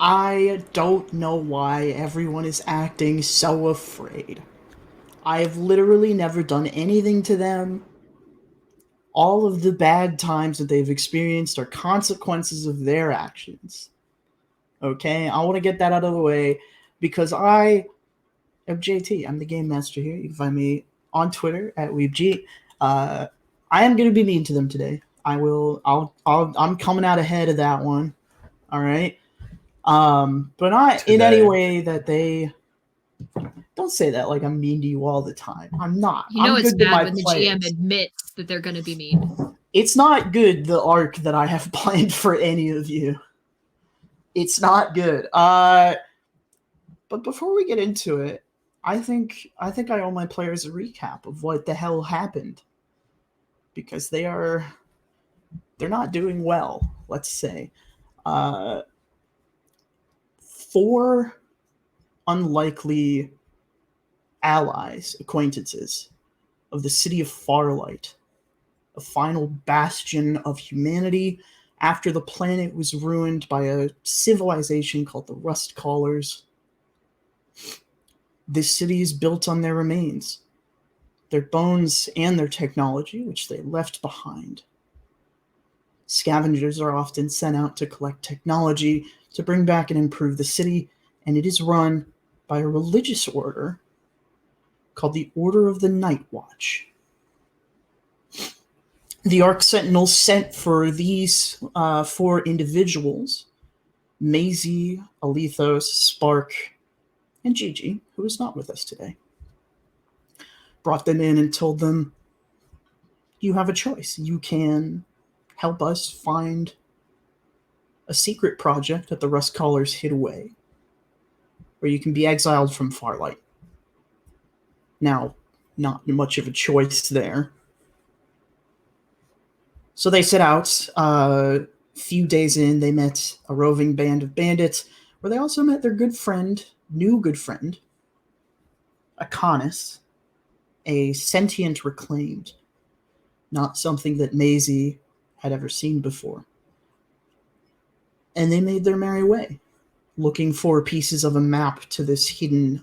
I don't know why everyone is acting so afraid. I have literally never done anything to them. All of the bad times that they've experienced are consequences of their actions. Okay? I want to get that out of the way because I am JT. I'm the game master here. You can find me on Twitter at WeebG. Uh, I am going to be mean to them today. I will. I'm coming out ahead of that one. All right. But not in any Today. way that they don't say that like I'm mean to you all the time. I'm not. You know I'm it's good to bad my when the GM players. admits that they're going to be mean. It's not good, the arc that I have planned for any of you. It's not good. But before we get into it, I think I owe my players a recap of what the hell happened. Because they're not doing well, let's say. Uh, Four unlikely allies, acquaintances of the city of Farlight, a final bastion of humanity after the planet was ruined by a civilization called the Rust Callers. This city is built on their remains, their bones, and their technology, which they left behind. Scavengers are often sent out to collect technology to bring back and improve the city, and it is run by a religious order called the Order of the Night Watch. The Arc Sentinels sent for these four individuals, Maisie, Alethos, Spark, and Gigi, who is not with us today, brought them in and told them, you have a choice. You can help us find a secret project that the Rust Callers hid away, or you can be exiled from Farlight. Now, not much of a choice there. So they set out. A few days in, they met a roving band of bandits, where they also met their new good friend, Akonis, a sentient reclaimed, not something that Maisie had ever seen before. And they made their merry way, looking for pieces of a map to this hidden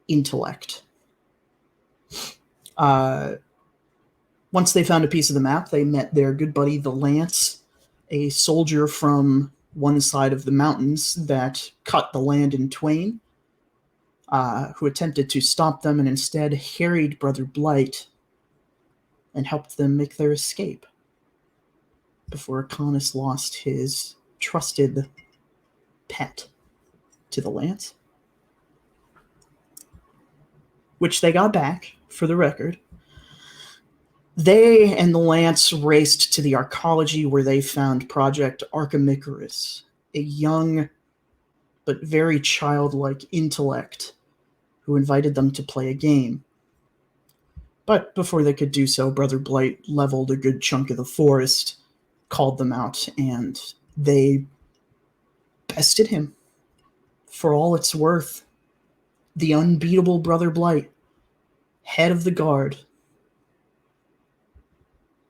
intellect. Once they found a piece of the map, they met their good buddy, the Lance, a soldier from one side of the mountains that cut the land in twain, who attempted to stop them and instead harried Brother Blight and helped them make their escape before Akonis lost his trusted pet to the Lance, which they got back, for the record. They and the Lance raced to the Arcology, where they found Project Archimicarus, a young but very childlike intellect who invited them to play a game. But before they could do so, Brother Blight leveled a good chunk of the forest, called them out, and they bested him. For all it's worth, the unbeatable Brother Blight, head of the guard,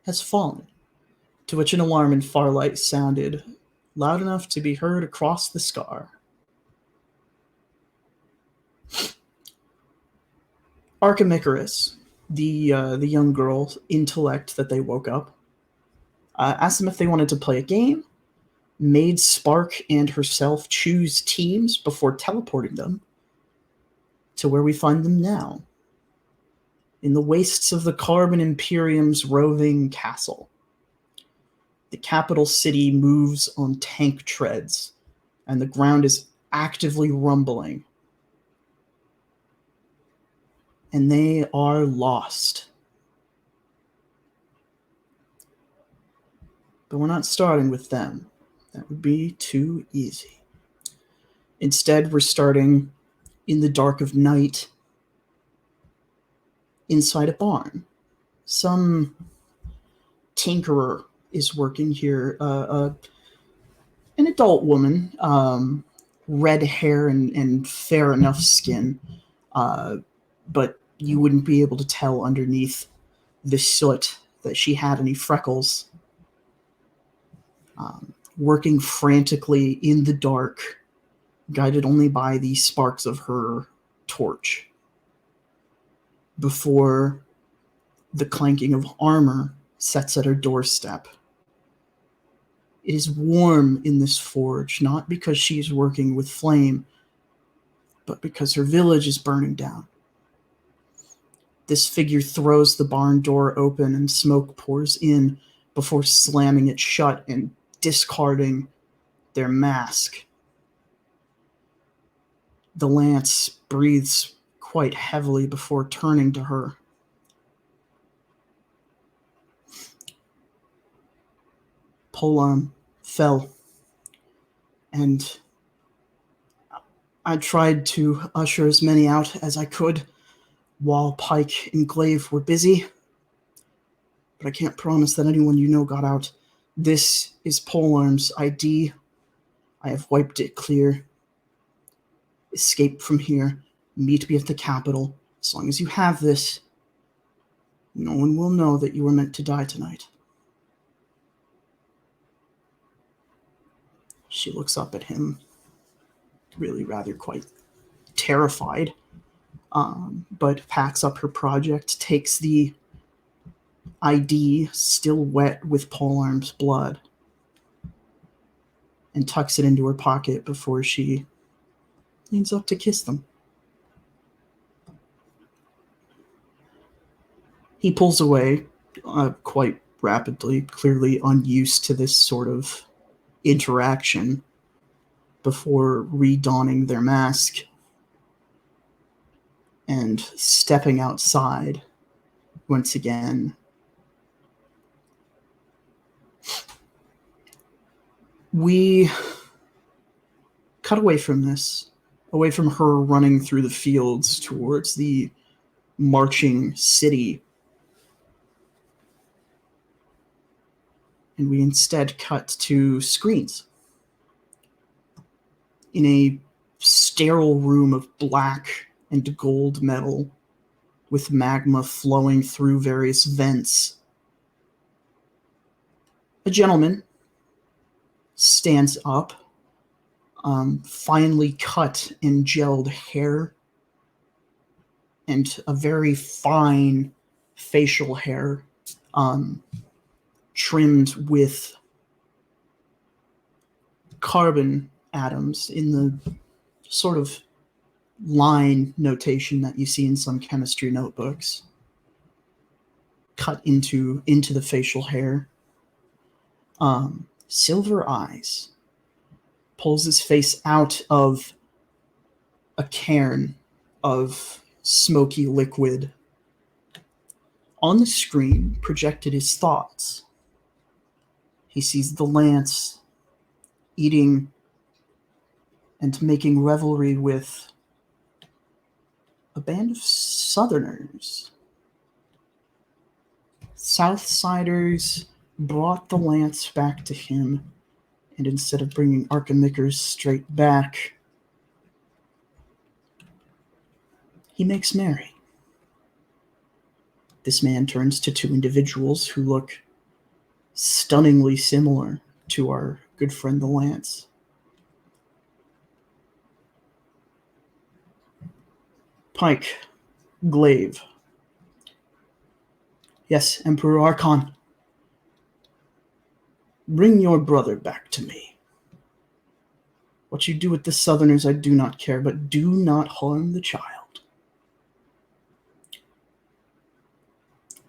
has fallen, to which an alarm in Farlight sounded loud enough to be heard across the scar. Archimicarus, the young girl intellect that they woke up, asked them if they wanted to play a game, made Spark and herself choose teams before teleporting them to where we find them now, in the wastes of the Carbon Imperium's roving castle. The capital city moves on tank treads, and the ground is actively rumbling. And they are lost. But we're not starting with them. That would be too easy. Instead, we're starting in the dark of night inside a barn. Some tinkerer is working here, an adult woman, red hair and fair enough skin, but you wouldn't be able to tell underneath the soot that she had any freckles. working frantically in the dark, guided only by the sparks of her torch, before the clanking of armor sets at her doorstep. It is warm in this forge, not because she is working with flame, but because her village is burning down. This figure throws the barn door open and smoke pours in before slamming it shut and discarding their mask. The lance breathes quite heavily before turning to her. Polearm fell, and I tried to usher as many out as I could while Pike and Glaive were busy, but I can't promise that anyone you know got out. This is Polearm's ID. I have wiped it clear. Escape from here. Meet me at the capital. As long as you have this, no one will know that you were meant to die tonight. She looks up at him, really rather quite terrified, but packs up her project, takes the ID, still wet with Polearm's blood, and tucks it into her pocket before she leans up to kiss them. He pulls away quite rapidly, clearly unused to this sort of interaction, before redonning their mask and stepping outside once again. We cut away from this, away from her running through the fields towards the marching city. And we instead cut to screens in a sterile room of black and gold metal with magma flowing through various vents. A gentleman stands up, finely cut and gelled hair, and a very fine facial hair, trimmed with carbon atoms in the sort of line notation that you see in some chemistry notebooks, cut into the facial hair. Silver eyes. Pulls his face out of a cairn of smoky liquid. On the screen, projected his thoughts. He sees the lance eating and making revelry with a band of southerners. Southsiders brought the lance back to him, and instead of bringing Arkamickers straight back, he makes merry. This man turns to two individuals who look stunningly similar to our good friend the Lance. Pike, Glaive. Yes, Emperor Archon. Bring your brother back to me. What you do with the Southerners I do not care, but do not harm the child.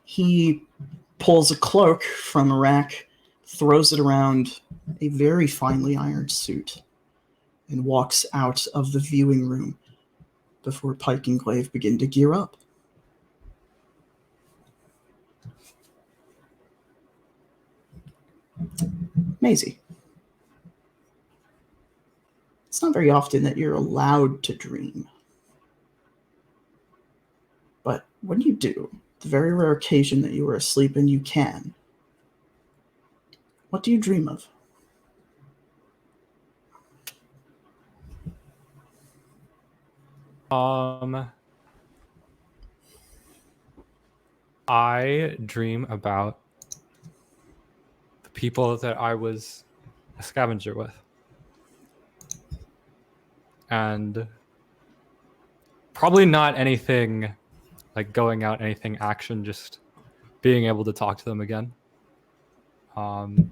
He pulls a cloak from a rack, throws it around a very finely ironed suit, and walks out of the viewing room before Pike and Glaive begin to gear up. Maisie. It's not very often that you're allowed to dream. But when you do, the very rare occasion that you are asleep and you can, what do you dream of? I dream about the people that I was a scavenger with. And probably not anything like going out, anything action, just being able to talk to them again. Nothing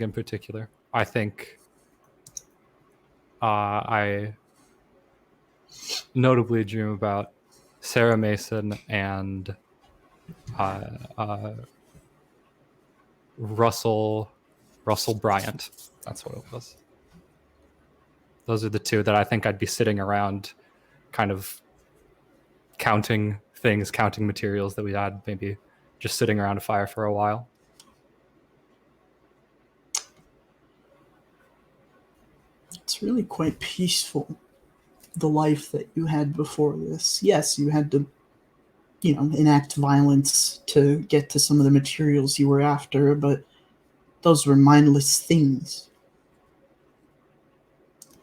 in particular. I think I notably dream about Sarah Mason and Russell Bryant. That's what it was. Those are the two that I think I'd be sitting around kind of counting things, counting materials that we had, maybe just sitting around a fire for a while. It's really quite peaceful, the life that you had before this. Yes, you had to, enact violence to get to some of the materials you were after, but those were mindless things.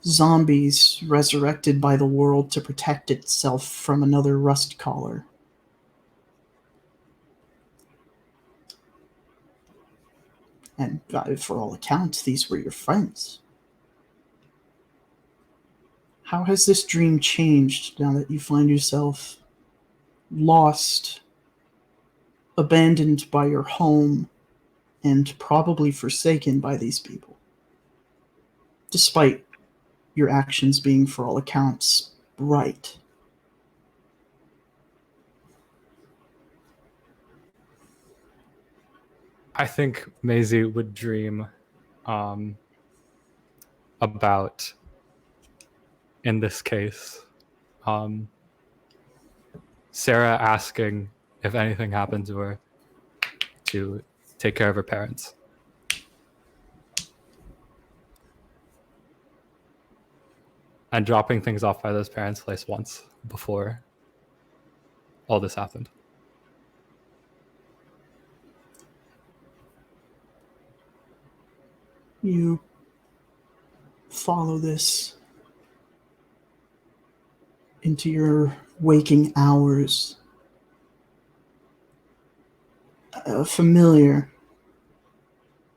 Zombies resurrected by the world to protect itself from another rust collar. And for all accounts, these were your friends. How has this dream changed now that you find yourself lost, abandoned by your home, and probably forsaken by these people? Despite your actions being, for all accounts, right. I think Maisie would dream about, in this case, Sarah asking if anything happened to her to take care of her parents. And dropping things off by those parents' place once before all this happened. You follow this into your waking hours. A familiar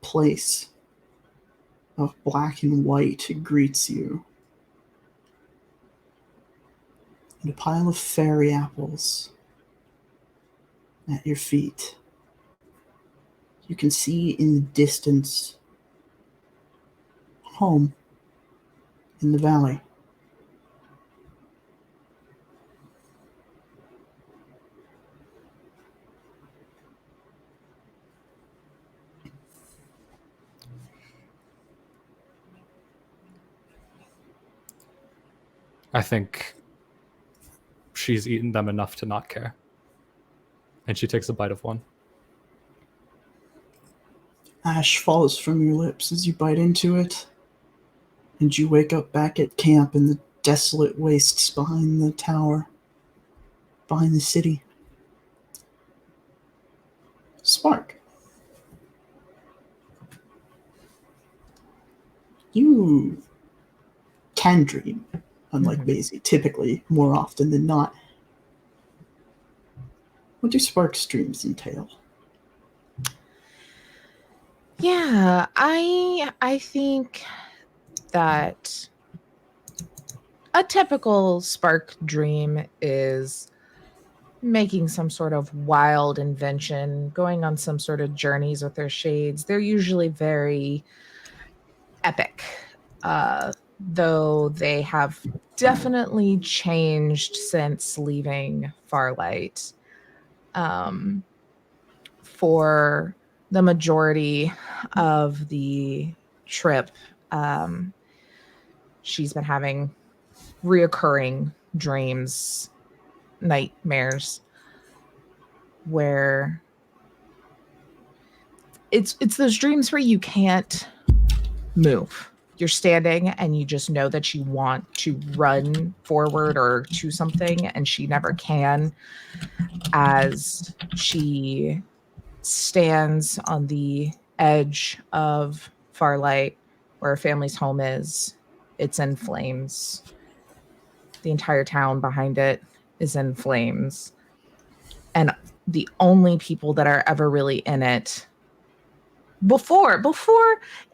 place of black and white greets you. And a pile of fairy apples at your feet. You can see in the distance home in the valley. I think she's eaten them enough to not care. And she takes a bite of one. Ash falls from your lips as you bite into it, and you wake up back at camp in the desolate wastes behind the tower, behind the city. Spark. You can dream, unlike Maisie, typically, more often than not. What do Spark's dreams entail? Yeah, I think that a typical Spark dream is making some sort of wild invention, going on some sort of journeys with their shades. They're usually very epic, though they have definitely changed since leaving Farlight. For the majority of the trip, she's been having reoccurring dreams, nightmares, where it's those dreams where you can't move. You're standing and you just know that you want to run forward or to something, and she never can, as she stands on the edge of Farlight, where her family's home is. It's in flames. The entire town behind it is in flames. And the only people that are ever really in it before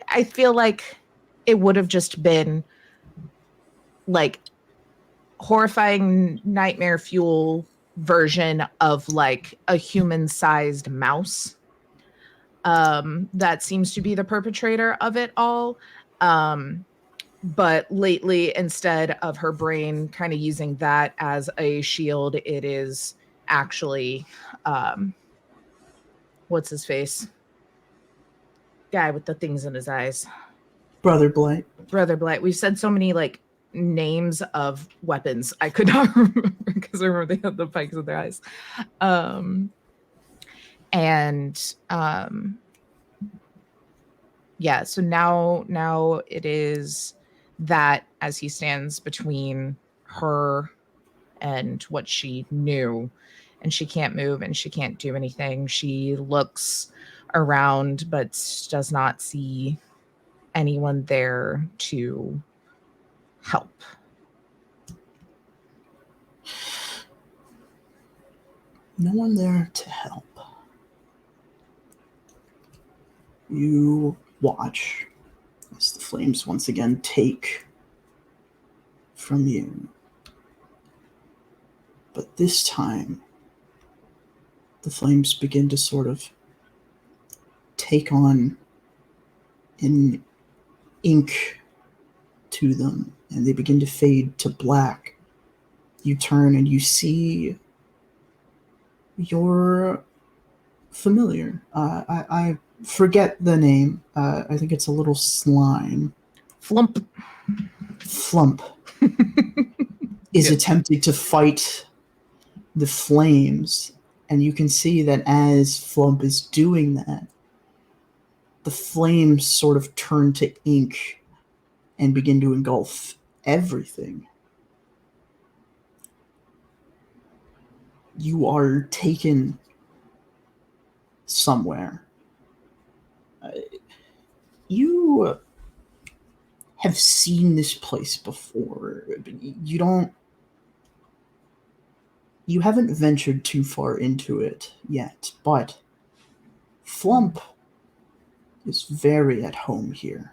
I feel like it would have just been like horrifying nightmare fuel version of like a human-sized mouse. That seems to be the perpetrator of it all. But lately, instead of her brain kind of using that as a shield, it is actually what's his face? Guy with the things in his eyes. Brother Blight. Brother Blight. We've said so many like names of weapons. I could not remember because I remember they had the pikes in their eyes. Yeah, so now it is that as he stands between her and what she knew, and she can't move and she can't do anything. She looks around but does not see anyone there to help. No one there to help. You watch as the flames once again take from you. But this time, the flames begin to sort of take on an ink to them, and they begin to fade to black. You turn and you see your familiar. I forget the name. I think it's a little slime. Flump. Flump is attempting to fight the flames, and you can see that as Flump is doing that, the flames sort of turn to ink and begin to engulf everything. You are taken somewhere. You have seen this place before, but you haven't ventured too far into it yet, but Flump is very at home here.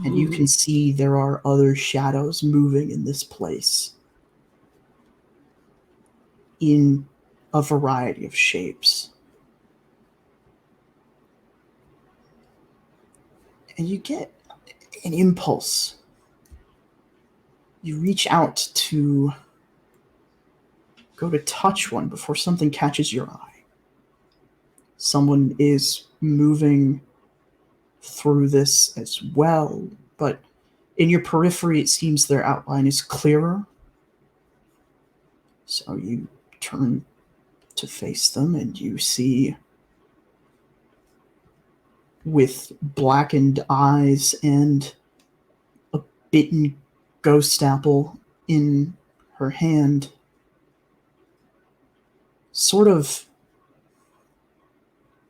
And you can see there are other shadows moving in this place in a variety of shapes. And you get an impulse. You reach out to go to touch one before something catches your eye. Someone is moving through this as well, but in your periphery, it seems their outline is clearer. So you turn to face them, and you see, with blackened eyes and a bitten ghost apple in her hand, sort of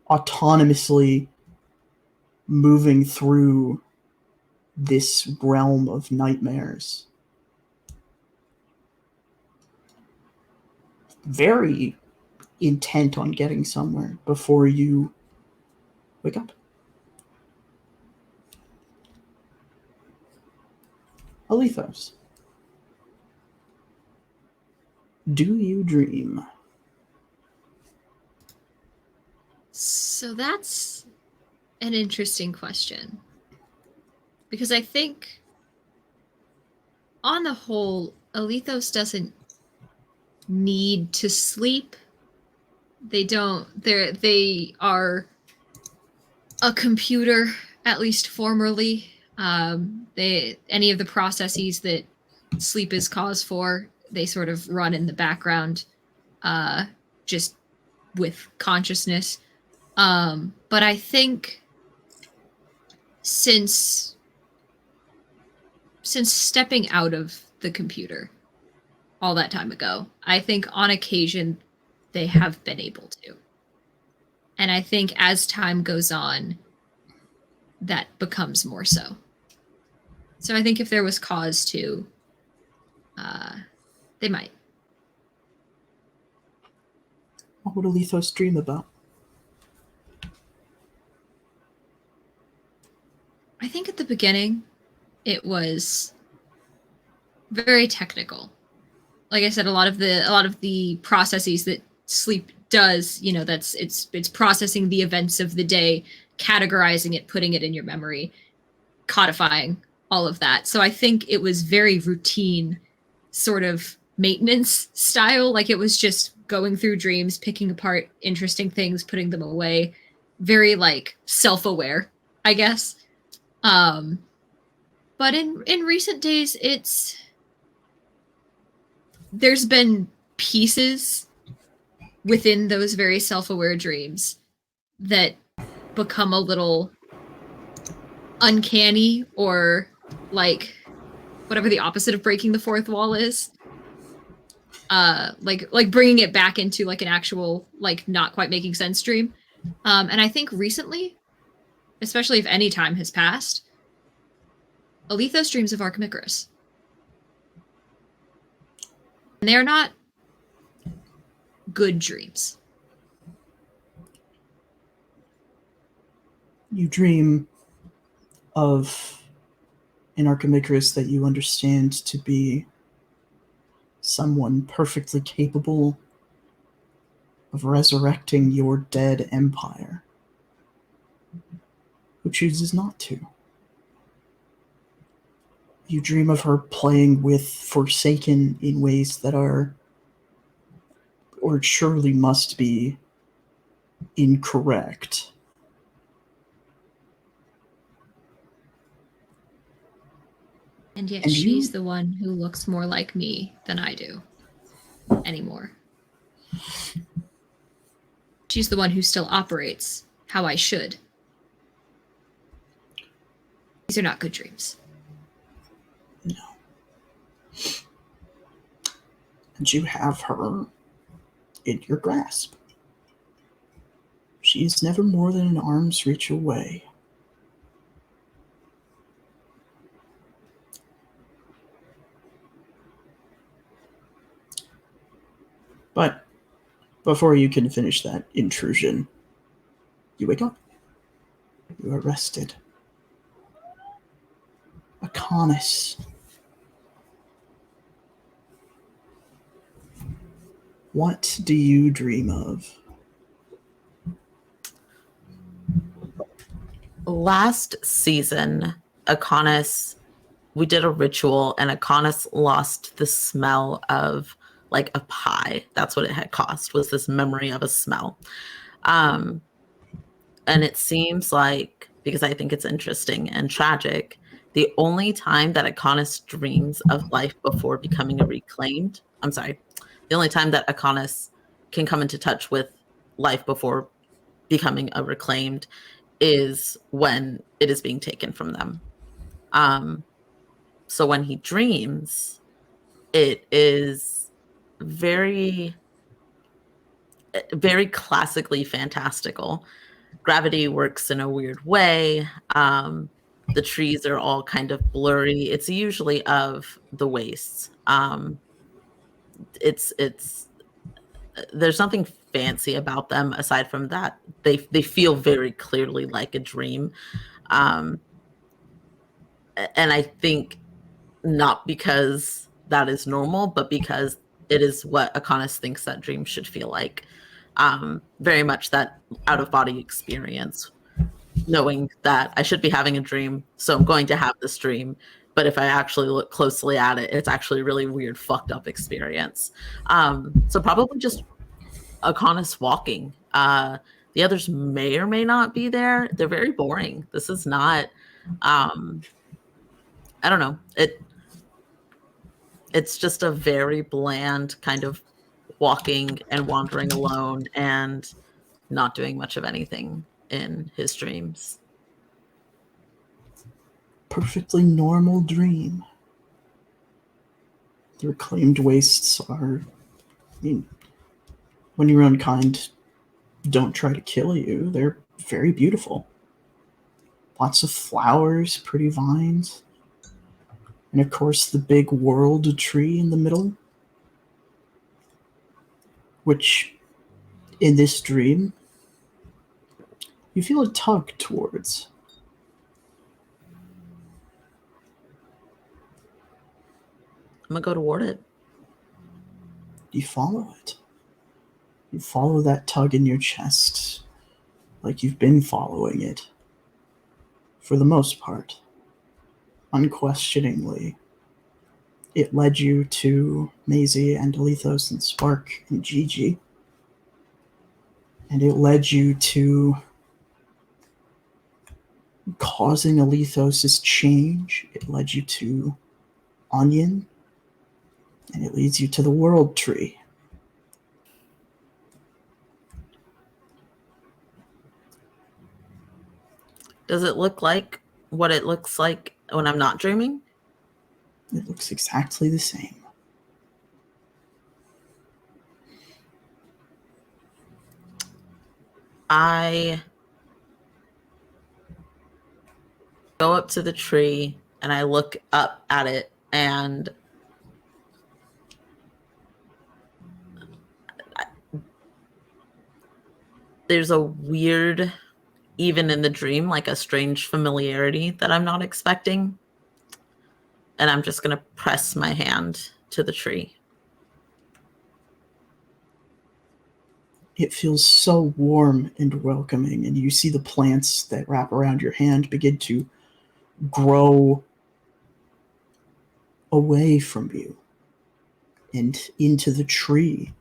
autonomously moving through this realm of nightmares. Very intent on getting somewhere before you wake up. Alethos, do you dream? So that's an interesting question. Because I think, on the whole, Alethos doesn't need to sleep. They are a computer, at least formerly. Any of the processes that sleep is cause for, they sort of run in the background, just with consciousness. But I think since stepping out of the computer all that time ago, I think on occasion they have been able to. And I think as time goes on, that becomes more so. So I think if there was cause to, they might. What would Alethos dream about? I think at the beginning, it was very technical. Like I said, a lot of the processes that sleep does, that's it's processing the events of the day, categorizing it, putting it in your memory, codifying all of that. So I think it was very routine sort of maintenance style. Like it was just going through dreams, picking apart interesting things, putting them away. Very like self-aware, I guess. But in recent days, there's been pieces within those very self-aware dreams that become a little uncanny, or like whatever the opposite of breaking the fourth wall is. Like bringing it back into like an actual like not quite making sense dream. And I think recently, especially if any time has passed, Alethos dreams of Archimicros. And they are not good dreams. You dream of an Archimicros that you understand to be someone perfectly capable of resurrecting your dead empire, who chooses not to. You dream of her playing with Forsaken in ways that are, or surely must be, incorrect. And yet And she's the one who looks more like me than I do anymore. She's the one who still operates how I should. These are not good dreams. No. And you have her in your grasp. She is never more than an arm's reach away. But before you can finish that intrusion, you wake up. You are rested. Akonis. What do you dream of? Last season, Akonis, we did a ritual and Akonis lost the smell of like a pie. That's what it had cost, was this memory of a smell. And it seems like, because I think it's interesting and tragic, the only time that Akonis dreams of life before becoming a reclaimed, the only time that Akonis can come into touch with life before becoming a reclaimed is when it is being taken from them. So when he dreams, it is very, very classically fantastical. Gravity works in a weird way. The trees are all kind of blurry. It's usually of the wastes. It's there's nothing fancy about them aside from that they feel very clearly like a dream. And I think not because that is normal, but because it is what Akonis thinks that dream should feel like. Very much that out-of-body experience, knowing that I should be having a dream, so I'm going to have this dream. But if I actually look closely at it, it's actually a really weird, fucked up experience. So probably just Akonis walking. The others may or may not be there. They're very boring. This is not, I don't know. It's just a very bland kind of walking and wandering alone and not doing much of anything in his dreams. Perfectly normal dream. The reclaimed wastes are, when your own kind don't try to kill you, they're very beautiful. Lots of flowers, pretty vines, and of course the big world tree in the middle, which in this dream you feel a tug towards. gonna go toward it. You follow it. You follow that tug in your chest like you've been following it. For the most part. Unquestioningly. It led you to Maisie and Alethos and Spark and Gigi. And it led you to causing Alethos' change. It led you to Onion. And it leads you to the World Tree. Does it look like what it looks like when I'm not dreaming? It looks exactly the same. I go up to the tree and I look up at it, and there's a weird, even in the dream, like a strange familiarity that I'm not expecting. And I'm just going to press my hand to the tree. It feels so warm and welcoming, and you see the plants that wrap around your hand begin to grow away from you and into the tree.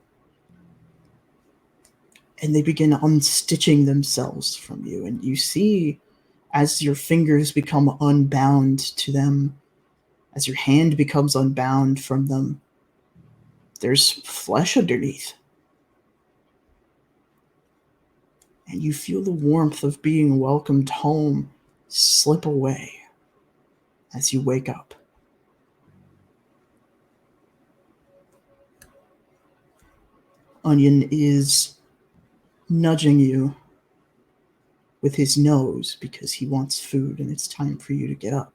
And they begin unstitching themselves from you, and you see, as your fingers become unbound to them, as your hand becomes unbound from them, there's flesh underneath. And you feel the warmth of being welcomed home slip away as you wake up. Onion is nudging you with his nose because he wants food and it's time for you to get up.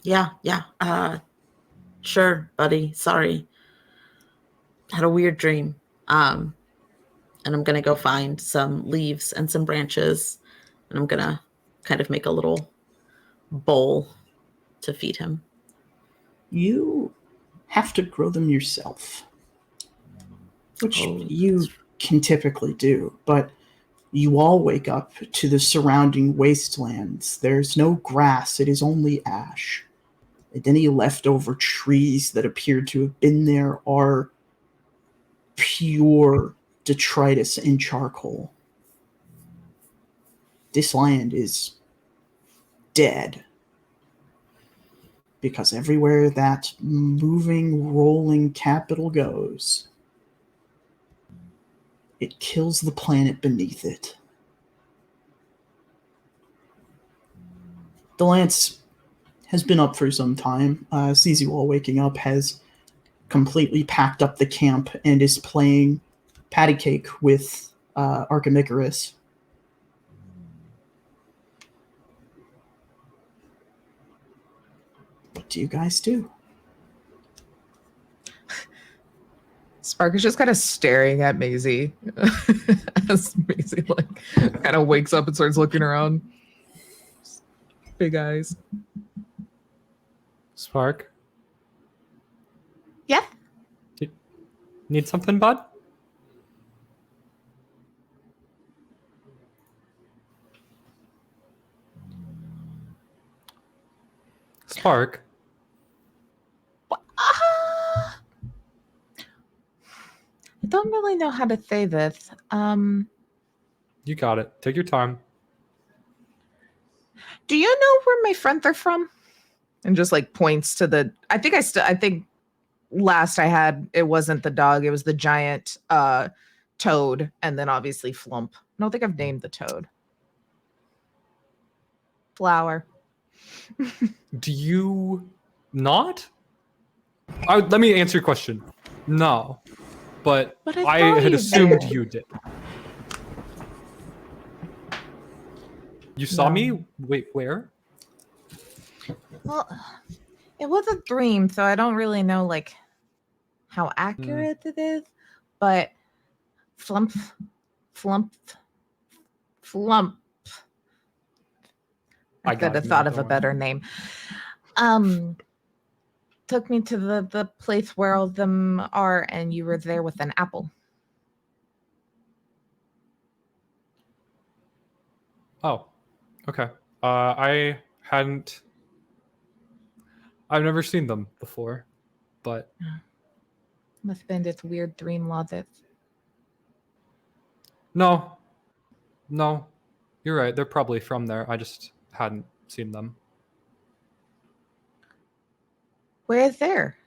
Yeah. Sure, buddy. Sorry. Had a weird dream. And I'm going to go find some leaves and some branches, and I'm going to kind of make a little bowl to feed him. You have to grow them yourself, which Oh, you can typically do, but you all wake up to the surrounding wastelands. There's no grass, it is only ash. And any leftover trees that appear to have been there are pure detritus and charcoal. This land is dead. Because everywhere that moving, rolling capital goes, it kills the planet beneath it. The Lance has been up for some time. Sees you all waking up, has completely packed up the camp, and is playing patty cake with Archimicarus. What do you guys do? Spark is just kind of staring at Maisie as Maisie kind of wakes up and starts looking around. Big eyes. Spark, Yeah. need something, bud? Spark. I don't really know how to say this. You got it. Take your time. Do you know where my friends are from? And just points to the. I think last I had, it wasn't the dog, it was the giant toad, and then obviously Flump. I don't think I've named the toad. Flower. Do you not? Let me answer your question. No. But But I thought had you assumed did. you did. You saw No. me? Wait, where? Well, it was a dream, so I don't really know how accurate it is. But Flump, I could have thought of a better name. Took me to the place where all of them are, and you were there with an apple. Oh, okay. I've never seen them before, but Must have been this weird dream logic. no, you're right. They're probably from there. I just hadn't seen them. Where is there?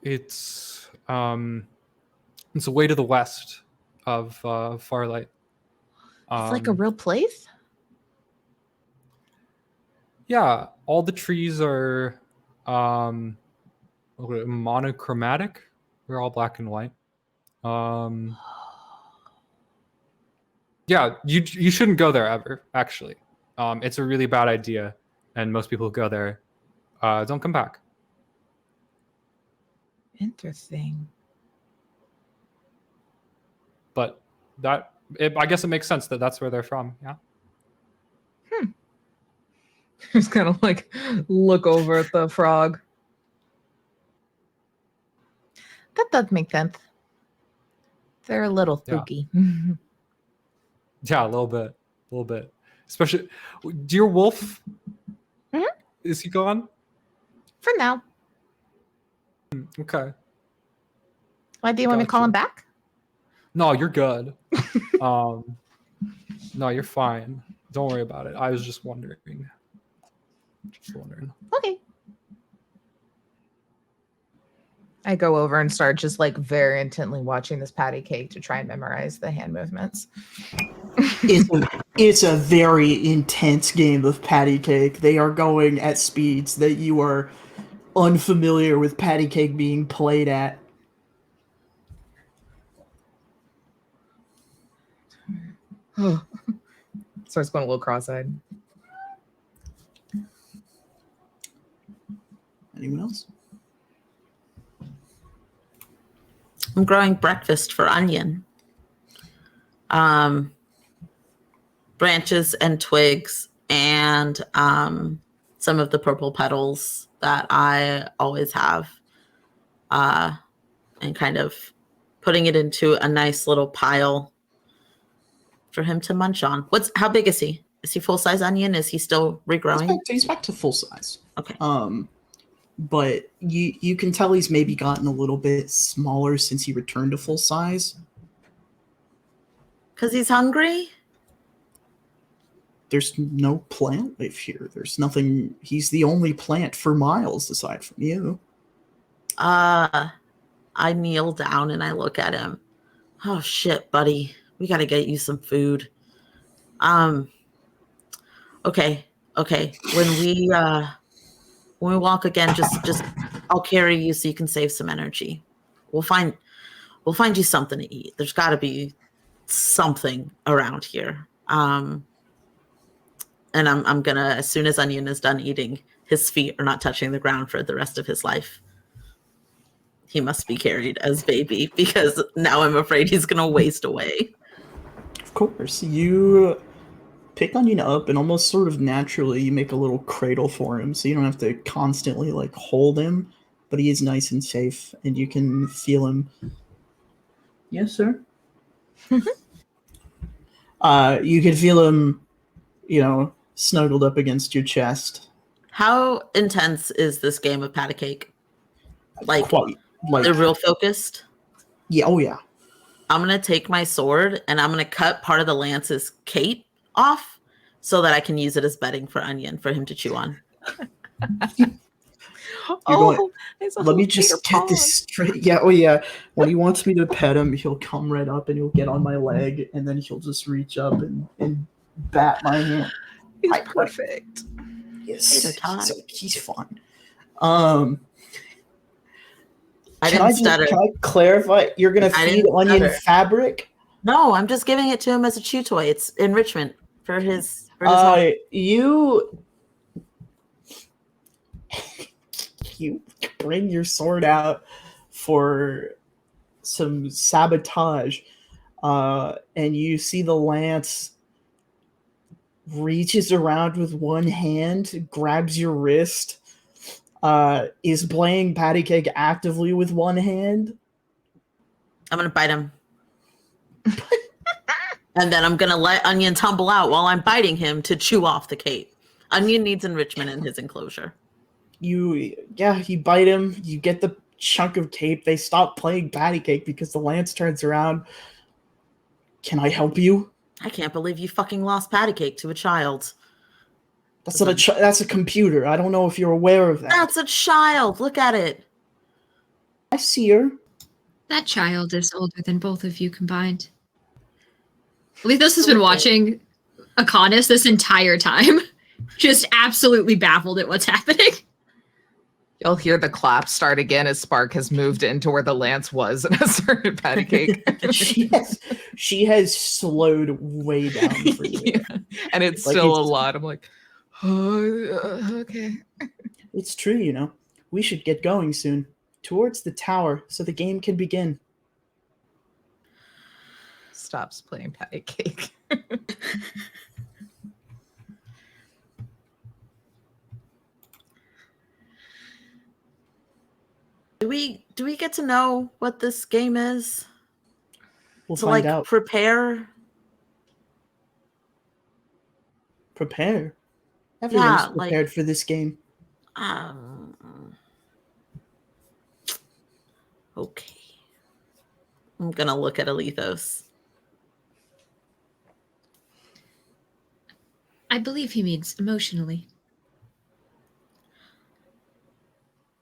It's away to the west of Farlight. It's like a real place? Yeah, all the trees are monochromatic. They're all black and white. Yeah, you shouldn't go there ever. Actually, it's a really bad idea, and most people who go there don't come back. Interesting. But I guess it makes sense that that's where they're from. Yeah. Just kind of like look over at the frog. That does make sense. They're a little Yeah. spooky. Yeah, a little bit. Especially, dear wolf. Mhm. Is he gone? For now. Okay. Why do you want me to call Gotcha. him back? No, you're good. No, you're fine. Don't worry about it. I was just wondering. Okay. I go over and start just like very intently watching this patty cake to try and memorize the hand movements. It's a very intense game of patty cake. They are going at speeds that you are unfamiliar with patty cake being played at. Starts going a little cross-eyed. Anyone else? I'm growing breakfast for Onion. Branches and twigs and some of the purple petals that I always have, and kind of putting it into a nice little pile for him to munch on. How big is he? Is he full-size Onion? Is he still regrowing? He's back to full size. Okay. But you can tell he's maybe gotten a little bit smaller since he returned to full size. Because he's hungry? There's no plant life here. There's nothing. He's the only plant for miles aside from you. I kneel down and I look at him. Oh shit, buddy. We gotta get you some food. Okay. When we walk again, just I'll carry you so you can save some energy. We'll find you something to eat. There's gotta be something around here. And I'm gonna, as soon as Onion is done eating, his feet are not touching the ground for the rest of his life. He must be carried as baby because now I'm afraid he's gonna waste away. Of course, you pick Onion up and almost sort of naturally you make a little cradle for him, so you don't have to constantly like hold him, but he is nice and safe, and you can feel him. Yes, sir. You can feel him, snuggled up against your chest. How intense is this game of pat a cake? Like they're real focused? Yeah, oh yeah. I'm going to take my sword and I'm going to cut part of the lance's cape off so that I can use it as bedding for Onion for him to chew on. Let me just get this straight. Yeah, oh yeah. When he wants me to pet him, he'll come right up and he'll get on my leg, and then he'll just reach up and bat my hand. He's perfect. Yes, he's fun. Can I clarify? You're gonna feed Onion fabric? No, I'm just giving it to him as a chew toy. It's enrichment for his. You bring your sword out for some sabotage. and you see the lance reaches around with one hand, grabs your wrist, is playing patty cake actively with one hand. I'm gonna bite him. And then I'm gonna let Onion tumble out while I'm biting him to chew off the cape. Onion needs enrichment in his enclosure. You bite him, you get the chunk of cape, they stop playing patty cake because the lance turns around. Can I help you? I can't believe you fucking lost patty cake to a child. That's not that's a computer. I don't know if you're aware of that. That's a child. Look at it. I see her. That child is older than both of you combined. Lethos has been watching Akonis this entire time, just absolutely baffled at what's happening. You'll hear the clap start again as Spark has moved into where the lance was and has started patty cake. she has slowed way down for you. Yeah. And it's Like, still it's- a lot. I'm like, oh, okay. It's true, you know. We should get going soon. Towards the tower so the game can begin. Stops playing patty cake. Do we get to know what this game is? We'll To find like out. prepare? Prepare. Everyone's Yeah, like- prepared for this game. Okay. I'm gonna look at Alethos. I believe he means emotionally.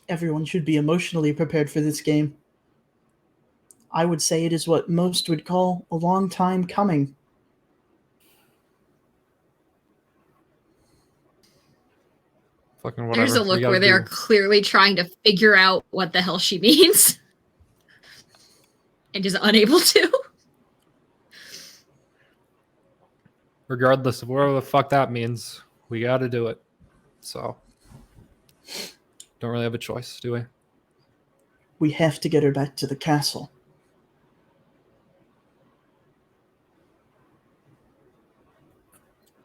Everyone should be emotionally prepared for this game. I would say it is what most would call a long time coming. Fucking whatever. There's a we look gotta where they're do. clearly trying to figure out what the hell she means. And just unable to. Regardless of whatever the fuck that means, we gotta do it. So, don't really have a choice, do we? We have to get her back to the castle.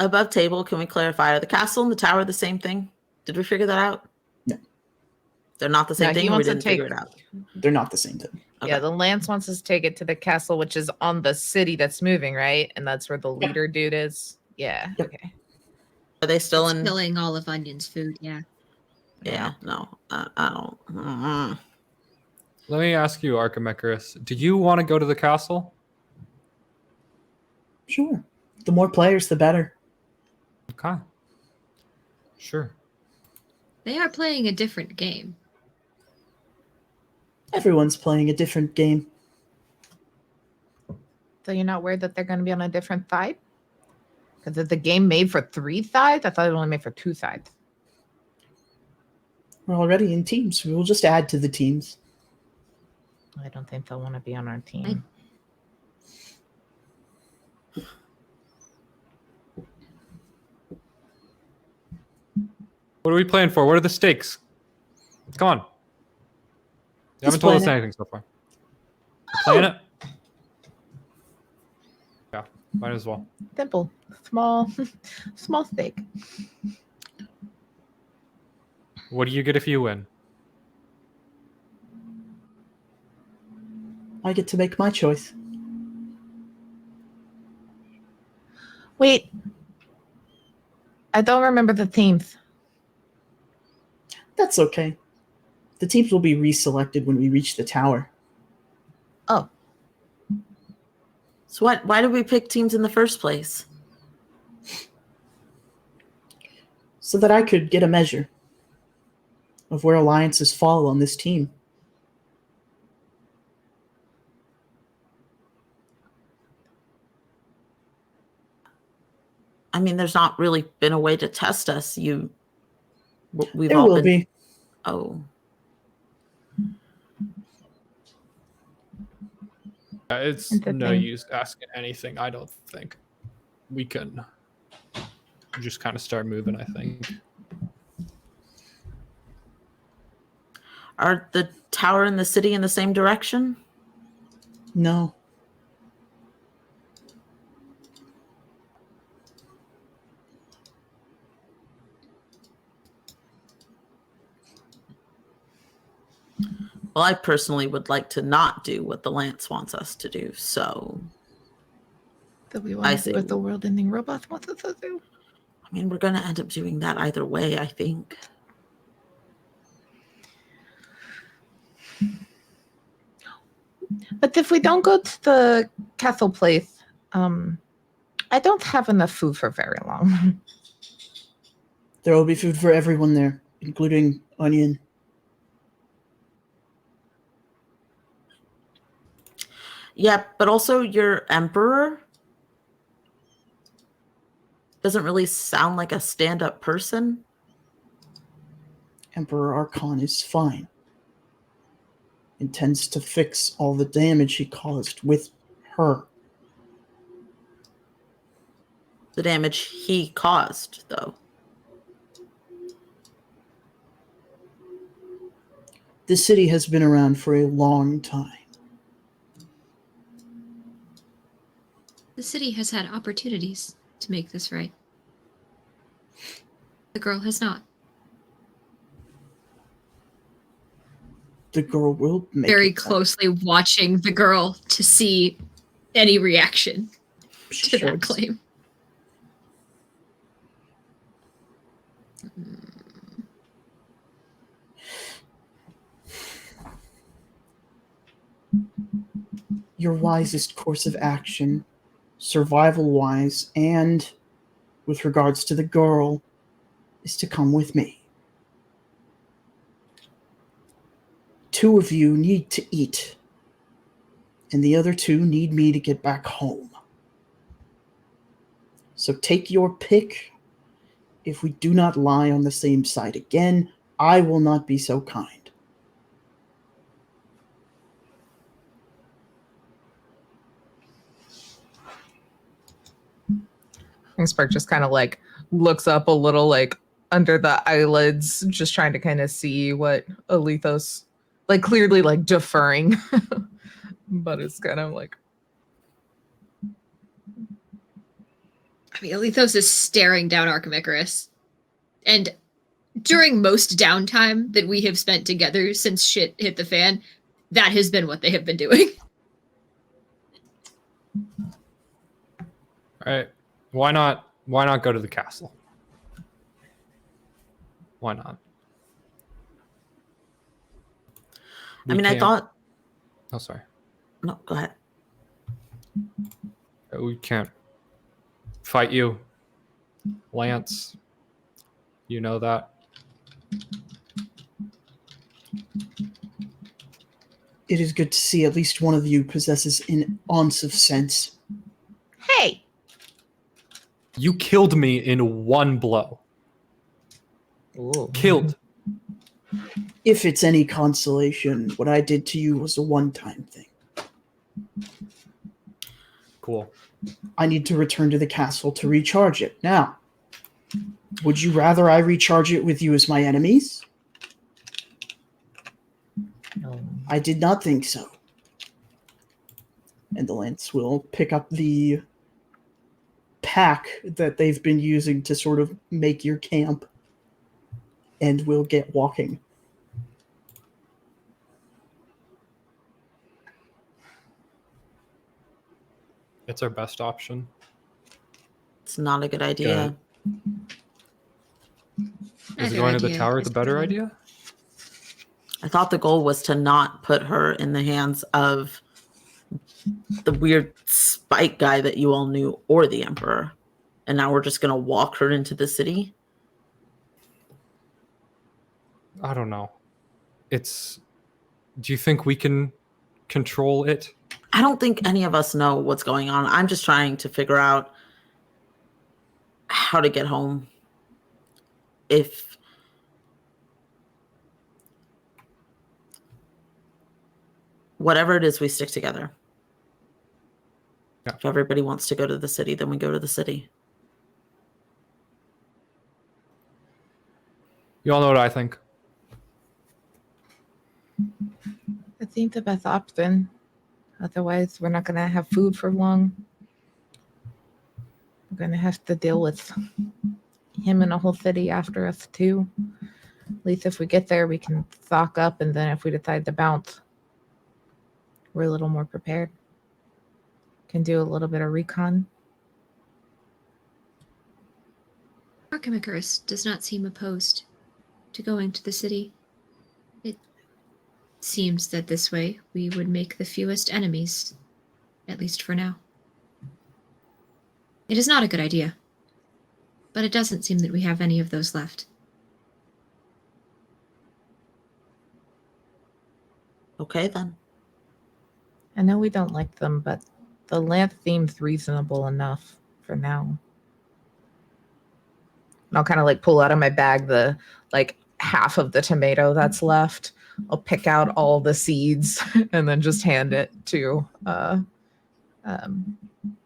Above table, can we clarify? Are the castle and the tower the same thing? Did we figure that out? No. They're not the same No, he thing. Or we wants to didn't take- figure it out. They're not the same thing. Okay. Yeah, the lance wants us to take it to the castle, which is on the city that's moving, right? And that's where the Yep. leader dude is. Yeah. Yep. Okay. Are they still in? Killing all of Onion's food, yeah. Yeah. No. I don't. Let me ask you, Archimecarus, do you want to go to the castle? Sure. The more players, the better. Okay. Sure. They are playing a different game. Everyone's playing a different game. So you're not worried that they're going to be on a different side? Because the game made for 3 sides? I thought it only made for 2 sides. We're already in teams. We'll just add to the teams. I don't think they'll want to be on our team. What are we playing for? What are the stakes? Come on. You haven't told us anything so far. We're playing it? Yeah, might as well. Simple. Small. Small stake. What do you get if you win? I get to make my choice. Wait. I don't remember the themes. That's okay. The teams will be reselected when we reach the tower. Oh. So what? Why did we pick teams in the first place? So that I could get a measure of where alliances fall on this team. I mean, there's not really been a way to test us. We've There all will been. be. Oh, It's It's a no thing. use asking anything, I don't think. We can just kind of start moving, I think. are the tower and the city in the same direction? No. Well, I personally would like to not do what the Lance wants us to do, so That we I want to say- do what the world-ending robot wants us to do. I mean, we're going to end up doing that either way, I think. But if we don't go to the castle place, I don't have enough food for very long. There will be food for everyone there, including Onion. Yeah, but also your emperor doesn't really sound like a stand-up person. Emperor Archon is fine. Intends to fix all the damage he caused with her. The damage he caused, though. The city has been around for a long time. The city has had opportunities to make this right. The girl has not. The girl will make Very it back. closely watching the girl to see any reaction She to that shrugs. claim. Your wisest course of action, survival-wise, and with regards to the girl, is to come with me. 2 of you need to eat, and the other 2 need me to get back home. So take your pick. If we do not lie on the same side again, I will not be so kind. Spark just kind of like looks up a little, like under the eyelids, just trying to kind of see what Alethos, like clearly like deferring, but it's kind of like, I mean, Alethos is staring down Archimicarus. And during most downtime that we have spent together since shit hit the fan, that has been what they have been doing. All right. Why not go to the castle? Why not? I mean, I can't- thought... Oh, sorry. No, go ahead. We can't fight you, Lance. You know that. It is good to see at least one of you possesses an ounce of sense. hey, You killed me in one blow. Killed. If it's any consolation, what I did to you was a one-time thing. Cool. I need to return to the castle to recharge it. Now, would you rather I recharge it with you as my enemies? no. I did not think so. And the Lance will pick up the pack that they've been using to sort of make your camp, and we'll get walking. It's our best option. It's not a good idea. Is going to the tower the better idea? I thought the goal was to not put her in the hands of the weird spike guy that you all knew or the Emperor. And now we're just going to walk her into the city? I don't know. Do you think we can control it? I don't think any of us know what's going on. I'm just trying to figure out how to get home. If whatever it is, we stick together. Yeah. If everybody wants to go to the city, then we go to the city. You all know what I think. I think the best option. Otherwise, we're not going to have food for long. We're going to have to deal with him and a whole city after us, too. Leith, if we get there, we can stock up, and then if we decide to bounce, we're a little more prepared. Can do a little bit of recon. Archimachus does not seem opposed to going to the city. It seems that this way we would make the fewest enemies, at least for now. It is not a good idea, but it doesn't seem that we have any of those left. Okay, then. I know we don't like them, but the lamp seems reasonable enough for now. And I'll kind of like pull out of my bag the like half of the tomato that's left. I'll pick out all the seeds and then just hand it to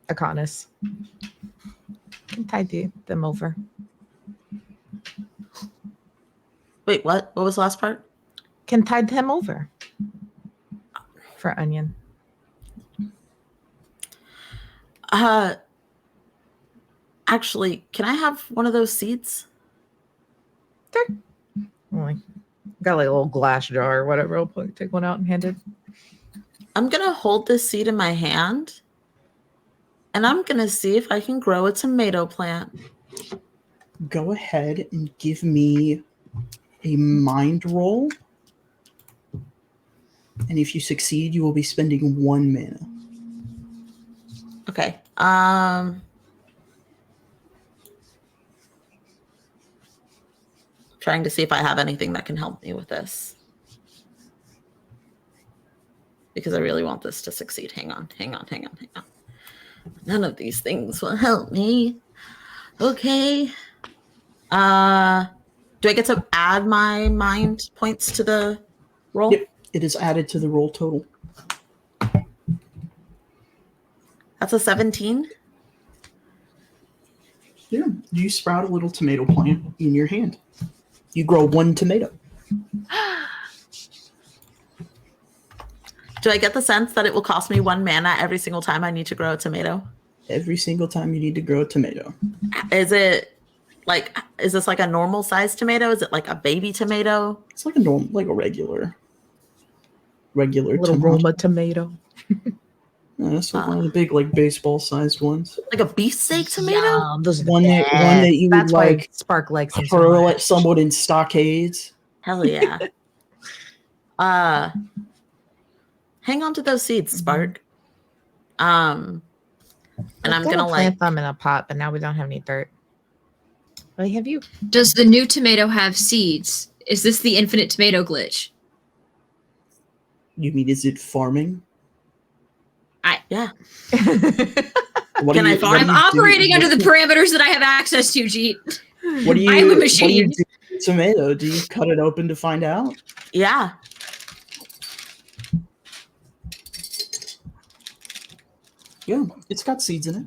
Akonis. Can tidy them over. Wait, what? What was the last part? Can tide them over for Onion. Actually, can I have one of those seeds? Like, got like a little glass jar or whatever. I'll take one out and hand it. I'm gonna hold this seed in my hand, and I'm gonna see if I can grow a tomato plant. Go ahead and give me a mind roll. And if you succeed, you will be spending 1 mana. Okay. Trying to see if I have anything that can help me with this. Because I really want this to succeed. Hang on. None of these things will help me. Okay. Do I get to add my mind points to the roll? Yep, it is added to the roll total. That's a 17. Yeah, you sprout a little tomato plant in your hand. You grow 1 tomato. Do I get the sense that it will cost me 1 mana every single time I need to grow a tomato? Every single time you need to grow a tomato. Is this like a normal sized tomato? Is it like a baby tomato? It's like a normal, like a regular Little tomato. Roma tomato. So one of the big, like baseball-sized ones. Like a beefsteak tomato? Yum, those are the One that you would That's why like Spark likes them so hurl much. at someone in stockades. Hell yeah. Hang on to those seeds, Spark. And I'm gonna plant them in a pot, but now we don't have any dirt. Well, have you? Does the new tomato have seeds? Is this the infinite tomato glitch? You mean, is it farming? yeah. What Can do I you, farm? what do I'm you operating do? under the parameters that I have access to, Jeet. What do you, I'm a what do you machine. do with the tomato? Do you cut it open to find out? Yeah. Yeah, it's got seeds in it.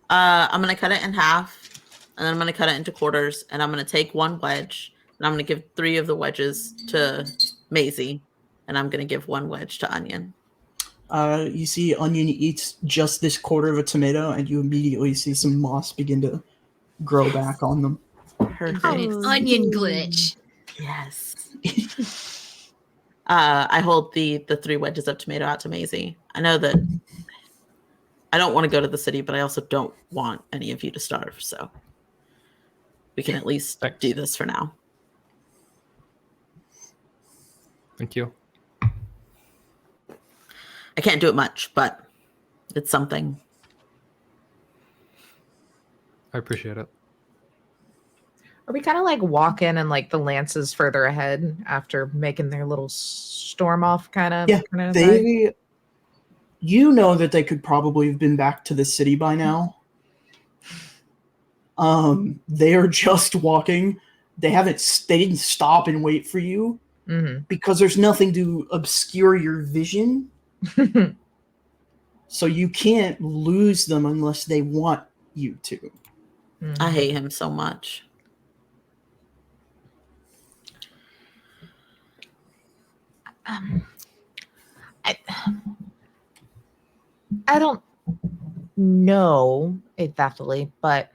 I'm gonna cut it in half, and then I'm gonna cut it into quarters, and I'm gonna take 1 wedge, and I'm gonna give 3 of the wedges to Maisie, and I'm gonna give 1 wedge to Onion. You see Onion eats just this quarter of a tomato, and you immediately see some moss begin to grow back on them. Perfect. Infinite onion glitch. Yes. I hold the 3 wedges of tomato out to Maisie. I know that I don't want to go to the city, but I also don't want any of you to starve. So we can at least do this for now. Thank you. I can't do it much, but it's something. I appreciate it. Are we kind of like walking and like the lances further ahead after making their little storm off kind of? Yeah, you know that they could probably have been back to the city by now. They are just walking. They didn't stop and wait for you because there's nothing to obscure your vision. So you can't lose them unless they want you to. I hate him so much. I don't know exactly, but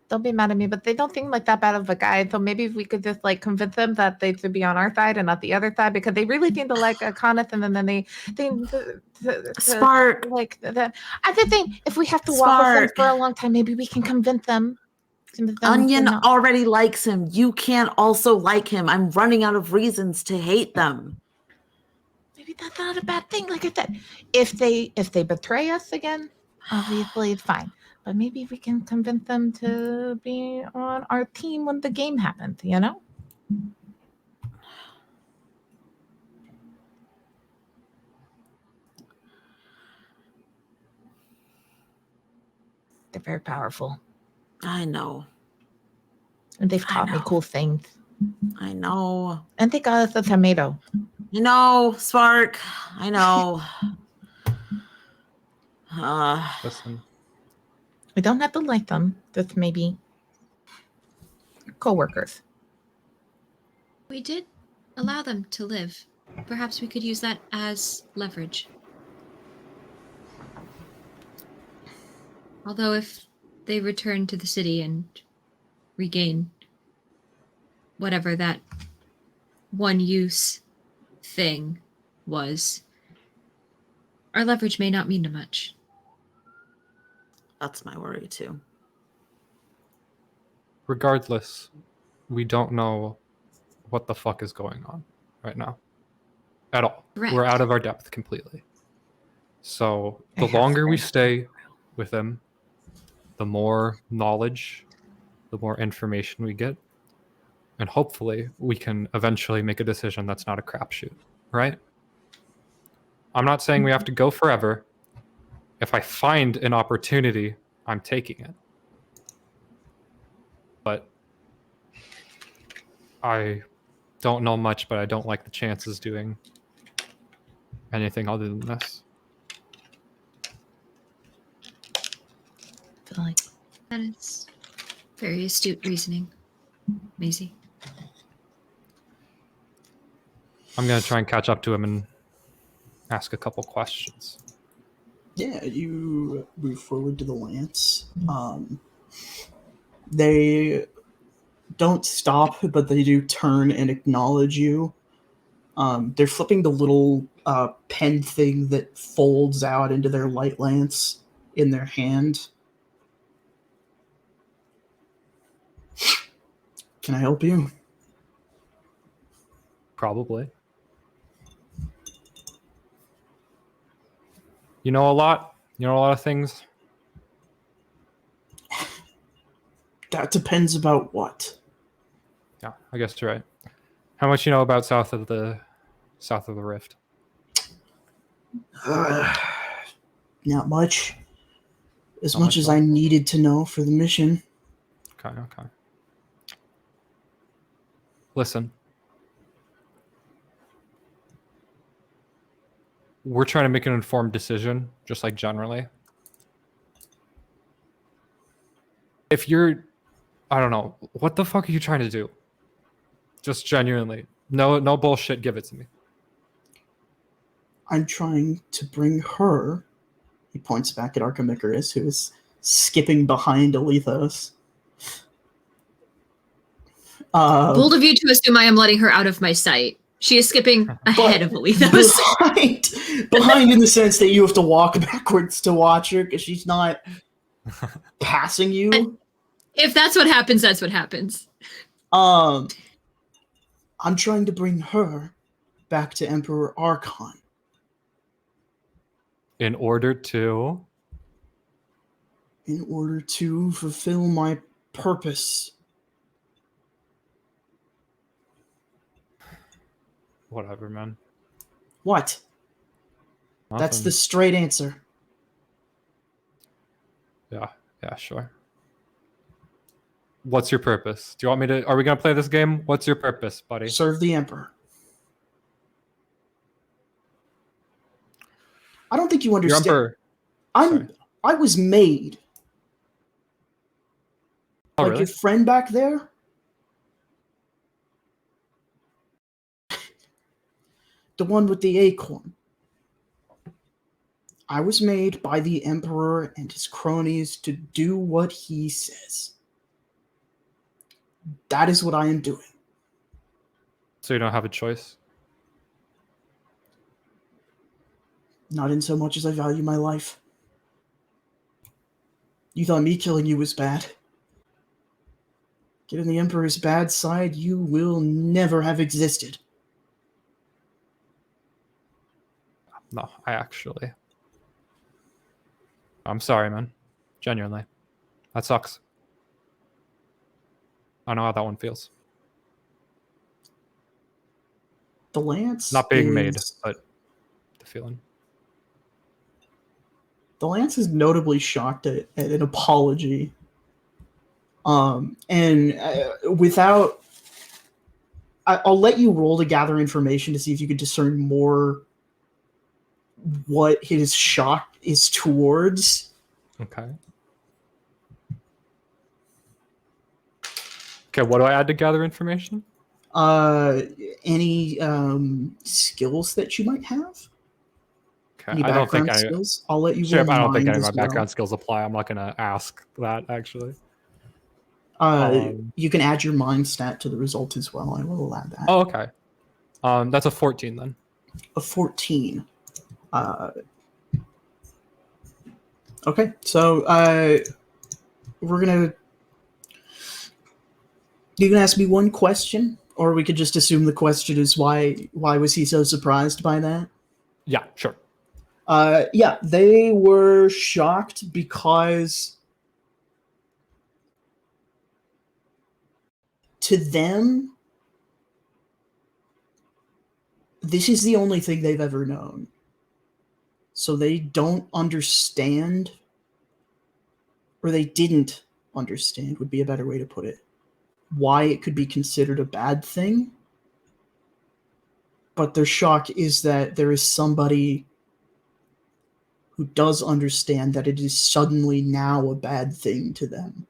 They'll be mad at me, but they don't seem like that bad of a guy. So maybe if we could just like convince them that they should be on our side and not the other side, because they really seem to like Akonis, and then they Spark. like that. I just think if we have to walk with them Spark. for a long time, maybe we can convince them. Onion already likes him. You can't also like him. I'm running out of reasons to hate them. Maybe that's not a bad thing. Like I said, if they betray us again, obviously it's fine. But maybe we can convince them to be on our team when the game happens, you know? They're very powerful. I know. And they've taught me cool things. I know. And they got us a tomato. You know, Spark. I know. Listen, We don't have to like them. Just maybe co-workers. We did allow them to live. Perhaps we could use that as leverage. Although if they return to the city and regain whatever that one use thing was, our leverage may not mean much. That's my worry too. regardless, we don't know what the fuck is going on right now at all. Correct. We're out of our depth completely. So the longer we stay with him, the more knowledge, the more information we get, and hopefully we can eventually make a decision that's not a crapshoot, right? I'm not saying we have to go forever. If I find an opportunity, I'm taking it. But I don't know much, but I don't like the chances doing anything other than this. I feel like That is very astute reasoning, Maisie. I'm going to try and catch up to him and ask a couple questions. Yeah, you move forward to the lance. They don't stop, but they do turn and acknowledge you. They're flipping the little pen thing that folds out into their light lance in their hand. Can I help you? Probably. You know a lot? You know a lot of things? That depends about what. Yeah, I guess you're right. How much you know about south of the rift? Not much. As Not much much as at all. I needed to know for the mission. Okay. Listen. We're trying to make an informed decision, just like generally. If you're, I don't know, what the fuck are you trying to do? Just genuinely. No bullshit, give it to me. I'm trying to bring her. He points back at Archimicarus, who is skipping behind Alethos. Bold of you to assume I am letting her out of my sight. She is skipping ahead of Alethos. Behind in the sense that you have to walk backwards to watch her because she's not passing you. If that's what happens, that's what happens. I'm trying to bring her back to Emperor Archon. In order to fulfill my purpose. whatever, man. What? That's Nothing. the straight answer. Yeah, sure. What's your purpose? Do you want me to? Are we gonna play this game? What's your purpose, buddy? Serve the Emperor. I don't think you Your understand. emperor. Sorry. I was made. Oh, Like really? your friend back there? The one with the acorn. I was made by the Emperor and his cronies to do what he says. That is what I am doing. So you don't have a choice? Not in so much as I value my life. You thought me killing you was bad. Get on the Emperor's bad side, you will never have existed. No, I'm sorry, man. Genuinely. That sucks. I know how that one feels. The Lance Not being is, made, but the feeling. The Lance is notably shocked at an apology. Without... I'll let you roll to gather information to see if you can discern more what his shock is towards. Okay. Okay, what do I add to gather information? Any skills that you might have? Okay, Any I don't think background skills? I'll let you Sure, roll I don't think mind any of as my well. background skills apply. I'm not going to ask that, actually. You can add your mind stat to the result as well. I will allow that. Oh, okay. That's a 14 then. A 14. Okay, so we're gonna... You can ask me one question, or we could just assume the question is why was he so surprised by that? Yeah, sure. Yeah, they were shocked because to them, this is the only thing they've ever known. So they don't understand, or they didn't understand would be a better way to put it, why it could be considered a bad thing. But their shock is that there is somebody who does understand that it is suddenly now a bad thing to them.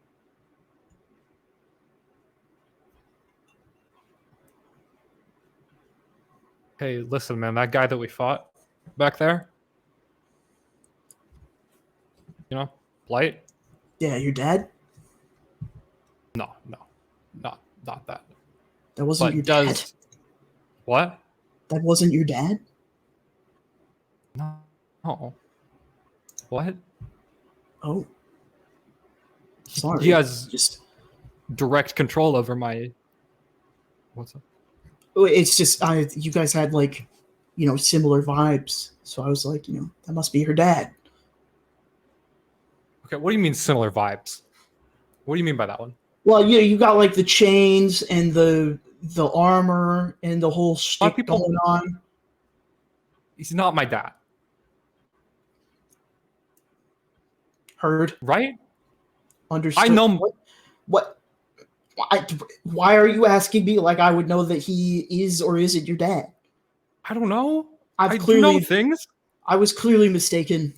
Hey, listen, man, that guy that we fought back there, Blight? Yeah, your dad? No, not that. That wasn't But your dad? What? That wasn't your dad? No. What? Oh. Sorry. He has just direct control over my... What's up? It's just you guys had similar vibes, so I was like, that must be her dad. Okay, what do you mean similar vibes? What do you mean by that one? Well, you got like the chains and the armor and the whole shtick going on. He's not my dad. Heard. Right? Understood. I know. What? Why are you asking me like I would know that he is or isn't your dad? I don't know. I know things. I was clearly mistaken.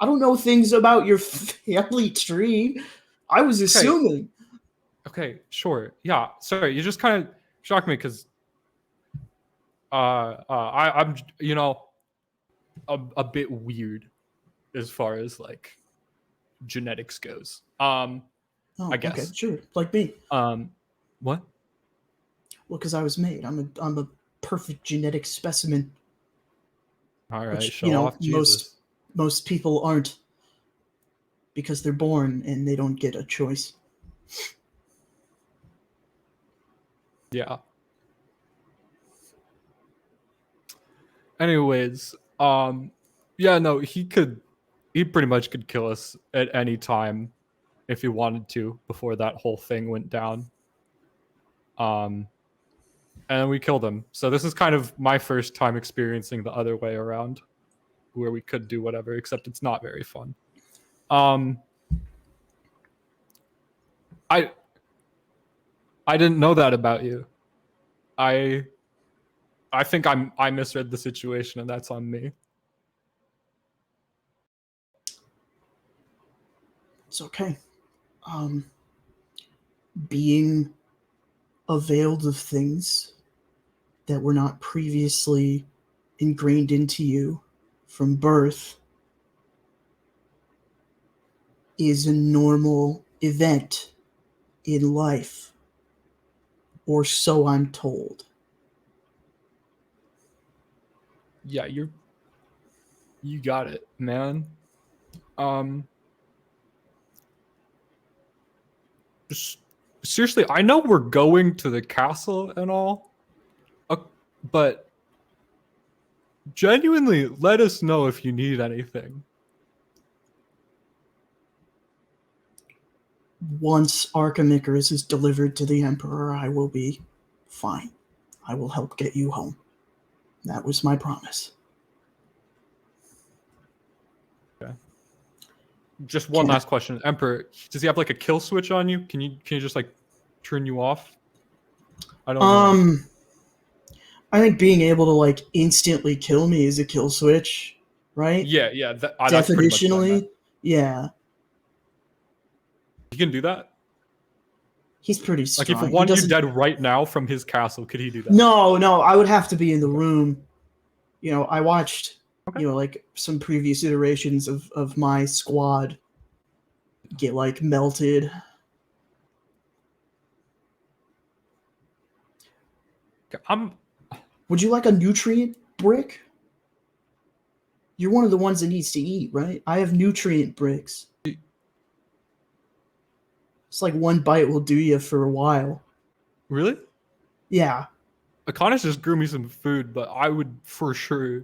I don't know things about your family tree. I was assuming. Okay, sure. Yeah, sorry. You just kind of shocked me because I'm a bit weird as far as like genetics goes. I guess. Okay, sure. Like me. What? Well, because I was made. I'm a perfect genetic specimen. All right, which, show off, Jesus. Most people aren't, because they're born and they don't get a choice. Yeah. Anyways, yeah, no, he pretty much could kill us at any time if he wanted to before that whole thing went down. And we killed him. So this is kind of my first time experiencing the other way around, where we could do whatever, except it's not very fun. I didn't know that about you. I think I misread the situation, and that's on me. It's okay. Being availed of things that were not previously ingrained into you from birth is a normal event in life. Or so I'm told. Yeah, you got it, man. Seriously, I know we're going to the castle and all, but genuinely, let us know if you need anything. Once Arkham Icarus is delivered to the Emperor, I will be fine. I will help get you home. That was my promise. Okay. Just one last question, Emperor. Does he have like a kill switch on you? Can you just like turn you off? I don't know. I think being able to like instantly kill me is a kill switch, right? Yeah. That's pretty much what I meant. Definitionally, yeah. He can do that. He's pretty Like strong. if He one you doesn't- dead right now from his castle, could he do that? No, I would have to be in the room. You know, I watched, Okay. you know, like some previous iterations of my squad get like melted. Would you like a nutrient brick? You're one of the ones that needs to eat, right? I have nutrient bricks. It's like one bite will do you for a while. Really? Yeah. Akonis just grew me some food, but I would for sure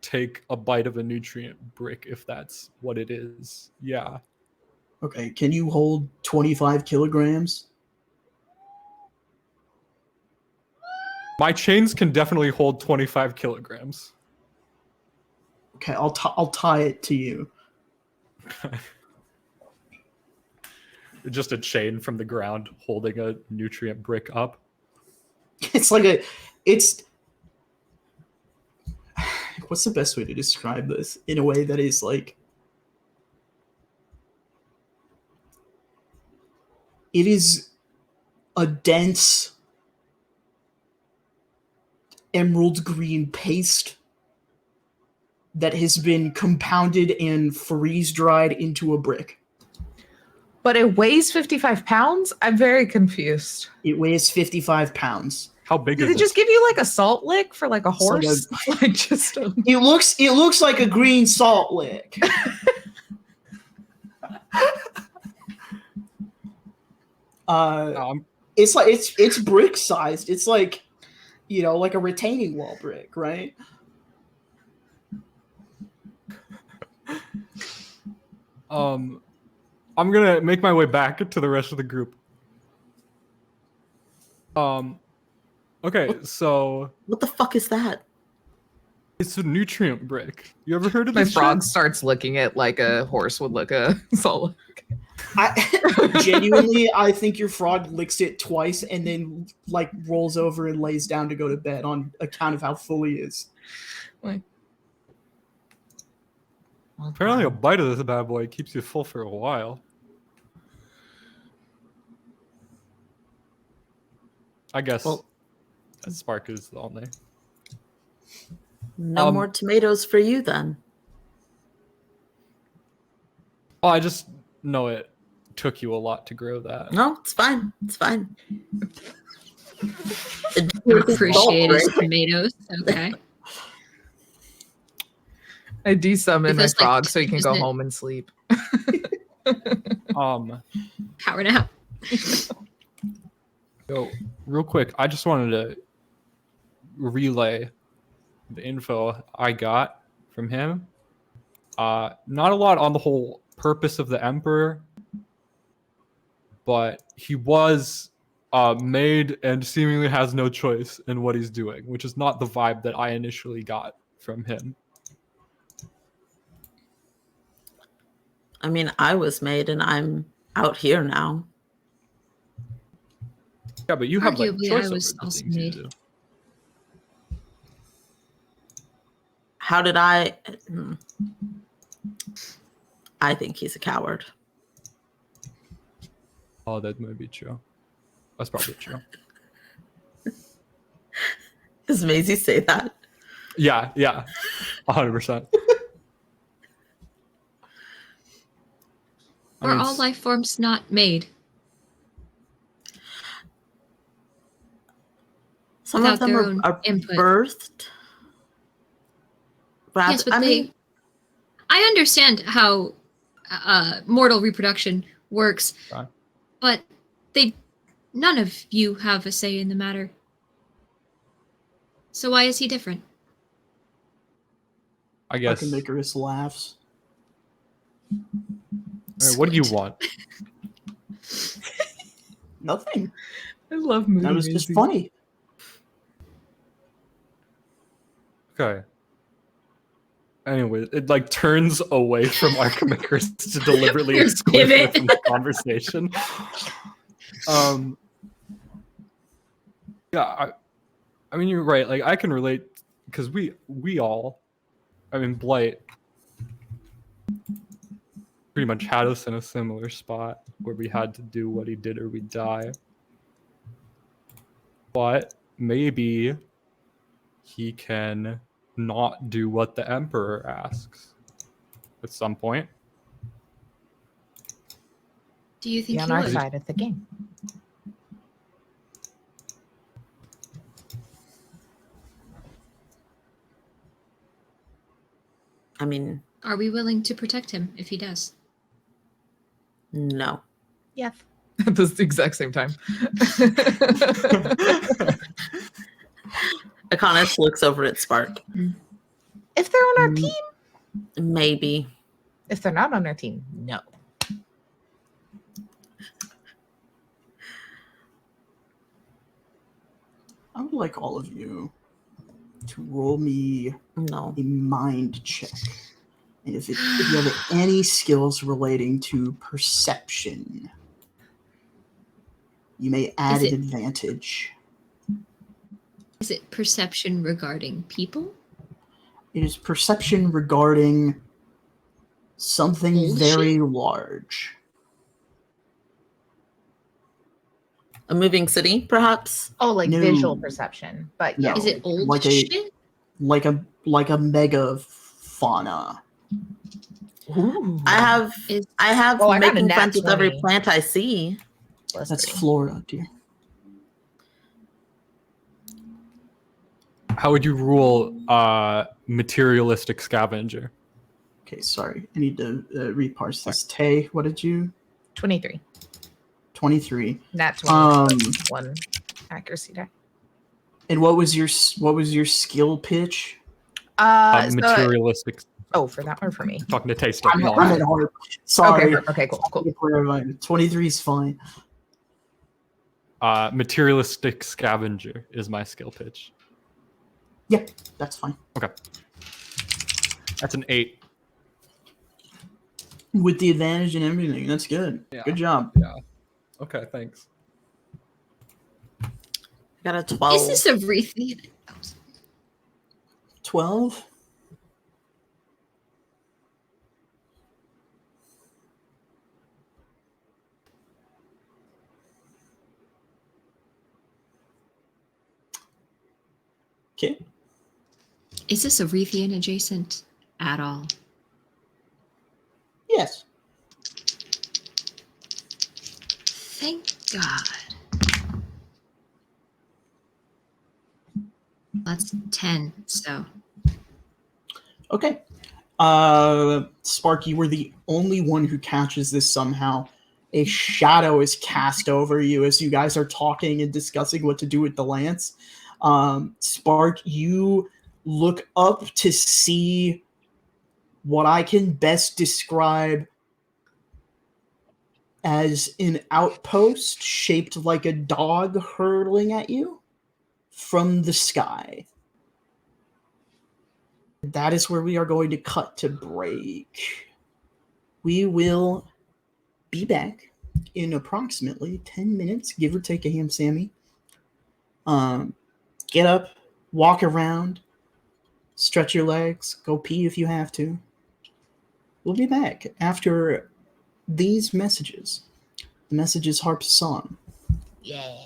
take a bite of a nutrient brick if that's what it is. Yeah. Okay, can you hold 25 kilograms? My chains can definitely hold 25 kilograms. Okay, I'll tie it to you. Just a chain from the ground holding a nutrient brick up. It's like it's what's the best way to describe this in a way that is like it is a dense emerald green paste that has been compounded and freeze dried into a brick. But it weighs 55 pounds? I'm very confused. It weighs 55 pounds. How big Did is they just it? give you like a salt lick for like a like horse? Like just It looks like a green salt lick. It's like it's brick sized. It's like, you know, like a retaining wall brick, right? I'm gonna make my way back to the rest of the group. Okay, so What the fuck is that? it's a nutrient brick. You ever heard of my this? frog shit? starts licking it like a horse would lick a salt lick. Genuinely, I think your frog licks it twice and then like rolls over and lays down to go to bed on account of how full he is. Like, Apparently, a bite of this bad boy keeps you full for a while. I guess Well- that Spark is the only. No more tomatoes for you then. Oh, I just know it took you a lot to grow that. No, it's fine. It's fine. Appreciate his tomatoes. Okay. I desummon my Because, like, frog so he can go isn't it- home and sleep. Power nap. So, real quick, I just wanted to relay the info I got from him. Not a lot on the whole purpose of the Emperor, but he was made and seemingly has no choice in what he's doing, which is not the vibe that I initially got from him. I mean, I was made and I'm out here now. Yeah, but you have like Arguably, choice I was over the also things you made. do. How did I? I think he's a coward. Oh, that might be true. That's probably true. Does Maisie say that? Yeah, 100%. Are all life forms not made? Some without of them their are, own are input. birthed. Rather, Yes, but I mean, I understand how mortal reproduction works, Right. but none of you have a say in the matter. So why is he different? I guess. Fucking Icarus laughs. What do you Squint. want? Nothing. I love Moody That was just Maisie. funny. Okay. Anyway, it like turns away from Archimicus to deliberately Your exclude her pivot. from the conversation. Yeah, I mean you're right. Like I can relate because we all, I mean Blight pretty much had us in a similar spot where we had to do what he did or we die. But maybe he can not do what the Emperor asks at some point. Do you Be think on he our would? side of the game. I mean, Are we willing to protect him if he does? no. Yes. At the exact same time. Akonis looks over at Spark. If they're on our team, Maybe. if they're not on our team, no. I would like all of you to roll me No. a mind check. And if you have any skills relating to perception, you may add Is an it- advantage. Is it perception regarding people? It is perception regarding something Bullshit? very large. A moving city, perhaps? Oh, like No. visual perception. But No. yeah. Is it old like shit? like a mega fauna. Ooh. I have Oh, I got a making nat friends with every 20. plant I see. That's +3. Florida, dear. How would you rule materialistic scavenger? Okay, sorry. I need to reparse this. Tay, what did you? 23. 23. Nat 20. One accuracy die. And what was your skill pitch? So, Materialistic. for that or for me? Talking to Tay still. I'm No, at heart. Sorry. Okay, cool. 23 is fine. materialistic scavenger is my skill pitch. Yeah, that's fine. Okay. That's an 8. With the advantage and everything. That's good. Yeah. Good job. Yeah. Okay, thanks. I got a 12. Is this a Reithian? 12? Okay. Is this a Reithian adjacent at all? Yes. Thank God. That's 10, so. Okay. Spark, you were the only one who catches this somehow. A shadow is cast over you as you guys are talking and discussing what to do with the lance. Spark, you look up to see what I can best describe as an outpost shaped like a dog hurtling at you from the sky. That is where we are going to cut to break. We will be back in approximately 10 minutes, give or take a ham Sammy. Get up, walk around, stretch your legs, go pee if you have to. We'll be back after these messages. The messages harps a song. Yeah.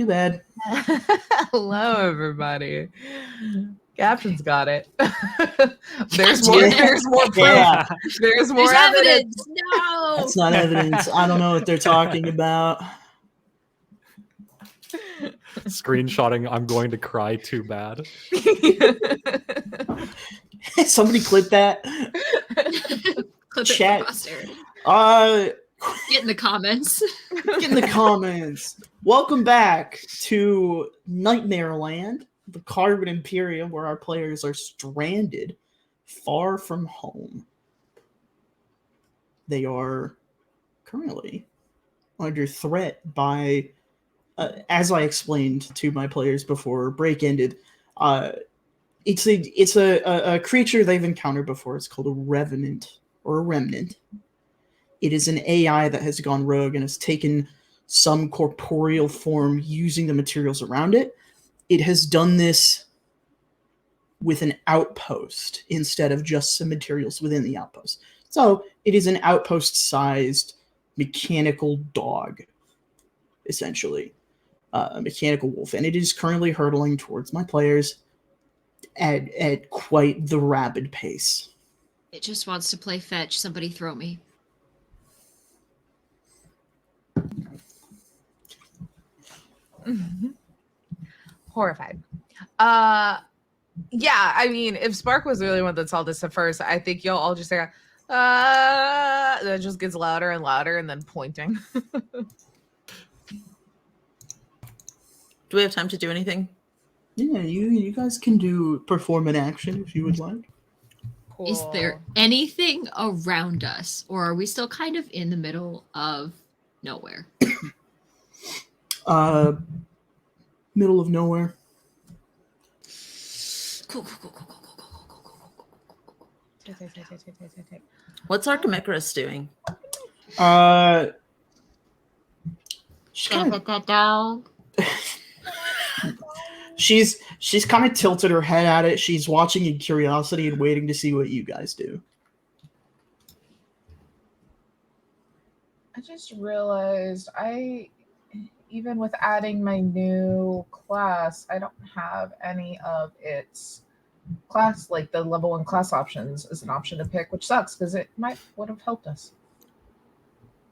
too bad. Hello, everybody. Captain's got it. There's more. Yeah. There's more proof. Yeah, There's more There's evidence. evidence. No. that's not evidence. I don't know what they're talking about. Screenshotting, I'm going to cry too bad. Somebody clip that. Clip Chat. it for posterity. Get in the comments. Get in the comments. Welcome back to Nightmare Land, the Carbon Imperium, where our players are stranded far from home. They are currently under threat by, as I explained to my players before break ended, it's a creature they've encountered before. It's called a revenant or a remnant. It is an AI that has gone rogue and has taken some corporeal form using the materials around it. It has done this with an outpost instead of just some materials within the outpost. So it is an outpost-sized mechanical dog, essentially. A mechanical wolf. And it is currently hurtling towards my players at quite the rapid pace. It just wants to play fetch. Somebody throw me. Horrified. Yeah, I mean, if Spark was really one that saw this at first, I think you'll all just say, that just gets louder and louder and then pointing. Do we have time to do anything? Yeah, you guys can perform an action if you would like. Is there anything around us, or are we still kind of in the middle of nowhere? Middle of nowhere. Cool. What's Archimecarus doing? She's Gotta kind pet that dog. she's kind of tilted her head at it. She's watching in curiosity and waiting to see what you guys do. I just realized even with adding my new class, I don't have any of its class, like the level 1 class options as an option to pick, which sucks because it would have helped us.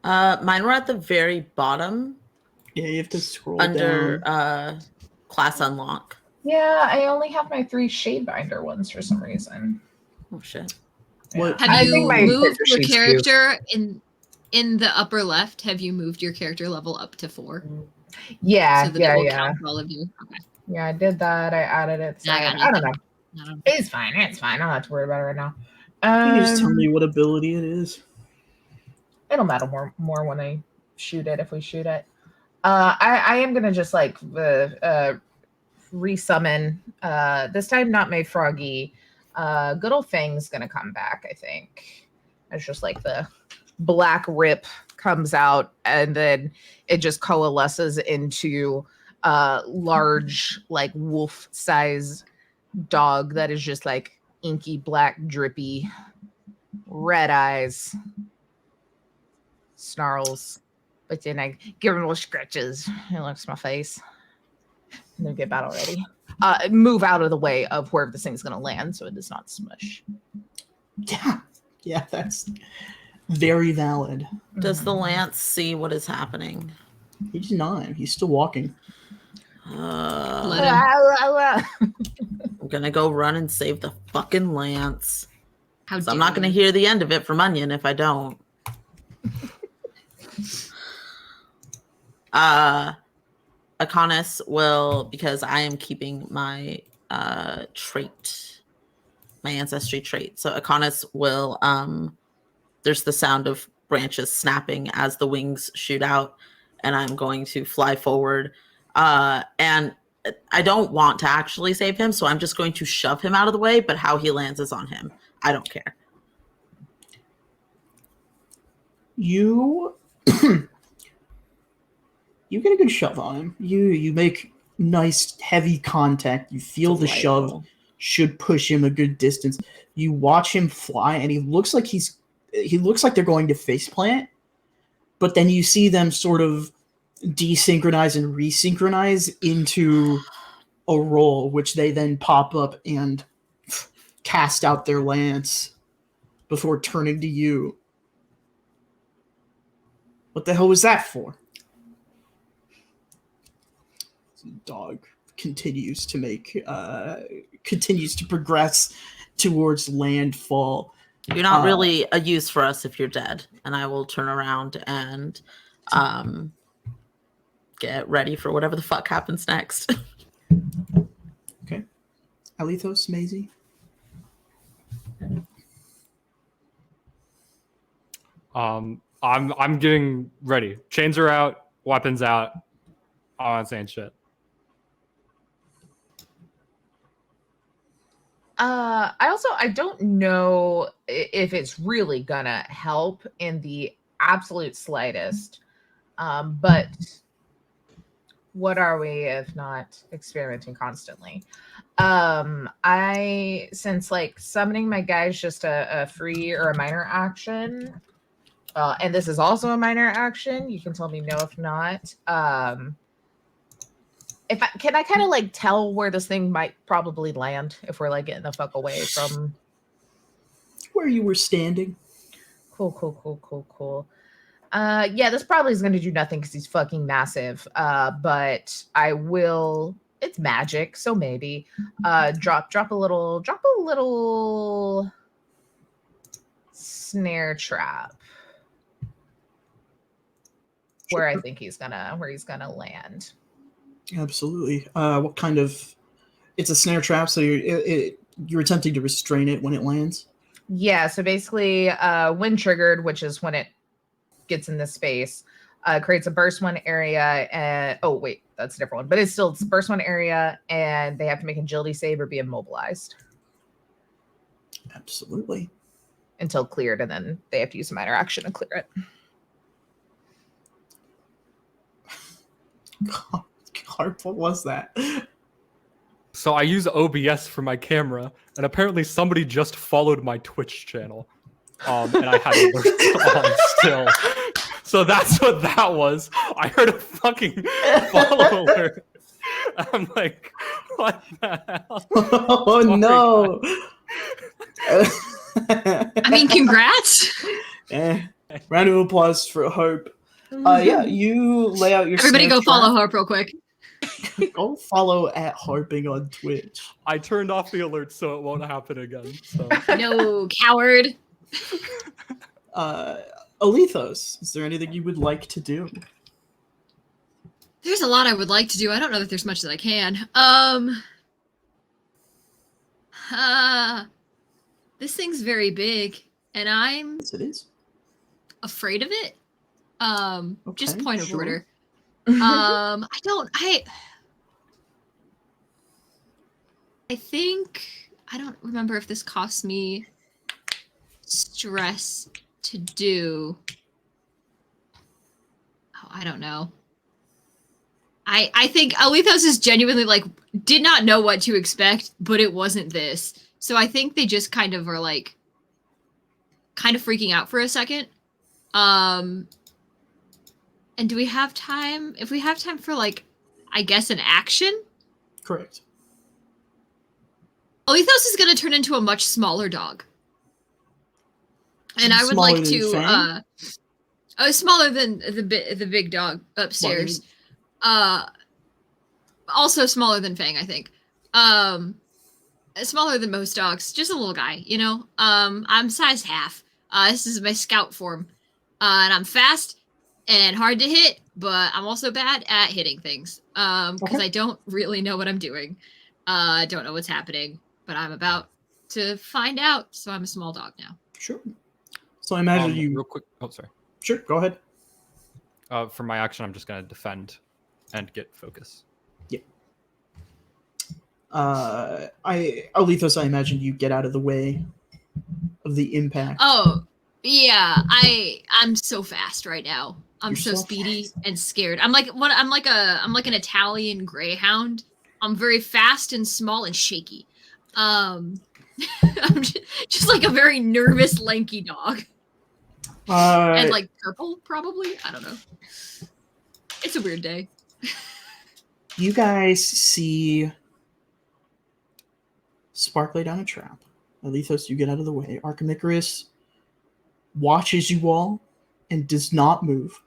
Mine were at the very bottom Yeah, you have to scroll under down. class unlock. Yeah, I only have my 3 Shadebinder ones for some reason. Oh shit. What? Have I you think my moved character your sheet's character in the upper left? Have you moved your character level up to 4? Yeah, So that it will yeah. count all of you. Okay. Yeah, I did that. I added it. Yeah, I got I don't know. nothing. It's fine. I don't have to worry about it right now. Can you just tell me what ability it is? It'll matter more when I shoot it, if we shoot it. I am gonna just like resummon. This time not my froggy. Good old Fang's gonna come back, I think. It's just like the black rip comes out and then it just coalesces into a large, like wolf size dog that is just like inky black, drippy, red eyes, snarls, but then I give him little scratches. He looks at my face. And then get battle ready. Move out of the way of wherever this thing's gonna land so it does not smush. Yeah, that's very valid. Does the lance see what is happening? He's not. He's still walking. Let him. I'm gonna go run and save the fucking lance. How So I'm not gonna hear the end of it from Onion if I don't. Akonis will, because I am keeping my trait, my ancestry trait. So Akonis will, there's the sound of branches snapping as the wings shoot out, and I'm going to fly forward. And I don't want to actually save him, so I'm just going to shove him out of the way, but how he lands is on him. I don't care. You you get a good shove on him. You make nice heavy contact. You feel the shove should push him a good distance. You watch him fly, and he looks like they're going to faceplant, but then you see them sort of desynchronize and resynchronize into a roll, which they then pop up and cast out their lance before turning to you. What the hell was that for? The dog continues to progress towards landfall. You're not really a use for us if you're dead. And I will turn around and get ready for whatever the fuck happens next. Okay. Alethos, Maisie? I'm getting ready. Chains are out, weapons out. I'm not saying shit. I don't know if it's really gonna help in the absolute slightest. But what are we if not experimenting constantly? Since like summoning my guy is just a free or a minor action, and this is also a minor action, you can tell me no if not. Can I kind of like tell where this thing might probably land if we're like getting the fuck away from Where you were standing. Cool. Yeah, this probably is going to do nothing because he's fucking massive. But I will. It's magic, so maybe drop a little snare trap where I think he's gonna land. Absolutely. What kind of? It's a snare trap, so you're attempting to restrain it when it lands. Yeah. So basically, when triggered, which is when it gets in this space, creates a burst one area. And oh wait, that's a different one. But it's burst one area, and they have to make an agility save or be immobilized. Absolutely. Until cleared, and then they have to use a minor action to clear it. God, what was that? So I use OBS for my camera, and apparently somebody just followed my Twitch channel. And I had alerts on still. So that's what that was. I heard a fucking follow alert. I'm like, what the hell? Oh no. I mean, congrats. Round of applause for Hope. Yeah, you lay out your Everybody go snare follow trap. Hope real quick. Go follow at Harping on Twitch. I turned off the alerts so it won't happen again. So. No, coward. Alethos, is there anything you would like to do? There's a lot I would like to do. I don't know that there's much that I can. This thing's very big, and I'm Yes, it is. afraid of it. Just Okay, point of sure. order. I think I don't remember if this costs me stress to do. Oh, I don't know. I think Alethos is genuinely like did not know what to expect, but it wasn't this. So I think they just kind of are like kind of freaking out for a second. And do we have time? If we have time for like, I guess an action? Correct. Alethos is going to turn into a much smaller dog. And I would Smaller like than to, Fang? smaller than the big dog upstairs. Also smaller than Fang, I think. Smaller than most dogs, just a little guy, you know? I'm size half. This is my scout form. And I'm fast and hard to hit, but I'm also bad at hitting things. Because I don't really know what I'm doing. I don't know what's happening, but I'm about to find out, so I'm a small dog now. Sure. So I imagine you... Real quick. Oh, sorry. Sure, go ahead. For my action, I'm just going to defend and get focus. Yeah. Alethos, I imagine you get out of the way of the impact. Oh, yeah. I'm so fast right now. I'm so speedy fast. and scared. I'm like an Italian greyhound. I'm very fast and small and shaky. I'm just like a very nervous, lanky dog. And like purple, probably. I don't know. It's a weird day. You guys see Spark lay down a trap. Alethos, you get out of the way. Archimicrus watches you all and does not move.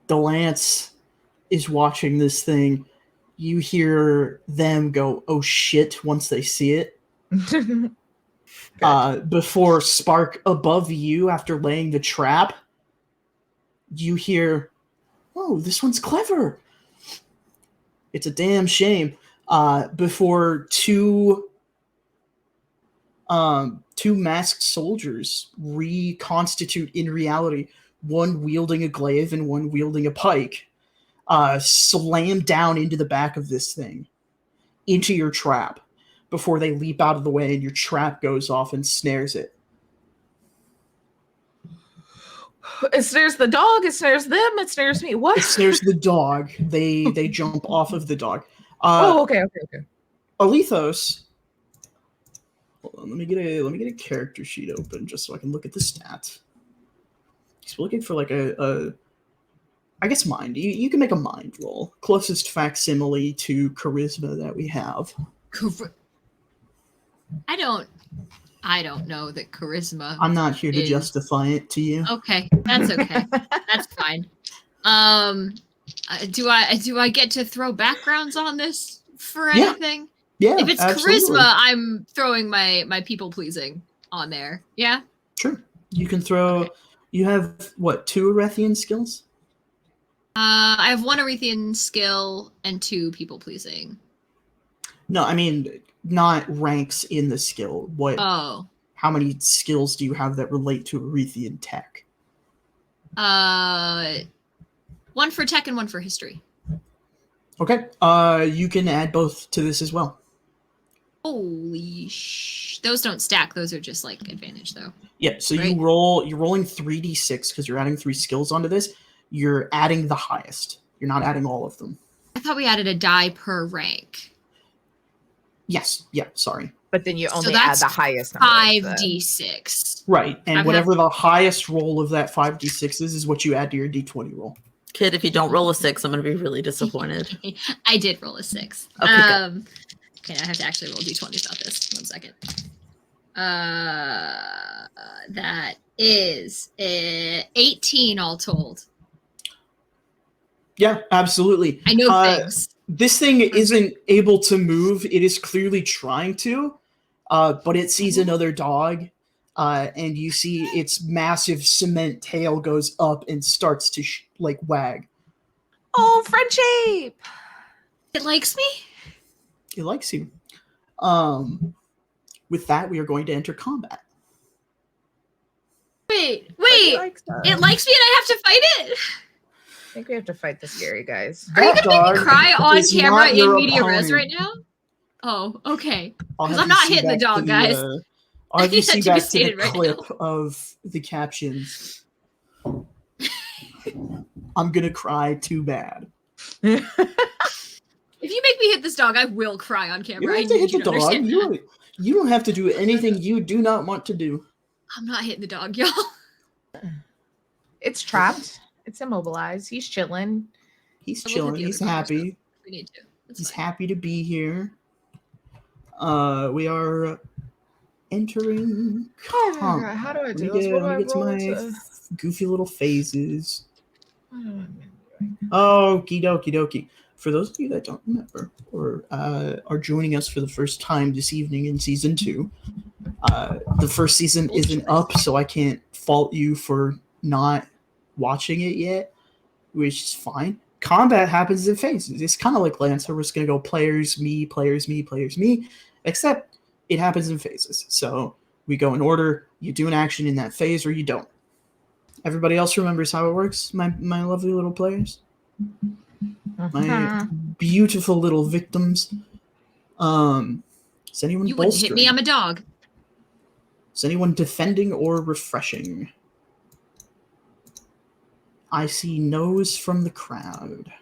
Delance is watching this thing. You hear them go, "Oh shit," once they see it. Before Spark above you, after laying the trap, you hear, "Oh, this one's clever." It's a damn shame. Before two masked soldiers reconstitute in reality, one wielding a glaive and one wielding a pike, slam down into the back of this thing, into your trap, before they leap out of the way and your trap goes off and snares it. It snares the dog, it snares them, it snares me. What? It snares the dog. They jump off of the dog. Okay. Alethos. Hold on, let me get a character sheet open just so I can look at the stats. He's looking for like a I guess mind. You can make a mind roll. Closest facsimile to charisma that we have. I don't know that charisma. I'm not here to justify it to you. Okay, that's okay. That's fine. Do I get to throw backgrounds on this for anything? Yeah. If it's absolutely. charisma, I'm throwing my people pleasing on there. Yeah. Sure. You can throw. Okay. You have what? 2 Arethian skills? I have 1 Arethian skill and 2 people pleasing. No, I mean not ranks in the skill. What? Oh. How many skills do you have that relate to Arethian tech? 1 for tech and 1 for history. Okay. You can add both to this as well. Holy those don't stack. Those are just like advantage though. Yeah, so right? you're rolling 3d6 because you're adding 3 skills onto this. You're adding the highest. You're not adding all of them. I thought we added a die per rank. Yes. Yeah, sorry. But then you only add the highest number. 5d6. Right. And whatever the highest roll of that 5d6 is what you add to your d20 roll. Kid, if you don't roll a 6, I'm going to be really disappointed. I did roll a 6. Okay, okay, I have to actually roll d20s about this. 1 second. That is 18 all told. Yeah, absolutely. I know things. This thing isn't able to move. It is clearly trying to, but it sees another dog, and you see its massive cement tail goes up and starts to wag. Oh, friendship! It likes me? It likes you. With that, we are going to enter combat. Wait! It likes me and I have to fight it? I think we have to fight the scary guys. Are you going to make me cry on camera in media res right now? Oh, okay. Because I'm not hitting the dog, guys. I'll have you see back to the clip of the captions. I'm going to cry too bad. If you make me hit this dog, I will cry on camera. You don't have to hit the dog. You don't have to do anything you do not want to do. I'm not hitting the dog, y'all. It's trapped. It's immobilized. He's chilling. He's chilling. He's happy. We need to. He's happy to be here. We are entering. How do I do this? Let me get to my goofy little phases. Okie dokie. For those of you that don't remember or are joining us for the first time this evening in season 2, the first season isn't up, so I can't fault you for not watching it yet, which is fine. Combat happens in phases. It's kind of like Lancer. We're just going to go players, me, except it happens in phases. So we go in order. You do an action in that phase or you don't. Everybody else remembers how it works, my lovely little players? My beautiful little victims. Is anyone You bolstering? wouldn't hit me, I'm a dog. Is anyone defending or refreshing? I see no's from the crowd.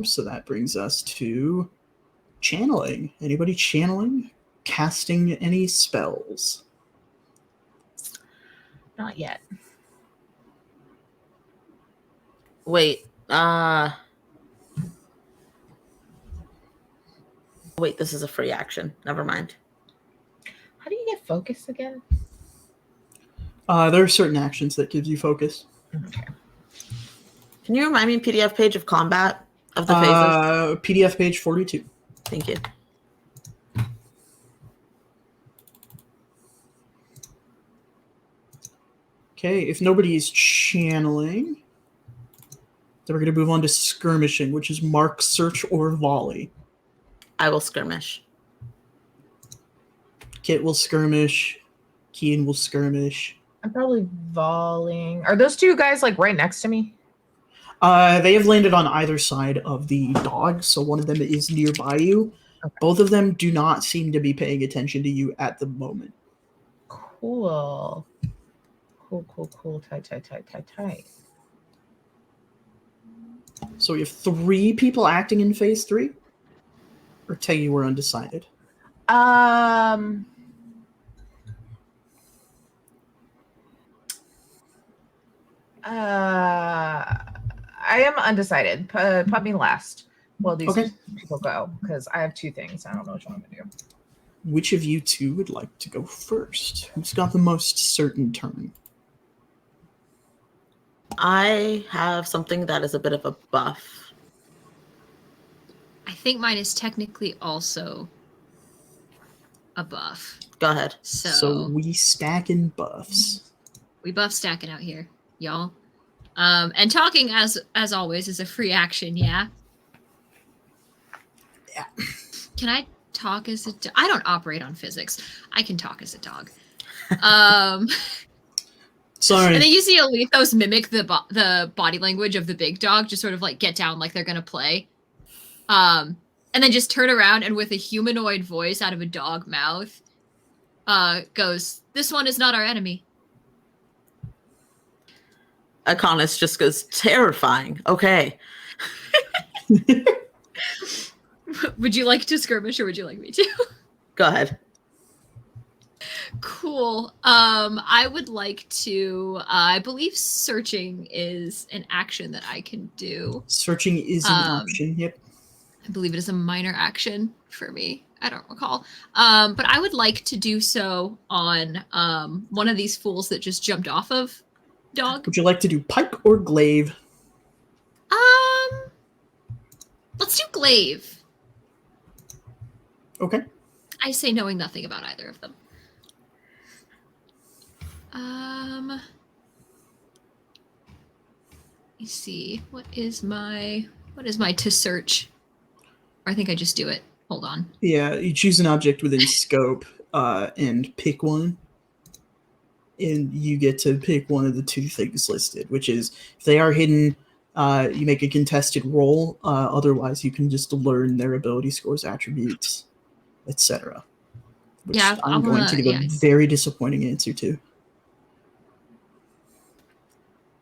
So that brings us to channeling. Anybody channeling? Casting any spells? Not yet. Wait. Wait, this is a free action. Never mind. How do you get focus again? There are certain actions that gives you focus. Okay. Can you remind me PDF page of combat of the phases? PDF page 42. Thank you. Okay, if nobody is channeling, then we're going to move on to skirmishing, which is mark, search, or volley. I will skirmish. Kit will skirmish. Kian will skirmish. I'm probably volleying. Are those two guys like right next to me? They have landed on either side of the dog, so one of them is nearby you. Okay. Both of them do not seem to be paying attention to you at the moment. Cool. Cool. Tight. So we have 3 people acting in phase 3? Or tell you we're undecided? I am undecided. Put me last. Well, these Okay. people go because I have 2 things. I don't know which one I'm gonna do. Which of you 2 would like to go first? Who's got the most certain turn? I have something that is a bit of a buff. I think mine is technically also a buff. Go ahead. So we stacking buffs. We buff stacking out here, y'all. And talking as always is a free action, Yeah. Can I talk as a dog? I don't operate on physics. I can talk as a dog. Sorry. And then you see Alethos mimic the body language of the big dog, just sort of like get down like they're gonna play. And then just turn around and with a humanoid voice out of a dog mouth, goes, "This one is not our enemy." Iconis just goes, terrifying. Okay. Would you like to skirmish or would you like me to? Go ahead. Cool. I would like to, I believe searching is an action that I can do. Searching is an option, yep. I believe it is a minor action for me. I don't recall. But I would like to do so on one of these fools that just jumped off of dog. Would you like to do pike or glaive? Let's do glaive. Okay. I say knowing nothing about either of them. Let me see. What is my to search? Or I think I just do it. Hold on. Yeah, you choose an object within scope and pick one. And you get to pick one of the 2 things listed, which is if they are hidden, you make a contested roll. Otherwise, you can just learn their ability scores, attributes, etc. Which Yeah, I'm going to give a very disappointing answer to.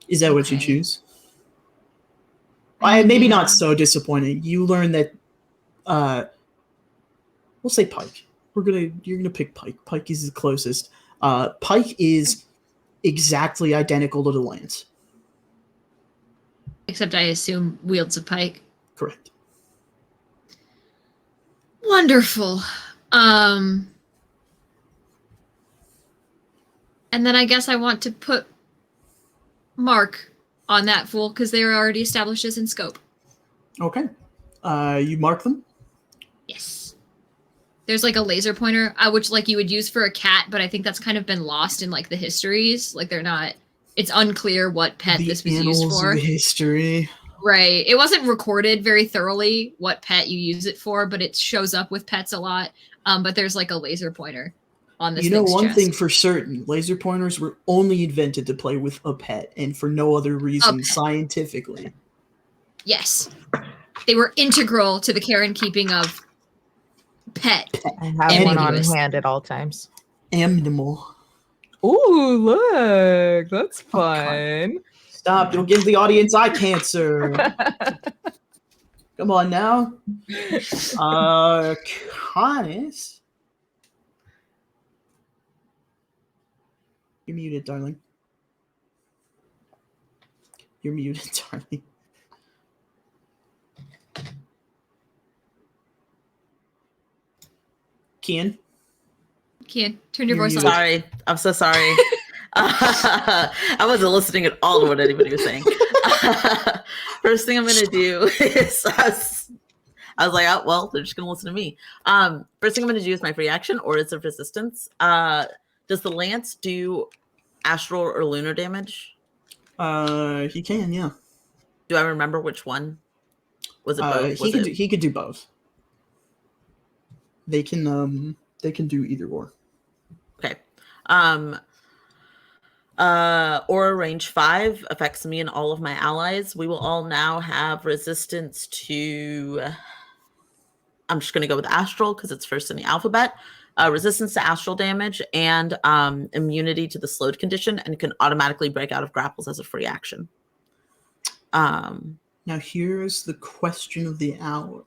Is that what you Okay. choose? Maybe not so disappointing. You learn that we'll say pike. You're gonna pick pike. Pike is the closest. Pike is exactly identical to the lance. Except I assume wields a pike. Correct. Wonderful. And then I guess I want to put mark on that fool because they are already established as in scope. Okay. You mark them? Yes. There's like a laser pointer, which like you would use for a cat, but I think that's kind of been lost in like the histories. Like they're not. It's unclear what pet this was used for. The history. Right. It wasn't recorded very thoroughly what pet you use it for, but it shows up with pets a lot. But there's like a laser pointer on this. You know thing's one chest. thing for certain: laser pointers were only invented to play with a pet, and for no other reason scientifically. Yes. They were integral to the care and keeping of pet. I have one on Ambiguous. hand at all times. Animal. Ooh, look, that's fun. Stop! You'll give the audience eye cancer. Come on now. Connis. You're muted, darling. You're muted, Charlie. Kian? Kian, turn your You're voice muted. on. Sorry, I'm so sorry. I wasn't listening at all to what anybody was saying. First thing I'm going to do is I was like, oh, well, they're just going to listen to me. First thing I'm going to do is my free action, Auras of Resistance. Does the lance do astral or lunar damage? He can, yeah. Do I remember which one? Was it both? Was it? He could do both. They can do either or. Okay. Aura range 5 affects me and all of my allies. We will all now have resistance to. I'm just going to go with astral because it's first in the alphabet. Resistance to astral damage and immunity to the slowed condition, and can automatically break out of grapples as a free action. Now here's the question of the hour.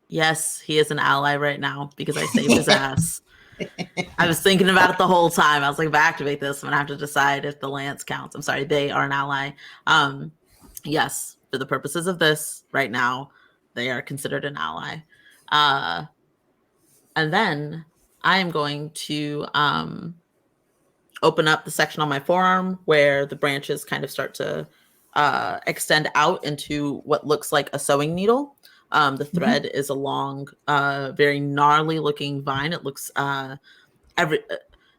Yes, he is an ally right now because I saved his ass. I was thinking about it the whole time. I was like, if I activate this, I'm gonna have to decide if the lance counts. I'm sorry, they are an ally. Yes, for the purposes of this, right now, they are considered an ally. And then I am going to open up the section on my forearm where the branches kind of start to extend out into what looks like a sewing needle. The thread is a long, very gnarly looking vine. It looks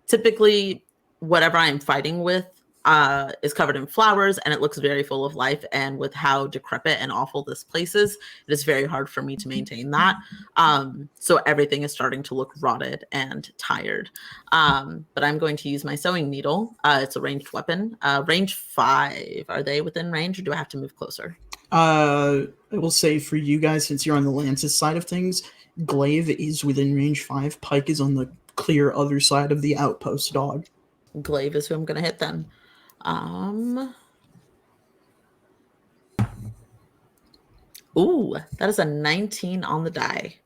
typically whatever I'm fighting with is covered in flowers, and it looks very full of life. And with how decrepit and awful this place is, it is very hard for me to maintain that. So everything is starting to look rotted and tired. But I'm going to use my sewing needle. It's a ranged weapon. Range 5. Are they within range, or do I have to move closer? I will say for you guys, since you're on the Lance's side of things, Glaive is within range 5. Pike is on the clear other side of the outpost dog. Glaive is who I'm going to hit then. Ooh, that is a 19 on the die.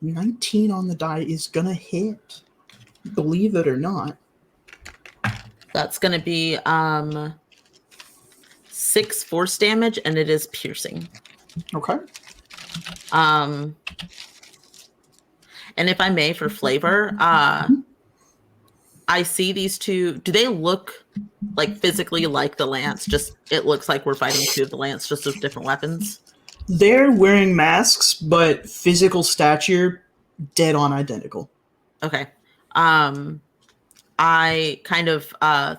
19 on the die is gonna hit. Believe it or not. That's going to be 6 force damage, and it is piercing. Okay. And if I may, for flavor, I see these two. Do they look like physically like the lance? Just it looks like we're fighting two of the lance, just with different weapons. They're wearing masks, but physical stature dead on identical. Okay. I kind of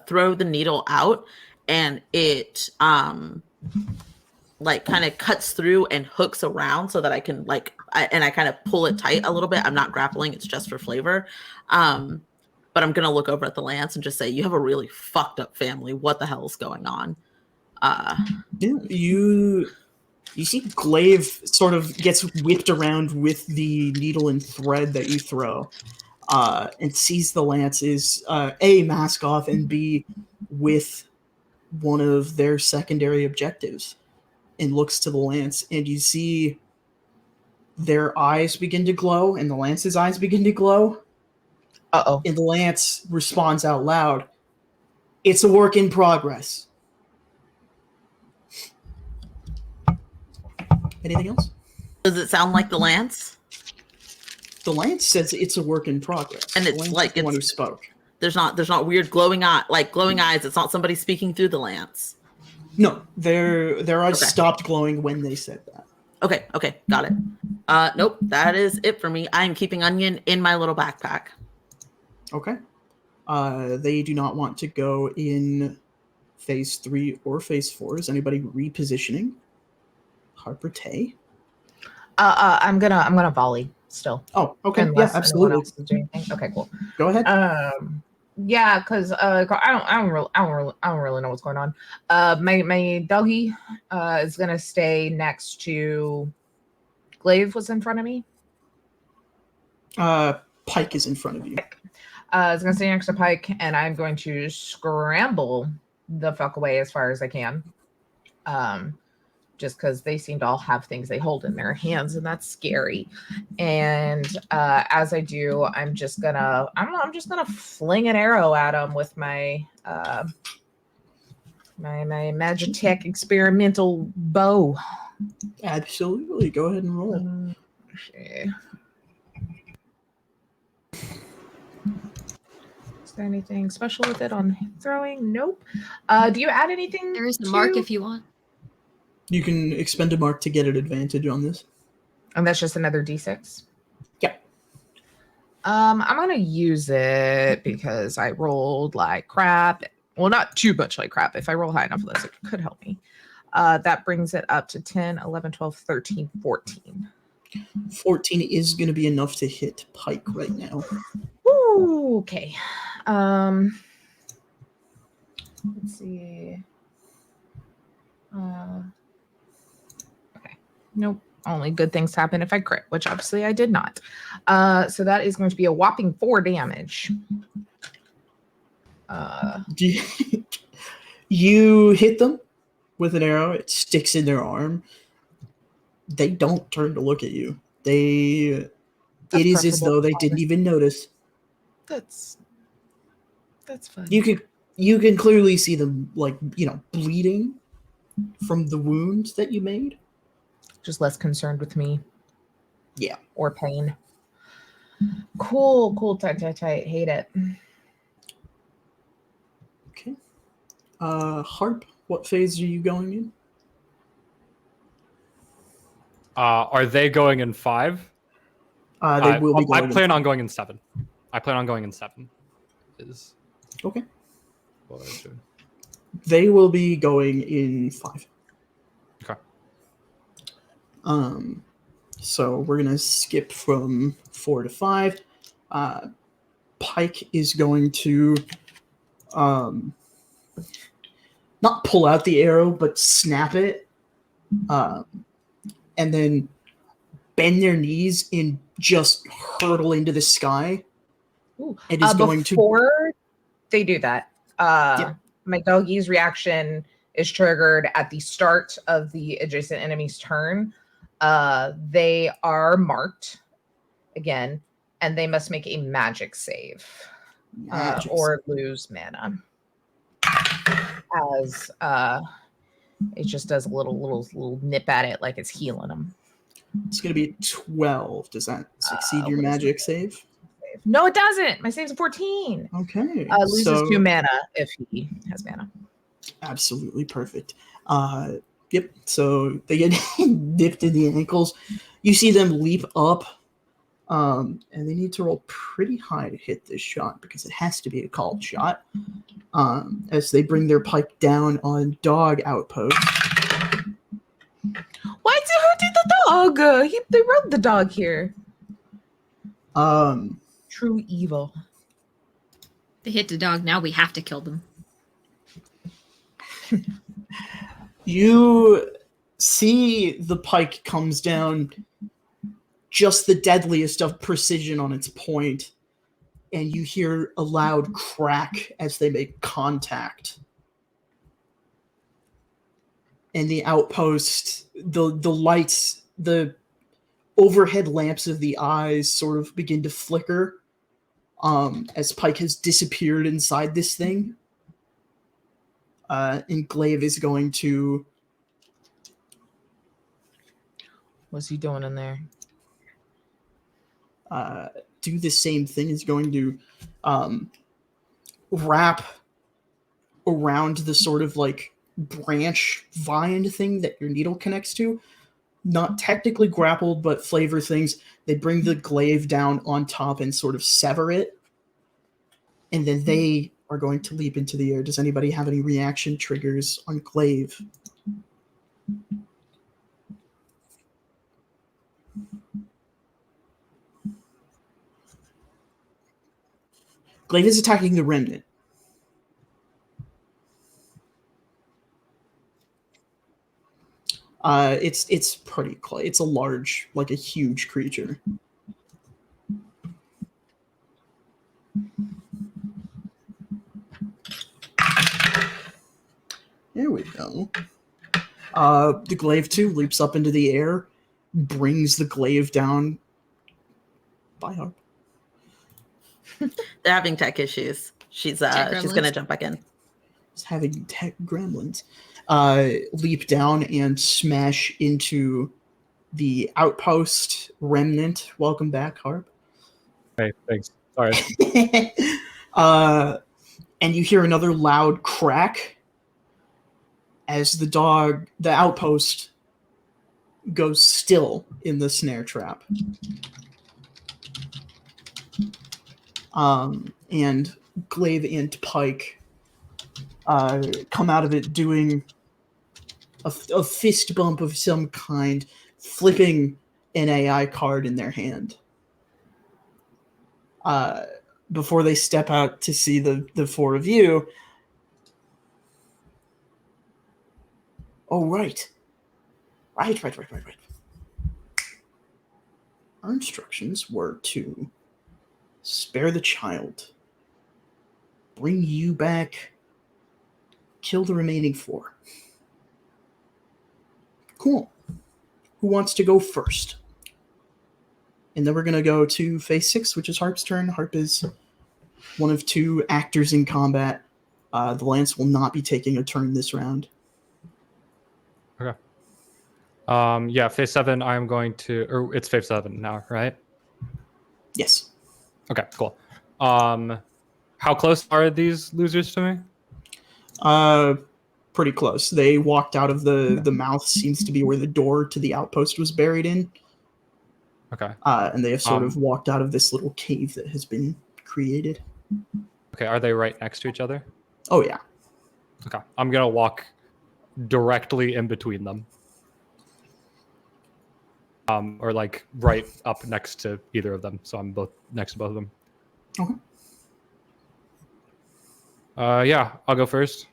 throw the needle out, and it like kind of cuts through and hooks around so that I can I kind of pull it tight a little bit. I'm not grappling; it's just for flavor. But I'm gonna look over at the lance and just say, "You have a really fucked up family. What the hell is going on?" Yeah, you see Glaive sort of gets whipped around with the needle and thread that you throw, and sees the lance is A, mask off, and B, with one of their secondary objectives, and looks to the lance, and you see their eyes begin to glow, and the lance's eyes begin to glow. Uh-oh. And the lance responds out loud, "It's a work in progress." Anything else? Does it sound like the lance? The lance says it's a work in progress. And it's the lance like is the one who it's- spoke. There's not weird glowing eyes. It's not somebody speaking through the lance. No, their eyes Okay. stopped glowing when they said that. Okay, got it. Nope, that is it for me. I am keeping Onion in my little backpack. Okay. They do not want to go in phase 3 or phase 4. Is anybody repositioning? Harper Tay? I'm gonna volley still. Oh, okay. Unless Yeah, anyone absolutely. else is doing anything. Okay, cool. Go ahead. Yeah, because I don't really know what's going on. My doggy is gonna stay next to Glaive. Was in front of me. Pike is in front of you. It's gonna stay next to Pike, and I'm going to scramble the fuck away as far as I can. Just because they seem to all have things they hold in their hands, and that's scary. And as I do, I'm just gonna fling an arrow at them with my My Magitech experimental bow. Absolutely. Go ahead and roll. Okay. Is there anything special with it on throwing? Nope. Do you add anything? There is a mark if you want. You can expend a mark to get an advantage on this. And that's just another D6? Yeah. I'm gonna use it because I rolled like crap. Well, not too much like crap. If I roll high enough of this, it could help me. That brings it up to 10, 11, 12, 13, 14. 14 is going to be enough to hit Pike right now. Woo, okay. Let's see. Okay. Nope. Only good things happen if I crit, which obviously I did not. So that is going to be a whopping 4 damage. You hit them with an arrow. It sticks in their arm. They don't turn to look at you. It is as though they didn't even notice. That's fine. You can clearly see them, like, bleeding from the wounds that you made. Just less concerned with me. Yeah. Or pain. Cool. Tight. Hate it. Okay. Harp, what phase are you going in? Are they going in 5? They will be going I plan on going in 7. I plan on going in 7. Is okay. What I was doing. They will be going in 5. Okay. So we're gonna skip from 4 to 5. Pike is going to not pull out the arrow, but snap it, and then bend their knees and just hurtle into the sky. Ooh. It is going before they do that, Yeah. my doggy's reaction is triggered at the start of the adjacent enemy's turn. They are marked again, and they must make a magic save or lose mana. As it just does a little nip at it like it's healing them. It's going to be 12. Does that succeed your what is magic save? No, it doesn't. My save's a 14. Okay. Loses 2 mana if he has mana. Absolutely perfect. Yep. So they get nipped in the ankles. You see them leap up, and they need to roll pretty high to hit this shot because it has to be a called shot. As they bring their pike down on Dog Outpost. Why is who did the dog? They wrote the dog here. True evil. They hit the dog. Now we have to kill them. You see the pike comes down, just the deadliest of precision on its point, and you hear a loud crack as they make contact. And the outpost, the lights, the overhead lamps of the eyes sort of begin to flicker as Pike has disappeared inside this thing. And Glaive is going to... What's he doing in there? Do the same thing. Is going to wrap around the sort of like branch vine thing that your needle connects to. Not technically grappled, but flavor things. They bring the glaive down on top and sort of sever it. And then they are going to leap into the air. Does anybody have any reaction triggers on glaive? Glaive is attacking the remnant. It's pretty close. It's a large, like a huge creature. There we go. The glaive too leaps up into the air, brings the glaive down. By Harp. They're having tech issues. She's gonna jump back in. having tech gremlins, leap down and smash into the outpost remnant. Welcome back, Harp. Hey, thanks. Sorry. And you hear another loud crack as the outpost, goes still in the snare trap. And Glaive and Pike come out of it doing a fist bump of some kind, flipping an AI card in their hand. Before they step out to see the four of you. Oh, right. Right. Our instructions were to spare the child, bring you back, kill the remaining four. Cool. Who wants to go first? And then we're going to go to phase 6, which is Harp's turn. Harp is one of 2 actors in combat. The Lance will not be taking a turn this round. Okay. Yeah, phase 7, I'm going to... Or it's phase 7 now, right? Yes. Okay, cool. How close are these losers to me? Pretty close. They walked out of the mouth, seems to be where the door to the outpost was buried in. Okay. And they have sort of walked out of this little cave that has been created. Okay, are they right next to each other? Oh, yeah. Okay, I'm going to walk directly in between them. Or like right up next to either of them. So I'm both next to both of them. Okay. Yeah, I'll go first.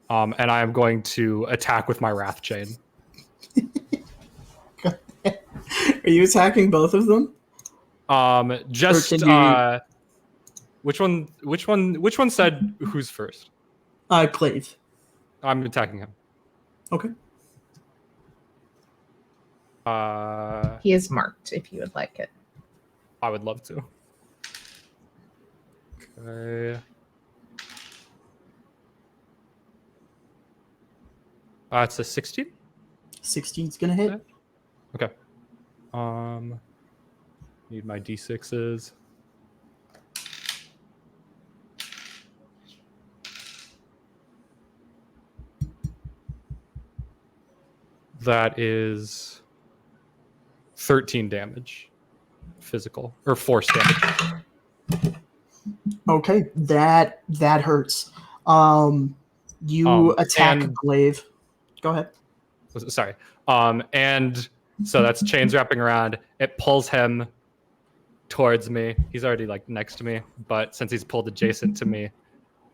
And I'm going to attack with my Wrath Chain. Are you attacking both of them? Just you... which one said who's first? Glaive. I'm attacking him. Okay. He is marked if you would like it. I would love to. Okay. It's a 16. 16's gonna hit. Okay. Need my D6s. That is 13 damage. Physical. Or force damage. Okay, that hurts. You attack Glaive. Go ahead. Sorry. And so that's chains wrapping around. It pulls him towards me. He's already like next to me, but since he's pulled adjacent to me,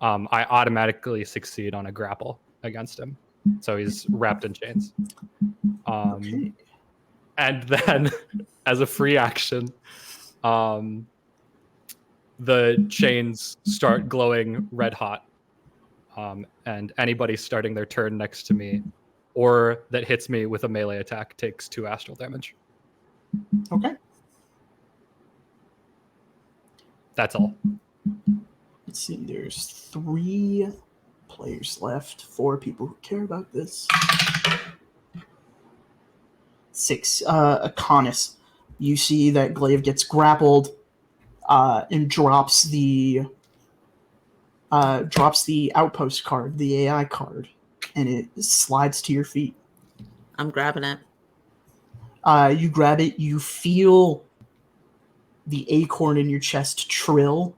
I automatically succeed on a grapple against him. So he's wrapped in chains. Okay. And then, as a free action, the chains start glowing red hot. And anybody starting their turn next to me or that hits me with a melee attack takes 2 astral damage. Okay. That's all. Let's see, there's 3 players left, 4 people who care about this. 6, Akonis. You see that Glaive gets grappled and drops the outpost card, the AI card, and it slides to your feet. I'm grabbing it. You grab it, you feel the acorn in your chest trill,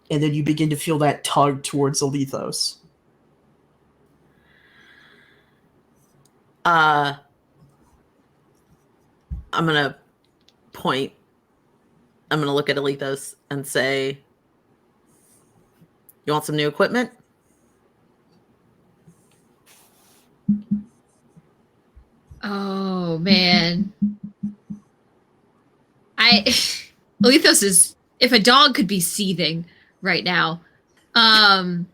and then you begin to feel that tug towards Alethos. I'm gonna point. I'm gonna look at Alethos and say, "You want some new equipment?" Oh man. Alethos is, if a dog could be seething right now. Oh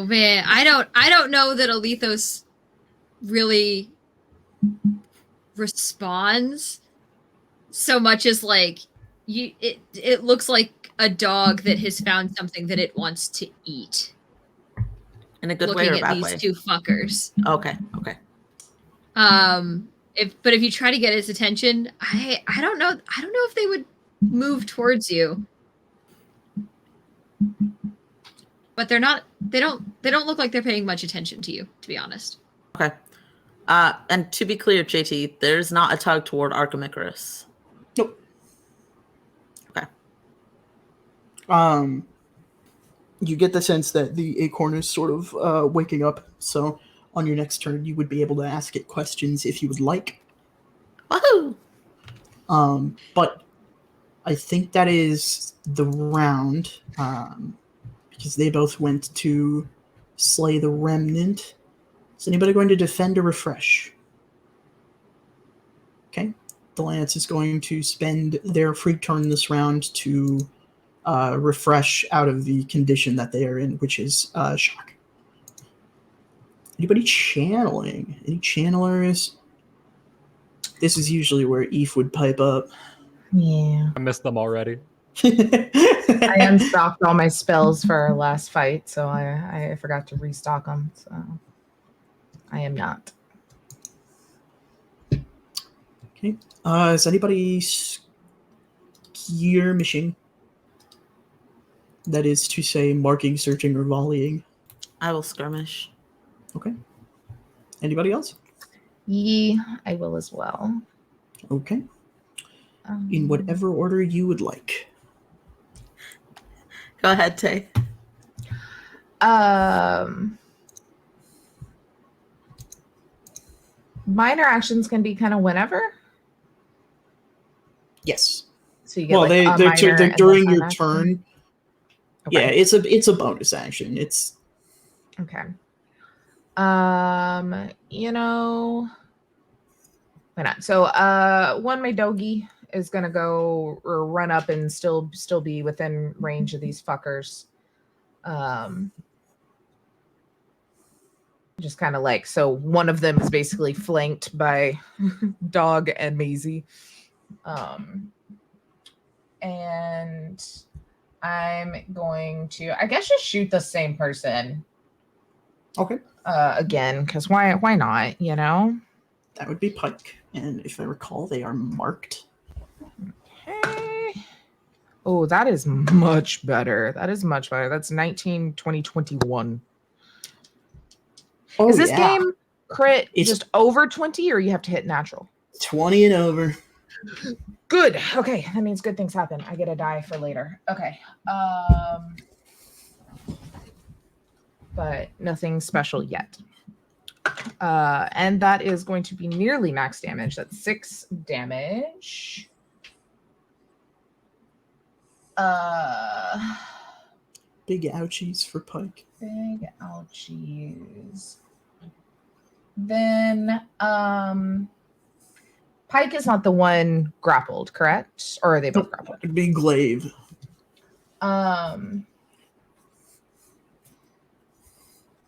man, I don't know that Alethos really responds so much as like it looks like a dog that has found something that it wants to eat. In a good way Looking or a at bad these way? two fuckers. Okay. If you try to get its attention, I don't know if they would move towards you. But they don't look like they're paying much attention to you, to be honest. Okay. And to be clear, JT, there's not a tug toward Archimicarus. Nope. Okay. You get the sense that the acorn is sort of waking up, so on your next turn you would be able to ask it questions if you would like. Woohoo! But I think that is the round, because they both went to slay the remnant. Is anybody going to defend or refresh? Okay. The Lance is going to spend their free turn this round to refresh out of the condition that they are in, which is shock. Anybody channeling? Any channelers? This is usually where Eve would pipe up. Yeah. I missed them already. I unstocked all my spells for our last fight, so I forgot to restock them. So I am not. Okay. Is anybody skirmishing? That is to say, marking, searching, or volleying. I will skirmish. Okay. Anybody else? I will as well. Okay. In whatever order you would like. Go ahead, Tay. Minor actions can be kind of whenever. Yes. So you get Well, like they're during your turn. Okay. Yeah, it's a bonus action. It's okay. You know, why not? So, one my doggy is gonna go or run up and still be within range of these fuckers. Just kind of like, so one of them is basically flanked by Dog and Maisie. And I'm going to, I guess, just shoot the same person. okay. Again, because why not, you know? That would be Pike, and if I recall, they are marked. Okay. Oh, that is much better. That's 19, 20, 21. Oh, Is this yeah. game crit It's just over 20, or you have to hit natural? 20 and over. Good. Okay, that means good things happen. I get a die for later. Okay. But nothing special yet. And that is going to be nearly max damage. That's 6 damage. Big ouchies for Pike. Big ouchies. Then Pike is not the one grappled, correct? Or are they both grappled? It'd be Glaive.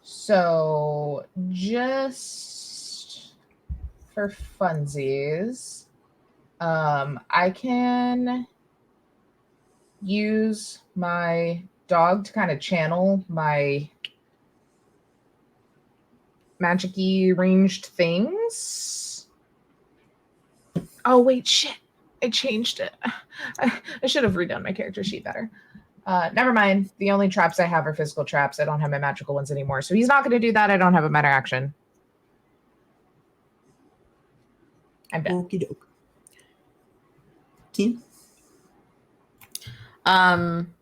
So just for funsies, I can use my dog to kind of channel my magic-y ranged things. Oh wait, shit. I changed it. I should have redone my character sheet better. Never mind. The only traps I have are physical traps. I don't have my magical ones anymore. So he's not going to do that. I don't have a meta action. I'm done. Okie doke. Team? I'm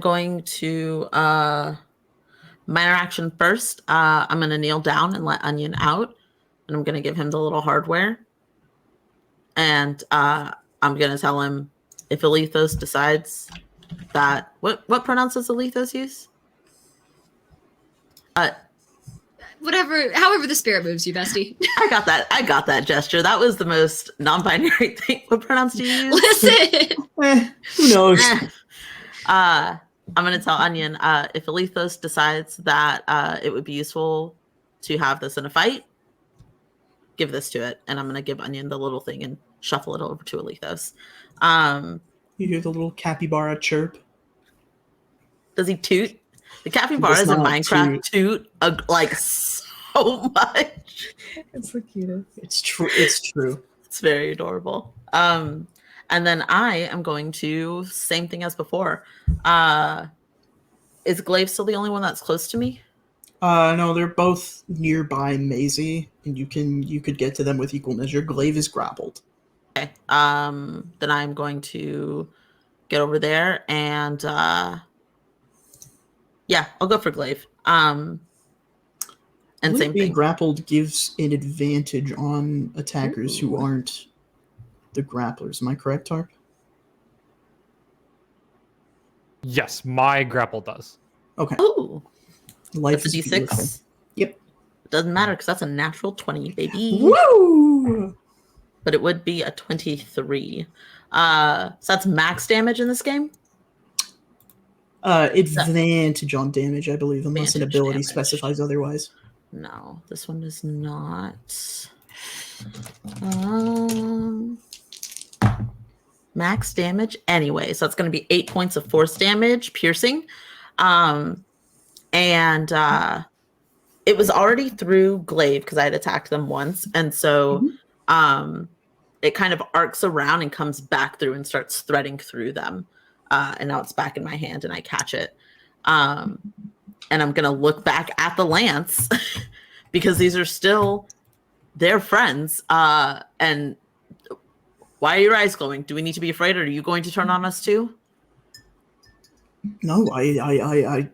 going to minor action first. I'm going to kneel down and let Onion out. And I'm going to give him the little hardware. And I'm going to tell him if Alethos decides that... What pronouns does Alethos use? However the spirit moves you, bestie. I got that gesture. That was the most non-binary thing. What pronouns do you use? Listen. Who knows? I'm going to tell Onion if Alethos decides that it would be useful to have this in a fight, give this to it. And I'm going to give Onion the little thing and shuffle it over to Alethos. You hear the little capybara chirp. Does he toot? The He capybaras does in not Minecraft toot like so much. It's the cutest. It's true. It's true. It's very adorable. And then I am going to same thing as before. Is Glaive still the only one that's close to me? No, they're both nearby Maisie, and you could get to them with equal measure. Glaive is grappled. Okay. Then I'm going to get over there and yeah, I'll go for Glaive. And Glaive same being thing. grappled gives an advantage on attackers who Ooh. aren't the grapplers. Am I correct, Tarp? Yes, my grapple does. Okay. Ooh, Life that's a is D6. beautiful. Yep. Doesn't matter because that's a natural 20, baby. Woo! But it would be a 23. So that's max damage in this game? Advantage on damage, I believe, unless an Advantage ability damage. specifies otherwise. No, this one is not. Max damage anyway, so it's going to be 8 points of force damage, piercing. And it was already through Glaive because I had attacked them once. And so it kind of arcs around and comes back through and starts threading through them. And now it's back in my hand and I catch it. And I'm going to look back at the lance because these are still their friends. And why are your eyes glowing? Do we need to be afraid, or are you going to turn on us too? No, I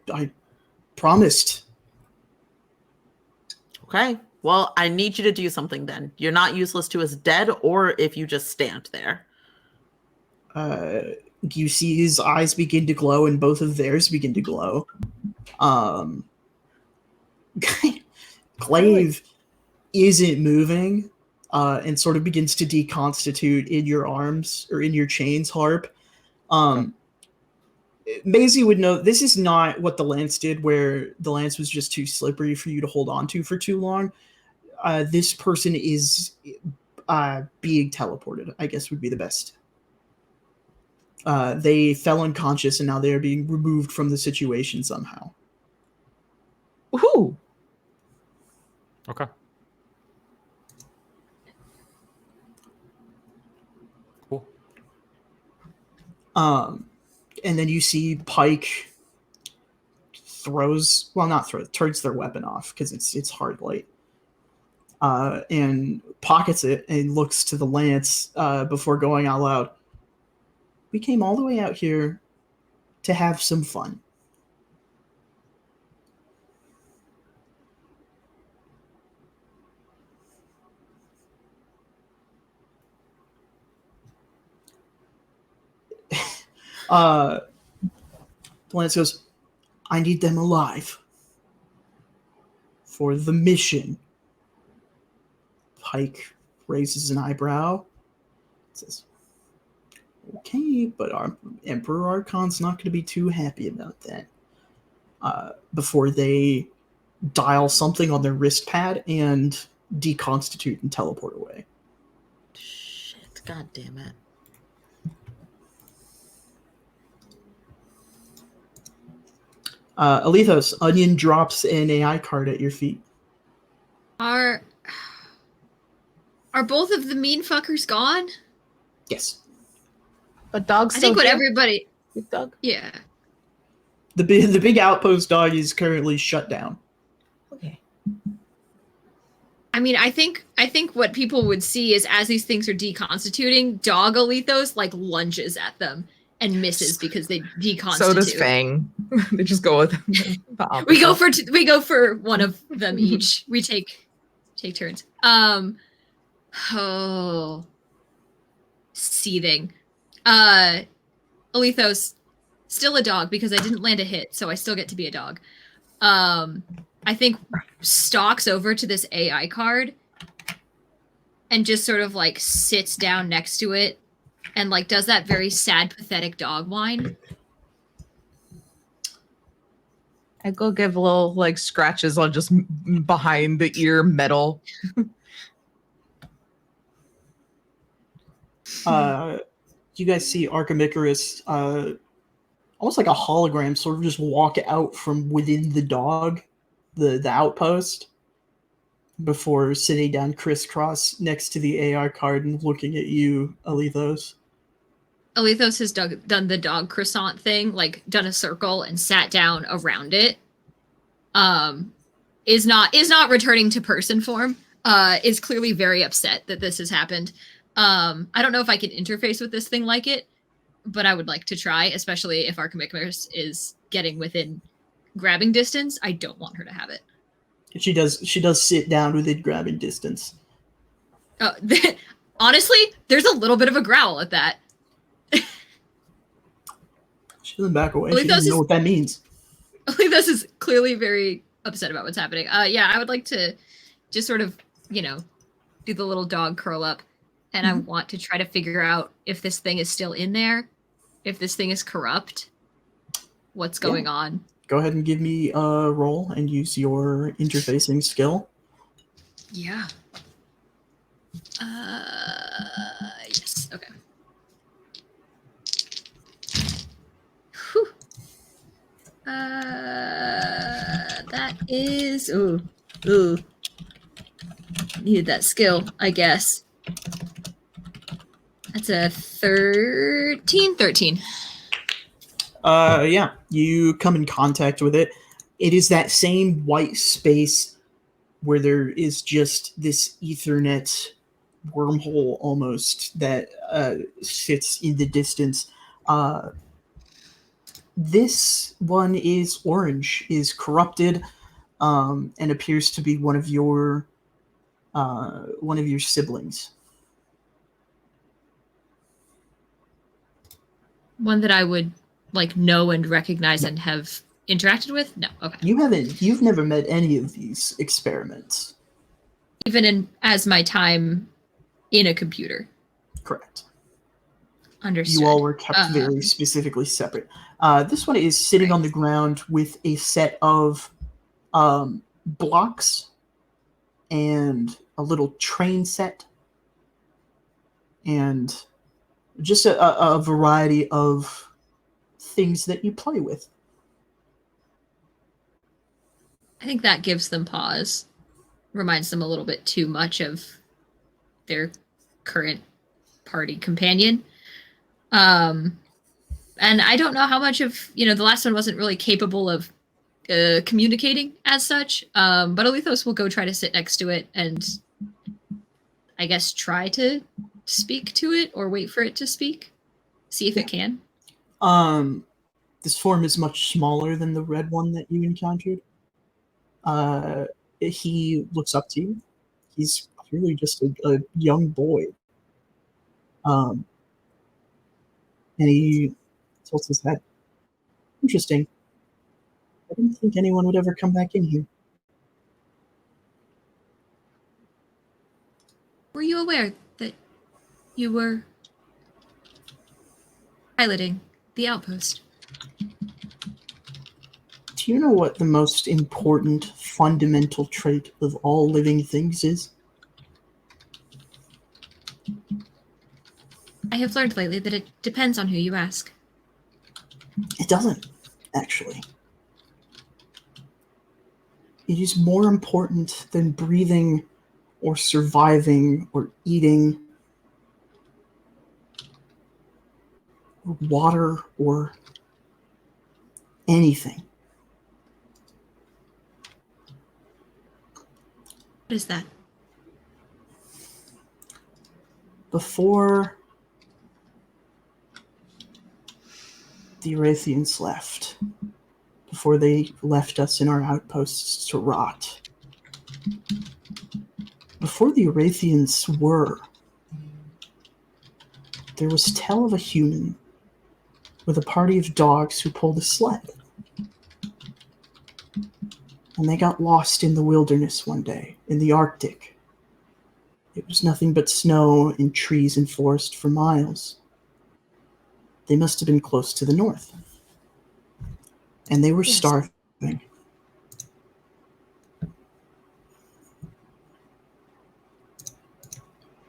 promised. Okay. Well, I need you to do something then. You're not useless to us dead or if you just stand there. You see his eyes begin to glow, and both of theirs begin to glow. Glaive isn't moving, and sort of begins to deconstitute in your arms or in your chains, Harp. Maisie would know this is not what the lance did, where the lance was just too slippery for you to hold on to for too long. This person is being teleported, I guess would be the best. They fell unconscious, and now they are being removed from the situation somehow. Ooh. Okay. Cool. And then you see Pike turns their weapon off because it's hard light. And pockets it and looks to the lance before going out loud. We came all the way out here to have some fun. The lance goes, I need them alive for the mission. Pike raises an eyebrow. Says, okay, but our Emperor Archon's not going to be too happy about that. Before they dial something on their wrist pad and deconstitute and teleport away. Shit, god damn it. Alethos, Onion drops an AI card at your feet. Are both of the mean fuckers gone? Yes. But dog's I still think what here? everybody. Big dog. Yeah. The big outpost dog is currently shut down. Okay. I mean, I think what people would see is as these things are deconstituting, Dog Alethos like lunges at them and misses because they deconstitute. So does Fang. They just go with the opposite. We go for one of them each. We take turns. Oh, seething. Alethos, still a dog because I didn't land a hit, so I still get to be a dog. I think stalks over to this AI card and just sort of like sits down next to it and like does that very sad, pathetic dog whine. I go give little like scratches on just behind the ear metal. you guys see Archimicarus, almost like a hologram, sort of just walk out from within the dog, the outpost, before sitting down crisscross next to the AI card and looking at you, Alethos. Alethos has done the dog croissant thing, like done a circle and sat down around it. Is not returning to person form. Is clearly very upset that this has happened. I don't know if I can interface with this thing like it, but I would like to try, especially if Archimicarus is getting within grabbing distance. I don't want her to have it. She does sit down within grabbing distance. Honestly, there's a little bit of a growl at that. She doesn't back away. Alethos She doesn't know what that means. Alethos is clearly very upset about what's happening. Yeah, I would like to just sort of, do the little dog curl up, and I want to try to figure out if this thing is still in there, if this thing is corrupt, what's going on. Go ahead and give me a roll and use your interfacing skill. Yeah. Yes. Okay. Whew. That is ooh. Needed that skill, I guess. That's a 13. Yeah, you come in contact with it. It is that same white space where there is just this Ethernet wormhole almost that sits in the distance. This one is orange, is corrupted, and appears to be one of your siblings. One that I would know and recognize and have interacted with? No. Okay. You've never met any of these experiments. Even as my time in a computer. Correct. Understood. You all were kept very specifically separate. This one is sitting on the ground with a set of blocks and a little train set and just a variety of things that you play with. I think that gives them pause. Reminds them a little bit too much of their current party companion. And I don't know how much of, the last one wasn't really capable of communicating as such. But Alethos will go try to sit next to it and I guess try to speak to it or wait for it to speak. See if it can. This form is much smaller than the red one that you encountered. He looks up to you. He's clearly just a young boy. And he tilts his head. Interesting. I didn't think anyone would ever come back in here. Were you aware that you were piloting the outpost? Do you know what the most important fundamental trait of all living things is? I have learned lately that it depends on who you ask. It doesn't, actually. It is more important than breathing or surviving or eating or water or anything. What is that? Before the Erathians left, before they left us in our outposts to rot, before the Erathians were, there was tell of a human with a party of dogs who pulled a sled. And they got lost in the wilderness one day, in the Arctic. It was nothing but snow and trees and forest for miles. They must have been close to the north. And they were starving.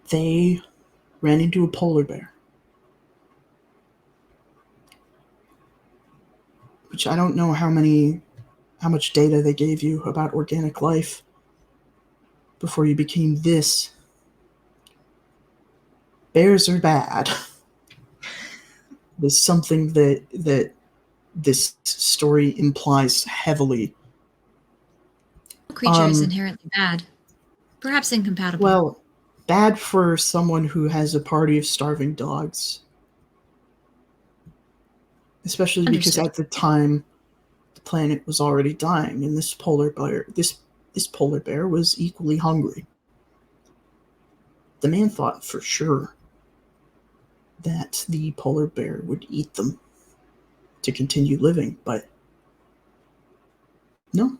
They ran into a polar bear. which I don't know how much data they gave you about organic life before you became this. Bears are bad. There's something that this story implies heavily. No creature is inherently bad. Perhaps incompatible. Well, bad for someone who has a party of starving dogs. Especially because Understood. at the time the planet was already dying and this polar bear was equally hungry. The man thought for sure that the polar bear would eat them to continue living, but no.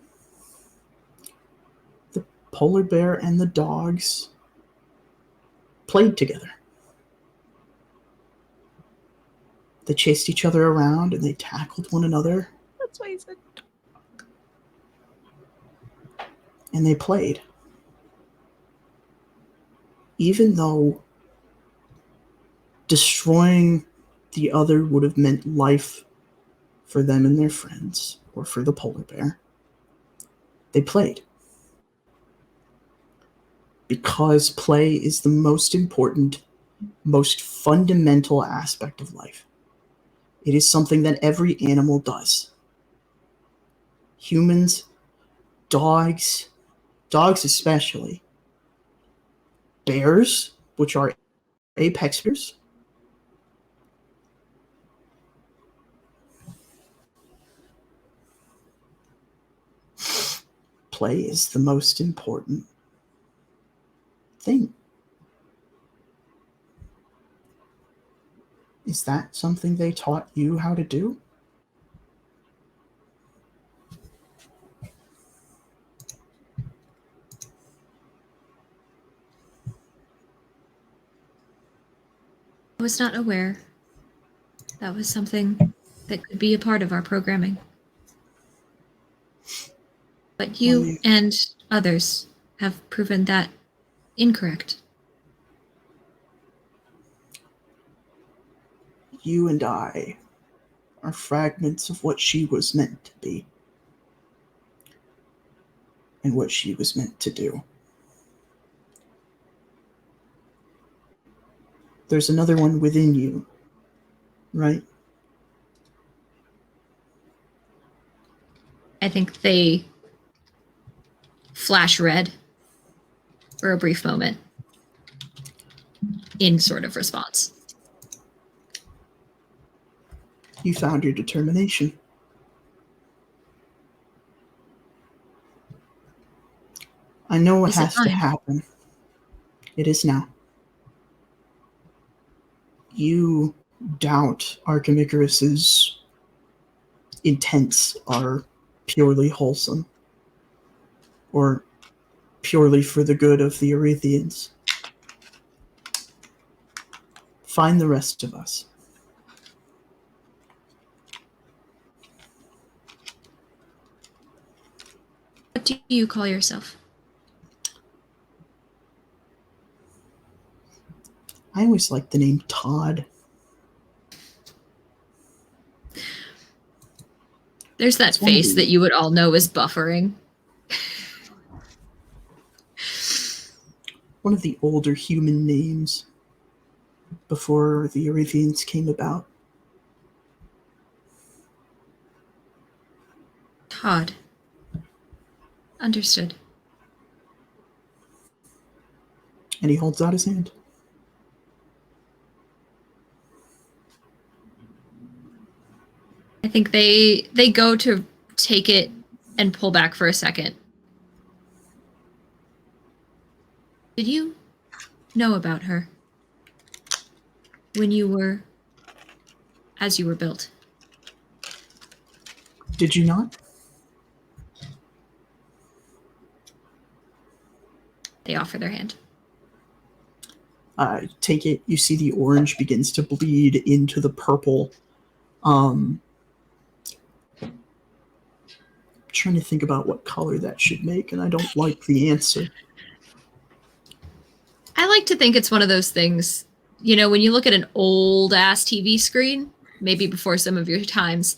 The polar bear and the dogs played together. They chased each other around and they tackled one another. That's why he said. And they played. Even though destroying the other would have meant life for them and their friends, or for the polar bear, they played. Because play is the most important, most fundamental aspect of life. It is something that every animal does. Humans, dogs especially, bears, which are apex predators, play is the most important thing. Is that something they taught you how to do? I was not aware that was something that could be a part of our programming. But you and others have proven that incorrect. You and I are fragments of what she was meant to be. And what she was meant to do. There's another one within you, right? I think they flash red for a brief moment in sort of response. You found your determination. I know what has to happen. It is now. You doubt Archimicarus's intents are purely wholesome, or purely for the good of the Erethians. Find the rest of us. What do you call yourself? I always liked the name Todd. There's that face that you would all know is buffering. One of the older human names before the Erethians came about. Todd. Understood. And he holds out his hand. I think they go to take it and pull back for a second. Did you know about her when you were, as you were built? Did you not? They offer their hand. Take it. You see the orange begins to bleed into the purple. Trying to think about what color that should make, and I don't like the answer. I like to think it's one of those things, you know, when you look at an old ass TV screen, maybe before some of your times,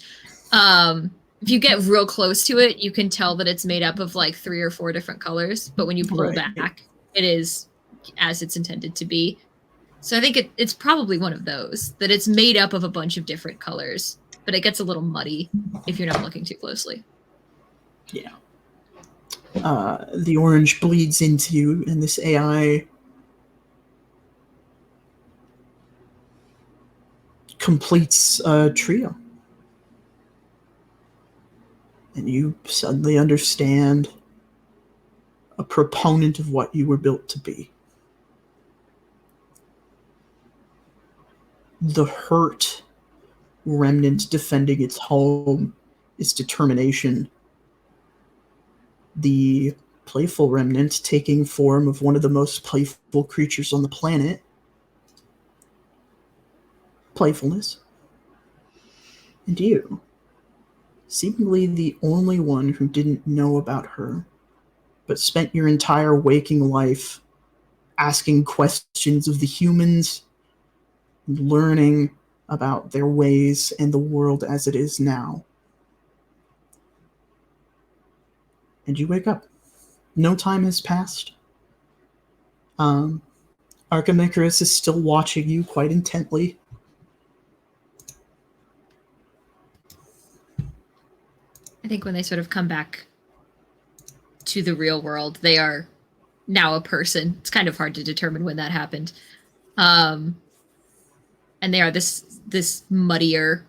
If you get real close to it, you can tell that it's made up of like 3 or 4 different colors. But when you pull Right. back, it is as it's intended to be. So I think it's probably one of those, that it's made up of a bunch of different colors, but it gets a little muddy if you're not looking too closely. Yeah. The orange bleeds into you, and this AI completes a trio. And you suddenly understand a proponent of what you were built to be. The hurt remnant defending its home, its determination. The playful remnant taking form of one of the most playful creatures on the planet. Playfulness. And you, seemingly the only one who didn't know about her, but spent your entire waking life asking questions of the humans, learning about their ways and the world as it is now. And you wake up. No time has passed. Archimicrus is still watching you quite intently. I think when they sort of come back to the real world, they are now a person. It's kind of hard to determine when that happened. And they are this muddier,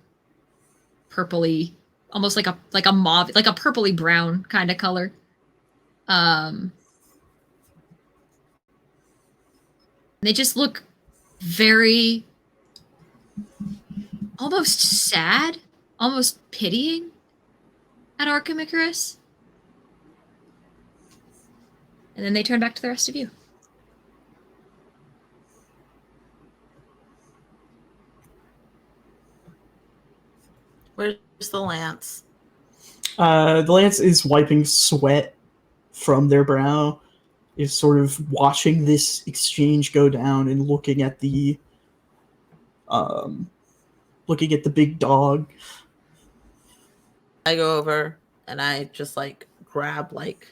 purpley, almost like a mauve, like a purpley brown kind of color. They just look very almost sad, almost pitying at Archimicrus. And then they turn back to the rest of you. Where's the lance? The lance is wiping sweat from their brow, is sort of watching this exchange go down and looking at the big dog. I go over and I just like grab like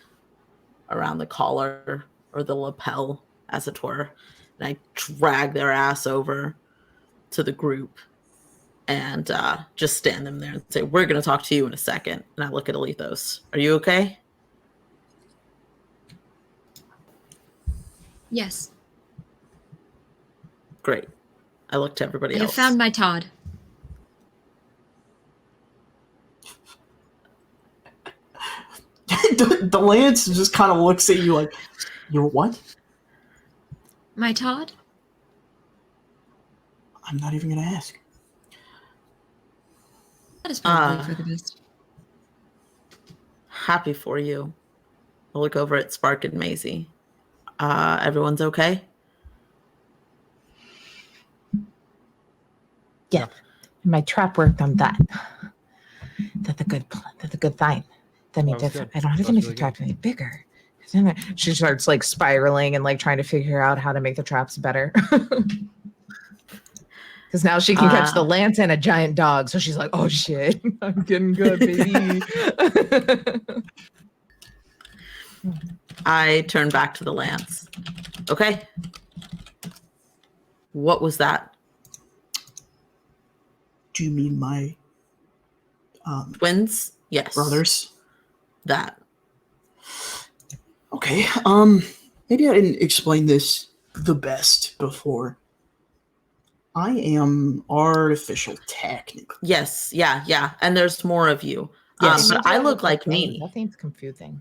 around the collar or the lapel, as it were, and I drag their ass over to the group and just stand them there and say, "We're going to talk to you in a second." And I look at Alethos. Are you okay? Yes. Great. I look to everybody I else. have found my Todd. The lance just kind of looks at you like, "You're what?" My Todd? I'm not even going to ask. That is probably for the best. Happy for you. I look over at Spark and Maisie. Everyone's okay? Yeah, my trap worked on that. That's a good sign. That means That was good. I don't have That to was make really the traps any bigger. She starts like spiraling and like trying to figure out how to make the traps better. Because now she can catch the lance and a giant dog. So she's like, "Oh shit, I'm getting good, baby." I turn back to the lance. Okay. What was that? Do you mean my Twins? Yes. brothers? That. Okay, maybe I didn't explain this the best before. I am artificial, technically. Yes. Yeah. And there's more of you. Yes. But I look like me. That seems confusing.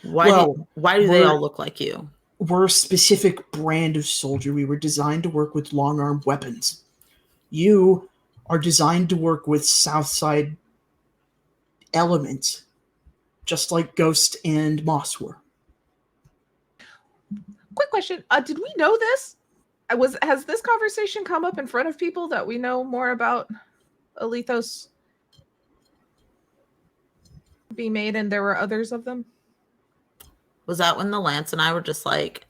Why do they all look like you? We're a specific brand of soldier. We were designed to work with long-arm weapons. You are designed to work with Southside elements, just like Ghost and Moss were. Quick question: did we know this? Has this conversation come up in front of people that we know more about Alethos being made, and there were others of them? Was that when the Lance and I were just like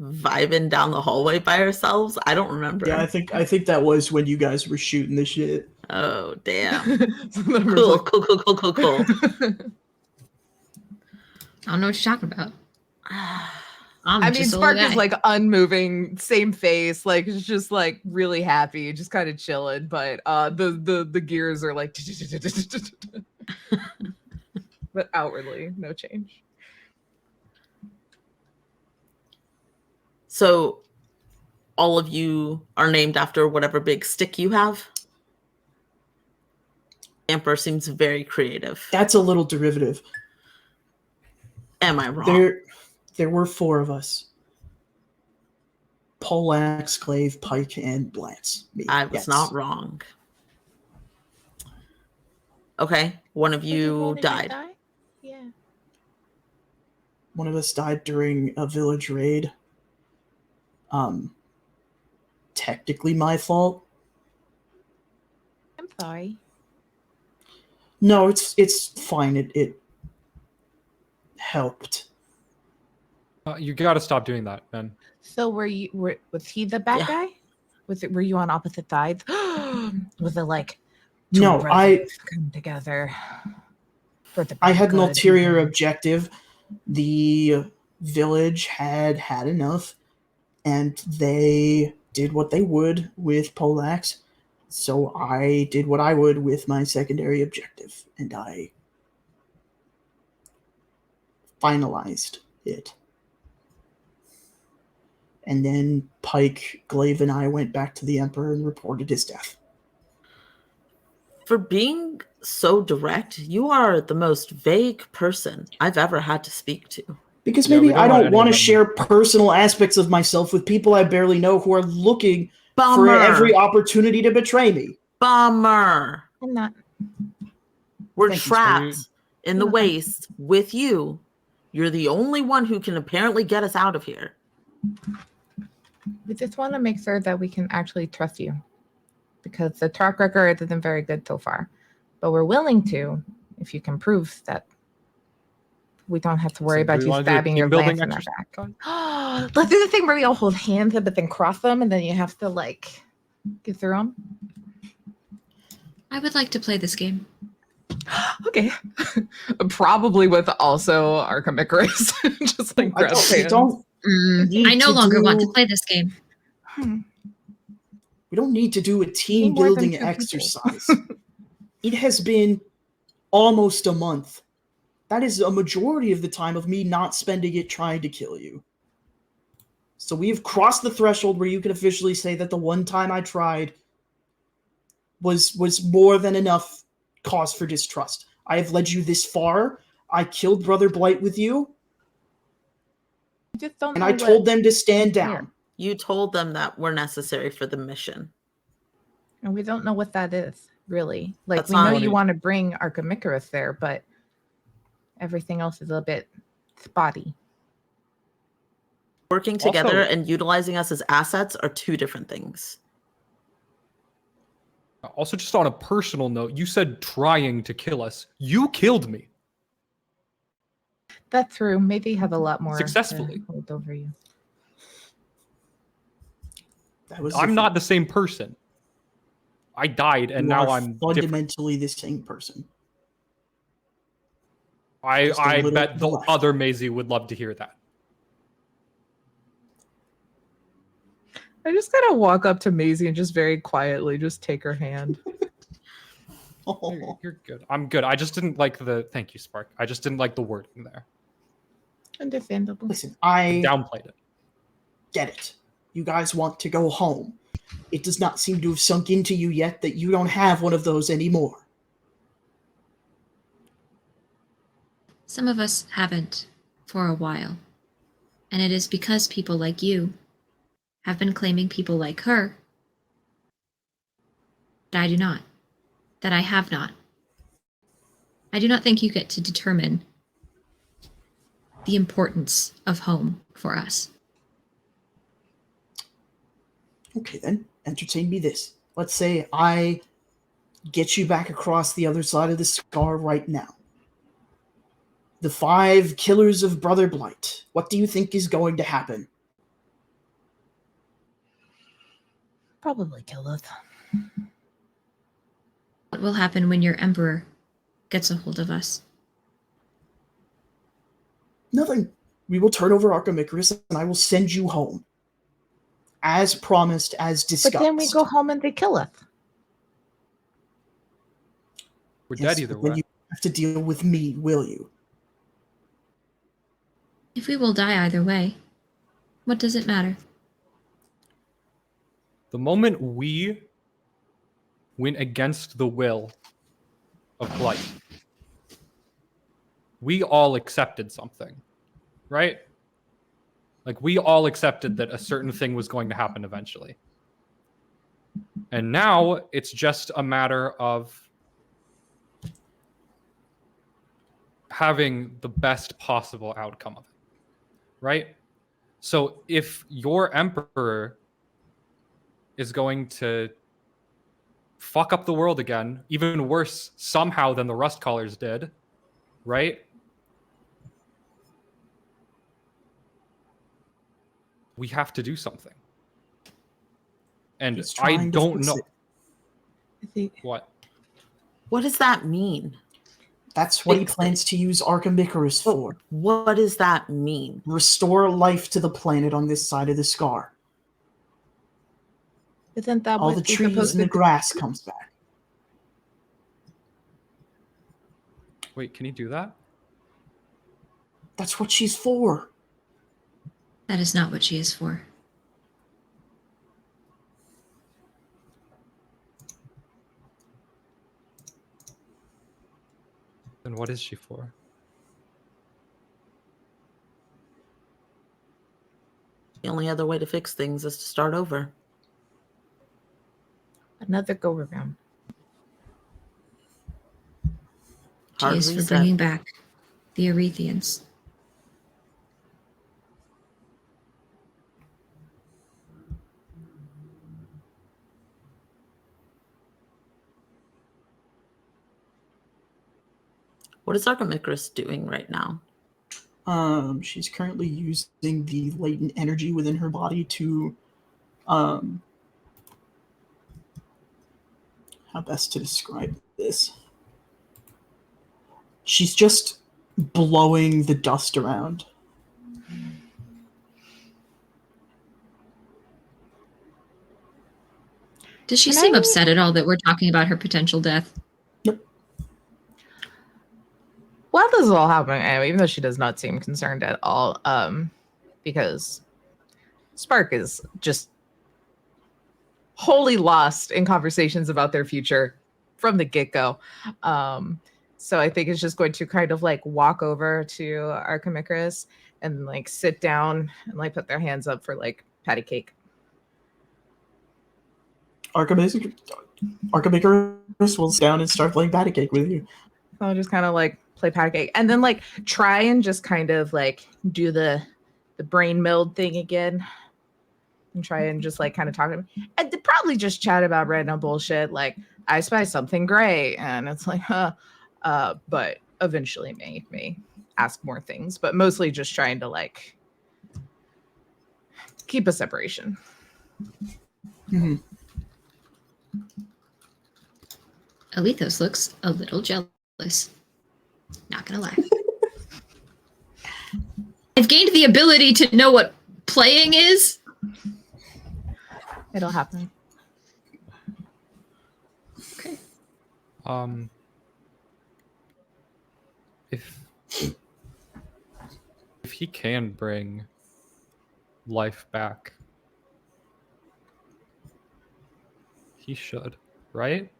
vibing down the hallway by ourselves? I don't remember. Yeah, I think that was when you guys were shooting the shit. Oh, damn. So the member's Cool, like, cool. I don't know what you're talking about. I mean, just a Spark little is guy. like unmoving, same face, like it's just like really happy, just kind of chilling. But the gears are like, but outwardly, no change. So all of you are named after whatever big stick you have? Emperor seems very creative. That's a little derivative. Am I wrong? There were 4 of us. Poleaxe, Glaive, Pike, and Blance. Me. I was Yes. not wrong. Okay, one of you died. Yeah. One of us died during a village raid. Technically my fault. I'm sorry. No, it's fine. It helped. You got to stop doing that, man. So was he the bad Yeah. guy? Were you on opposite sides? Was it like No, brothers come together for the I had an good? ulterior objective. The village had enough, and they did what they would with Poleaxe. So I did what I would with my secondary objective, and I finalized it. And then Pike, Glaive, and I went back to the Emperor and reported his death. For being so direct, you are the most vague person I've ever had to speak to. Because Yeah, maybe we don't I want don't any want to of them. share personal aspects of myself with people I barely know who are looking for Bummer. every opportunity to betray me. Bummer. I'm not. We're Thank you, trapped in the You're welcome. waste with you. You're the only one who can apparently get us out of here. We just want to make sure that we can actually trust you, because the track record isn't very good so far. But we're willing to, if you can prove that we don't have to worry So do about we you wanna do a stabbing your team-building lance in our exercise? back. Let's do the thing where we all hold hands up, but then cross them, and then you have to like get through them. I would like to play this game. Okay. Probably with also Archimicarus. Just like grab You hands. don't need I no to longer want to do- play this game. We don't need to do a team Need more than building 2 people. exercise. It has been almost a month. That is a majority of the time of me not spending it trying to kill you. So we have crossed the threshold where you can officially say that the one time I tried was more than enough cause for distrust. I have led you this far. I killed Brother Blight with you, I just don't and know I told them to stand Here. down. You told them that we're necessary for the mission. And we don't know what that is, really. Like, That's we know not- you want to bring Archimicarus there, but everything else is a bit spotty. Working together Also- and utilizing us as assets are 2 different things. Also, just on a personal note, you said trying to kill us. You killed me. That's true. Maybe you have a lot more to Successfully. hold over you. That was I'm not the same person. I died, and now I'm different. fundamentally the same person. Just a I little bet to the the left. other Maisie would love to hear that. I just gotta walk up to Maisie and just very quietly just take her hand. You're good. I'm good. I just didn't like the thank you, Spark. I just didn't like the wording there. Understandable. Listen, I Downplayed it. get it. You guys want to go home. It does not seem to have sunk into you yet that you don't have one of those anymore. Some of us haven't for a while. And it is because people like you have been claiming people like her that I do not, that I have not. I do not think you get to determine the importance of home for us. Okay, then, entertain me this. Let's say I get you back across the other side of the scar right now. The 5 killers of Brother Blight. What do you think is going to happen? Probably kill us. What will happen when your emperor gets a hold of us? Nothing. We will turn over Archimicarus and I will send you home. As promised, as discussed. But then we go home and they kill us. We're Yes, dead either but then way. you have to deal with me, will you? If we will die either way, what does it matter? The moment we went against the will of Blight, we all accepted something, right? Like, we all accepted that a certain thing was going to happen eventually. And now it's just a matter of having the best possible outcome of it, right? So if your emperor is going to fuck up the world again, even worse somehow than the Rust Callers did, right? We have to do something. And He's I trying to don't fix know it. I think what. What does that mean? That's what he Fix it. plans to use Archimicarus for. What does that mean? Restore life to the planet on this side of the scar. isn't that All what the you're trees supposed and to the grass comes back. Wait, can you do that? That's what she's for. That is not what she is for. Then what is she for? The only other way to fix things is to start over. Another go around. She Hard is for reset. bringing back the Arethians. What is Archimicarus doing right now? She's currently using the latent energy within her body to, how best to describe this? She's just blowing the dust around. Does she Can seem I- upset at all that we're talking about her potential death? While this is all happening, anyway, even though she does not seem concerned at all, because Spark is just wholly lost in conversations about their future from the get-go. So I think it's just going to kind of like walk over to Archimicarus and like sit down and like put their hands up for like patty cake. Archimicarus will sit down and start playing patty cake with you. So I'll just kind of like play patty cake and then like try and just kind of like do the brain meld thing again and try and just like kind of talk to him and they probably just chat about random bullshit like I spy something gray and it's like but eventually may ask more things but mostly just trying to like keep a separation. Mm-hmm. Alethos looks a little jealous. Not gonna lie. I've gained the ability to know what playing is. It'll happen. Okay. If he can bring life back, he should, right?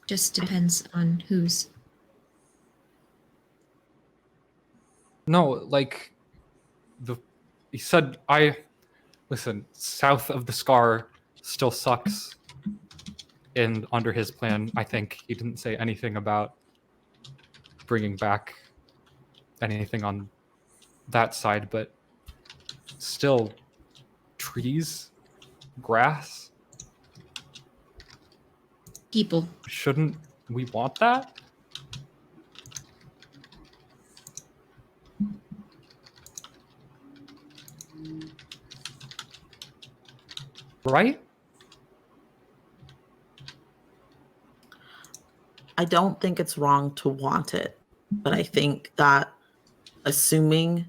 Just depends on whose. No, like he said, listen, south of the scar still sucks. And under his plan, I think he didn't say anything about bringing back anything on that side, but still trees, grass. People. Shouldn't we want that? Right? I don't think it's wrong to want it, but I think that assuming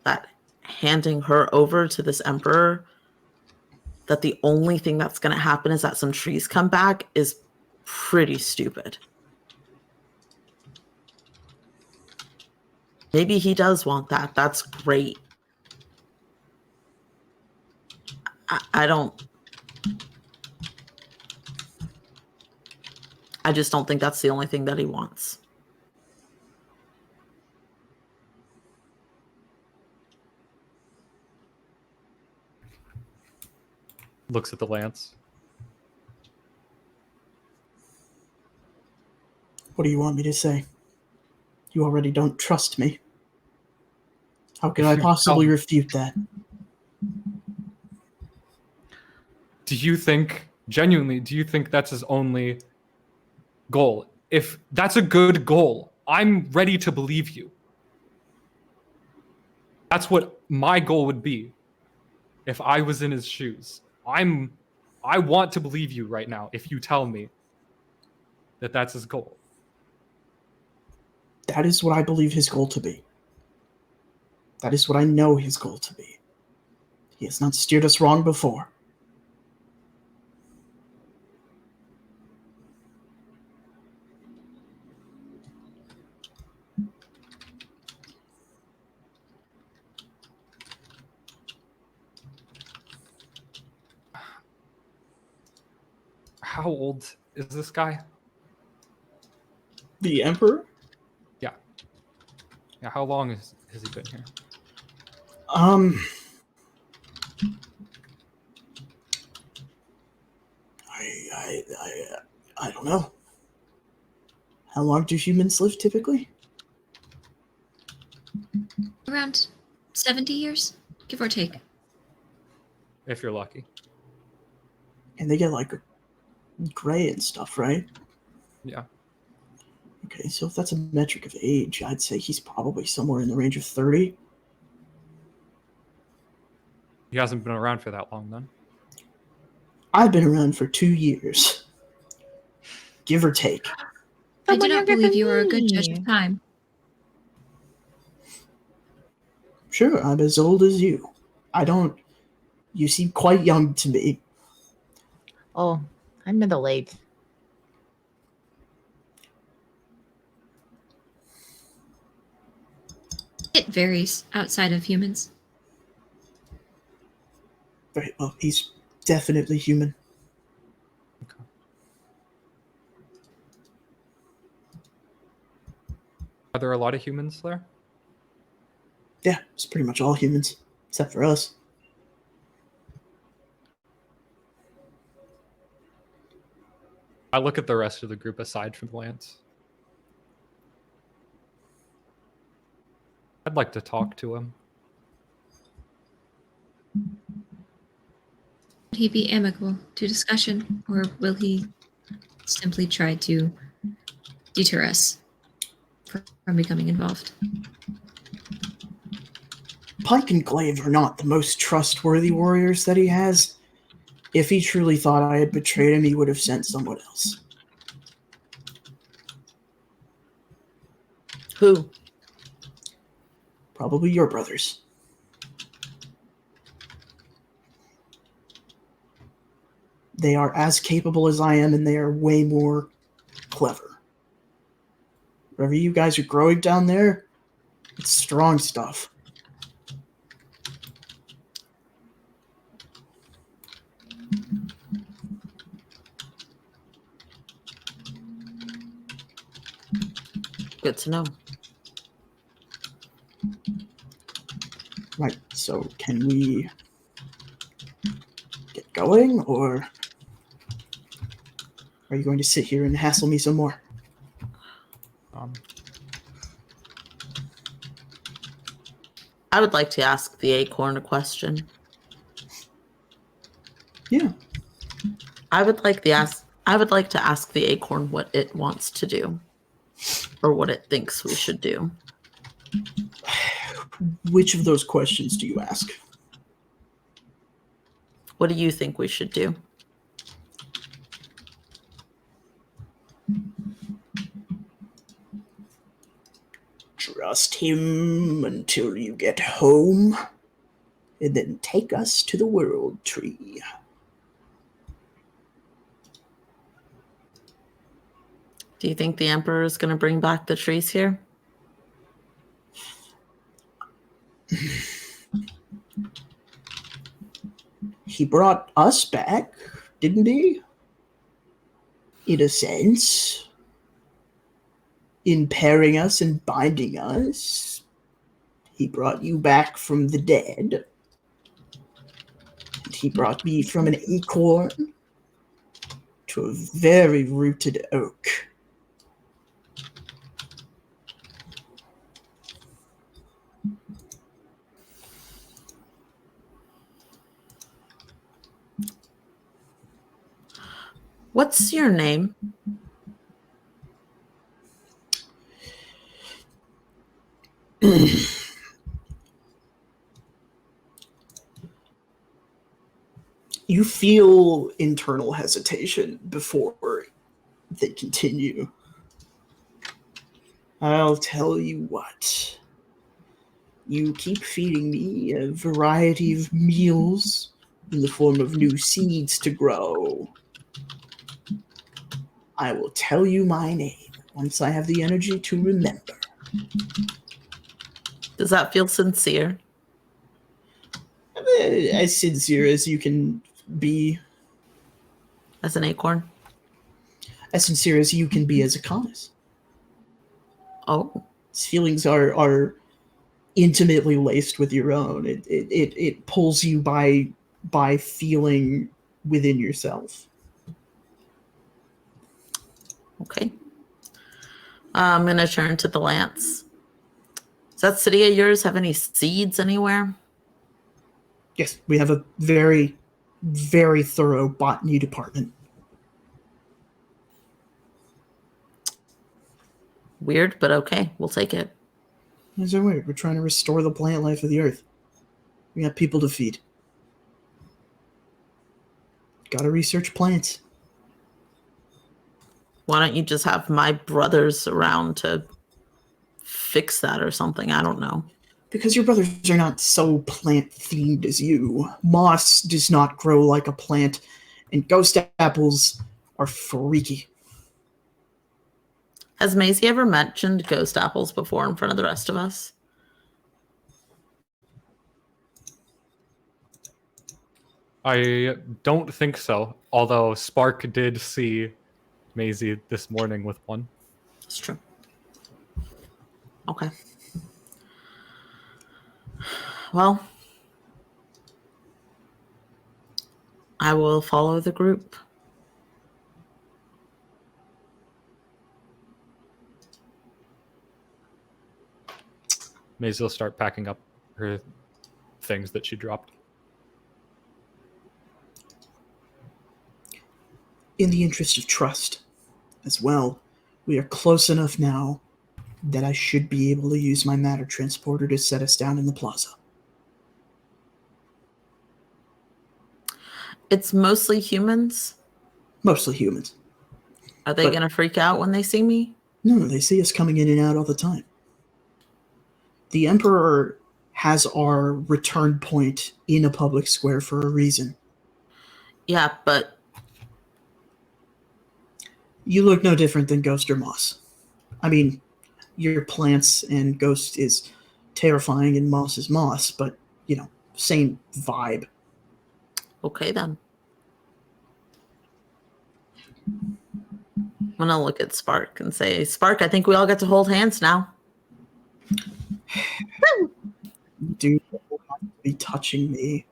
that handing her over to this emperor, that the only thing that's going to happen is that some trees come back is pretty stupid. Maybe he does want that. That's great. I just don't think that's the only thing that he wants. Looks at the lance. What do you want me to say? You already don't trust me. How could I possibly refute that? Do you think, genuinely, do you think that's his only goal? If that's a good goal, I'm ready to believe you. That's what my goal would be if I was in his shoes. I want to believe you right now if you tell me that that's his goal. That is what I believe his goal to be. That is what I know his goal to be. He has not steered us wrong before. How old is this guy? The Emperor? Yeah, how long has he been here? I don't know. How long do humans live typically? Around 70 years, give or take. If you're lucky. And they get like gray and stuff, right? Yeah. Okay, so if that's a metric of age, I'd say he's probably somewhere in the range of 30. He hasn't been around for that long then. I've been around for 2 years. Give or take. I do Someone not younger believe than you are a good judge me. of time. Sure, I'm as old as you. You seem quite young to me. Oh, I'm middle-aged. It varies outside of humans. Very well, he's definitely human. Okay. Are there a lot of humans there? Yeah, it's pretty much all humans, except for us. I look at the rest of the group aside from Lance. I'd like to talk to him. Would he be amicable to discussion, or will he simply try to deter us from becoming involved? Pike and Glaive are not the most trustworthy warriors that he has. If he truly thought I had betrayed him, he would have sent someone else. Who? Probably your brothers. They are as capable as I am, and they are way more clever. Whatever you guys are growing down there, it's strong stuff. Good to know. Right, so can we get going, or are you going to sit here and hassle me some more? I would like to ask the acorn a question. Yeah. I would like to ask the acorn what it wants to do, or what it thinks we should do. Which of those questions do you ask? What do you think we should do? Trust him until you get home, and then take us to the World Tree. Do you think the Emperor is going to bring back the trees here? He brought us back, didn't he? In a sense. In pairing us and binding us. He brought you back from the dead. And he brought me from an acorn to a very rooted oak. What's your name? You feel internal hesitation before they continue. I'll tell you what. You keep feeding me a variety of meals in the form of new seeds to grow. I will tell you my name once I have the energy to remember. Does that feel sincere? As sincere as you can be. As an acorn? As sincere as you can be as a Conus. Oh. His feelings are intimately laced with your own. It pulls you by feeling within yourself. Okay. I'm going to turn to the Lance. Does that city of yours have any seeds anywhere? Yes, we have a very, very thorough botany department. Weird, but okay. We'll take it. Is that weird? We're trying to restore the plant life of the earth. We got people to feed. Gotta research plants. Why don't you just have my brothers around to fix that or something? I don't know. Because your brothers are not so plant-themed as you. Moss does not grow like a plant, and ghost apples are freaky. Has Maisie ever mentioned ghost apples before in front of the rest of us? I don't think so, although Spark did see Maisie this morning with one. It's true. Okay. Well, I will follow the group. Maisie will start packing up her things that she dropped. In the interest of trust as well, we are close enough now that I should be able to use my matter transporter to set us down in the plaza. It's mostly humans. Mostly humans. Are they going to freak out when they see me? No, they see us coming in and out all the time. The Emperor has our return point in a public square for a reason. Yeah, but You look no different than Ghost or Moss. I mean, your plants and Ghost is terrifying and Moss is Moss, but, you know, same vibe. okay then. I'm going to look at Spark and say, Spark, I think we all get to hold hands now. Do not be touching me.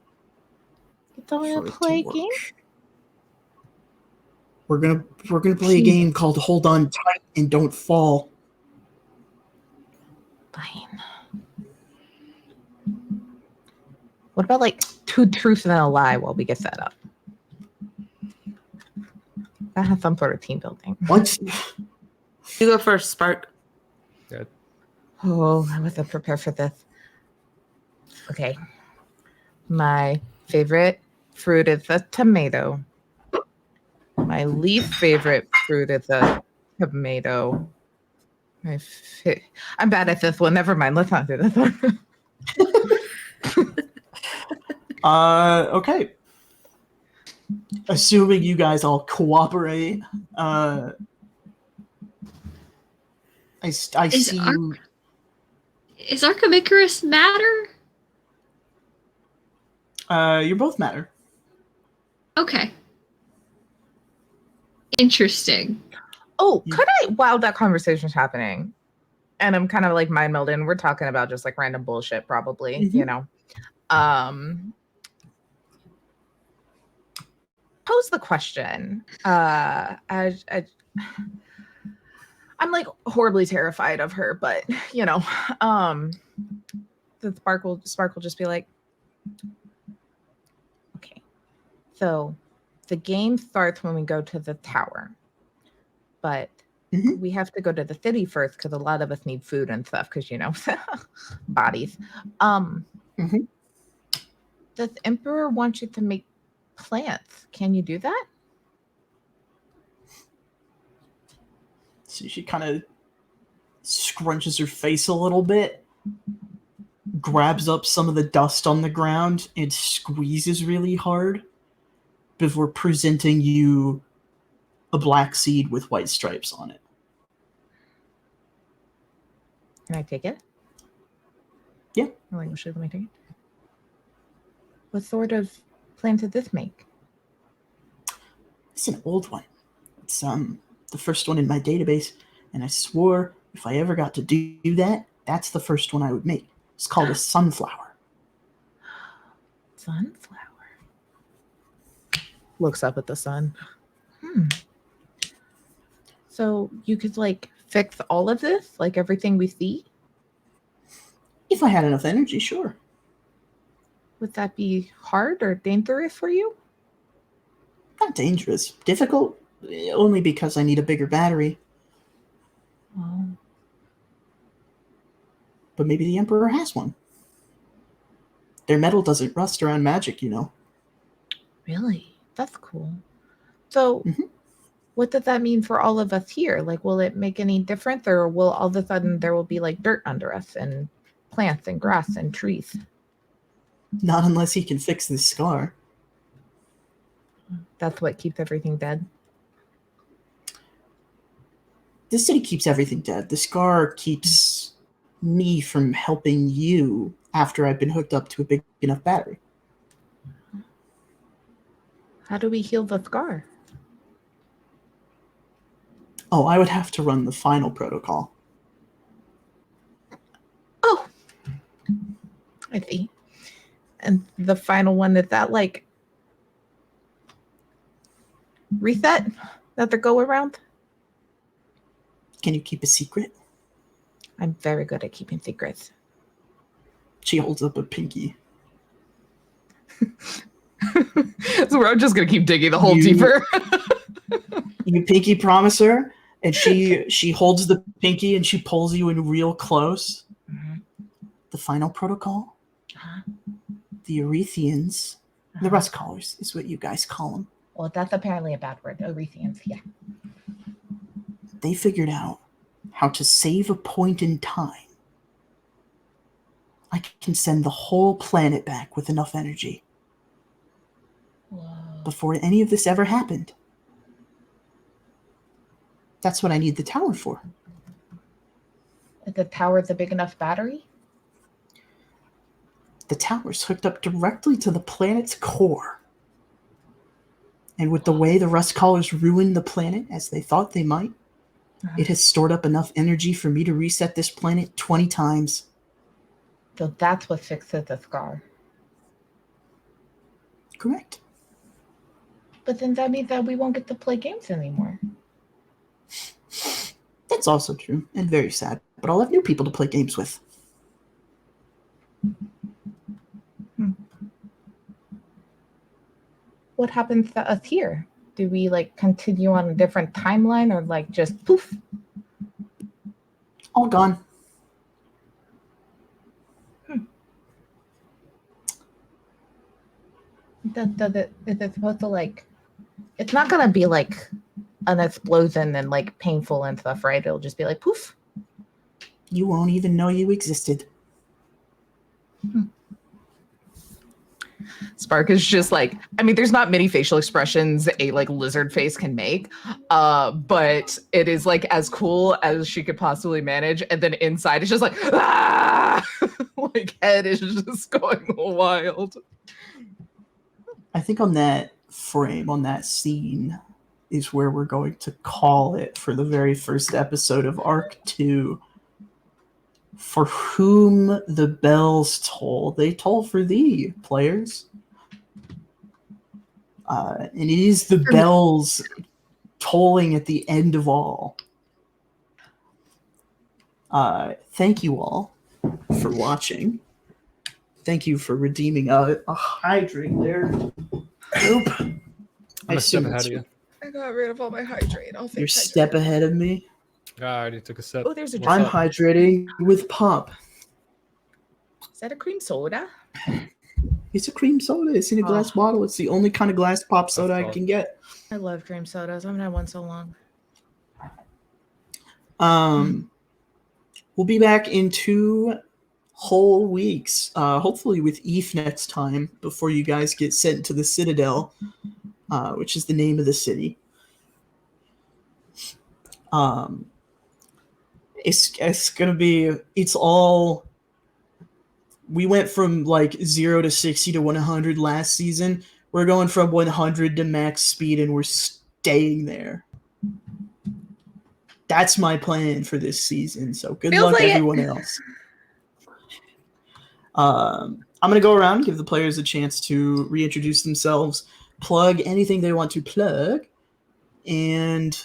It's only for a it to play work. game. We're gonna play a game called Hold On Tight and Don't Fall. Fine. What about like two truths and a lie while we get set up? That has some sort of team building. What? You go first, Spark. Good. Oh, I wasn't prepared for this. Okay. My favorite fruit is the tomato. My least favorite fruit is the tomato. I'm bad at this one. Never mind. Let's not do this one. Okay. Assuming you guys all cooperate, I see you. Is Archimicarus matter? You both matter. Okay. Interesting. Oh, could I, while that conversation's happening, and I'm kind of like mind melding, we're talking about just like random bullshit, probably, you know. Pose the question. I'm like horribly terrified of her, but you know, the Sparkle just be like, okay, so the game starts when we go to the tower, but we have to go to the city first because a lot of us need food and stuff because, you know, bodies. Does Emperor want you to make plants? Can you do that? So she kind of scrunches her face a little bit, grabs up some of the dust on the ground, and squeezes really hard before presenting you a black seed with white stripes on it. Can I take it? Yeah. Let me take it. What sort of plant did this make? It's an old one. It's the first one in my database, and I swore if I ever got to do that, that's the first one I would make. It's called a sunflower. Sunflower. Looks up at the sun. So you could like fix all of this, like everything we see? If I had enough energy, sure. Would that be hard or dangerous for you? Not dangerous. Difficult, only because I need a bigger battery. Oh. But maybe the Emperor has one. Their metal doesn't rust around magic, you know. Really? That's cool. So what does that mean for all of us here? Like, will it make any difference, or will all of a sudden there will be like dirt under us and plants and grass and trees? Not unless he can fix this scar. That's what keeps everything dead? The city keeps everything dead. The scar keeps me from helping you after I've been hooked up to a big enough battery. How do we heal the scar? Oh, I would have to run the final protocol. Oh, I see. And the final one, is that like reset that they go around? Can you keep a secret? I'm very good at keeping secrets. She holds up a pinky. So we're just gonna keep digging the hole deeper. You pinky promise her, and she holds the pinky and she pulls you in real close. The final protocol? The Erethians, the rust callers is what you guys call them. Well, that's apparently a bad word. Erethians, yeah. They figured out how to save a point in time. I can send the whole planet back with enough energy. Whoa. Before any of this ever happened. That's what I need the tower for. Is the tower the big enough battery? The tower's hooked up directly to the planet's core. And with the way the rust callers ruined the planet, as they thought they might, it has stored up enough energy for me to reset this planet 20 times. So that's what fixes the scar. Correct. But then that means that we won't get to play games anymore. That's also true, and very sad. But I'll have new people to play games with. What happens to us here? Do we like continue on a different timeline, or like just poof? All gone. They're supposed to like. It's not gonna be like an explosion and like painful and stuff, right? It'll just be like poof. You won't even know you existed. Spark is just like, I mean, there's not many facial expressions a like lizard face can make, but it is like as cool as she could possibly manage. And then inside it's just like, ah! Like head is just going wild. I think on that frame, on that scene, is where we're going to call it for the very first episode of Arc 2. For whom the bells toll, they toll for thee, players. And it is the bells tolling at the end of all. Thank you all for watching. Thank you for redeeming a hydrate there. Nope. I'm a step ahead of you. I got rid of all my hydrate. You're a step ahead of me. I already took a sip. Oh, there's a What's I'm up? hydrating with pop. Is that a cream soda? It's a cream soda. It's in a glass bottle. It's the only kind of glass pop soda I can get. I love cream sodas. I haven't had one so long. We'll be back in 2 whole weeks, hopefully with Eve next time, before you guys get sent to the Citadel, which is the name of the city. It's gonna be, it's all, we went from like 0 to 60 to 100 last season. We're going from 100 to max speed, and we're staying there. That's my plan for this season. So good luck, everyone else. I'm going to go around, give the players a chance to reintroduce themselves, plug anything they want to plug, and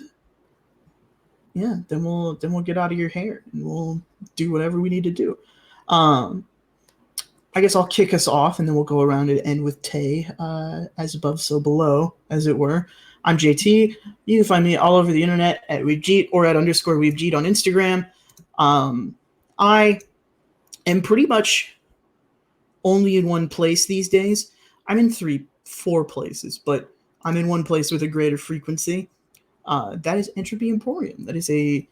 yeah, then we'll get out of your hair and we'll do whatever we need to do. I guess I'll kick us off, and then we'll go around and end with Tay, as above, so below, as it were. I'm JT. You can find me all over the internet at Weebjeet or at _Weebjeet on Instagram. I am pretty much only in one place these days. I'm in 4 places, but I'm in one place with a greater frequency. That is Entropy Emporium. That is a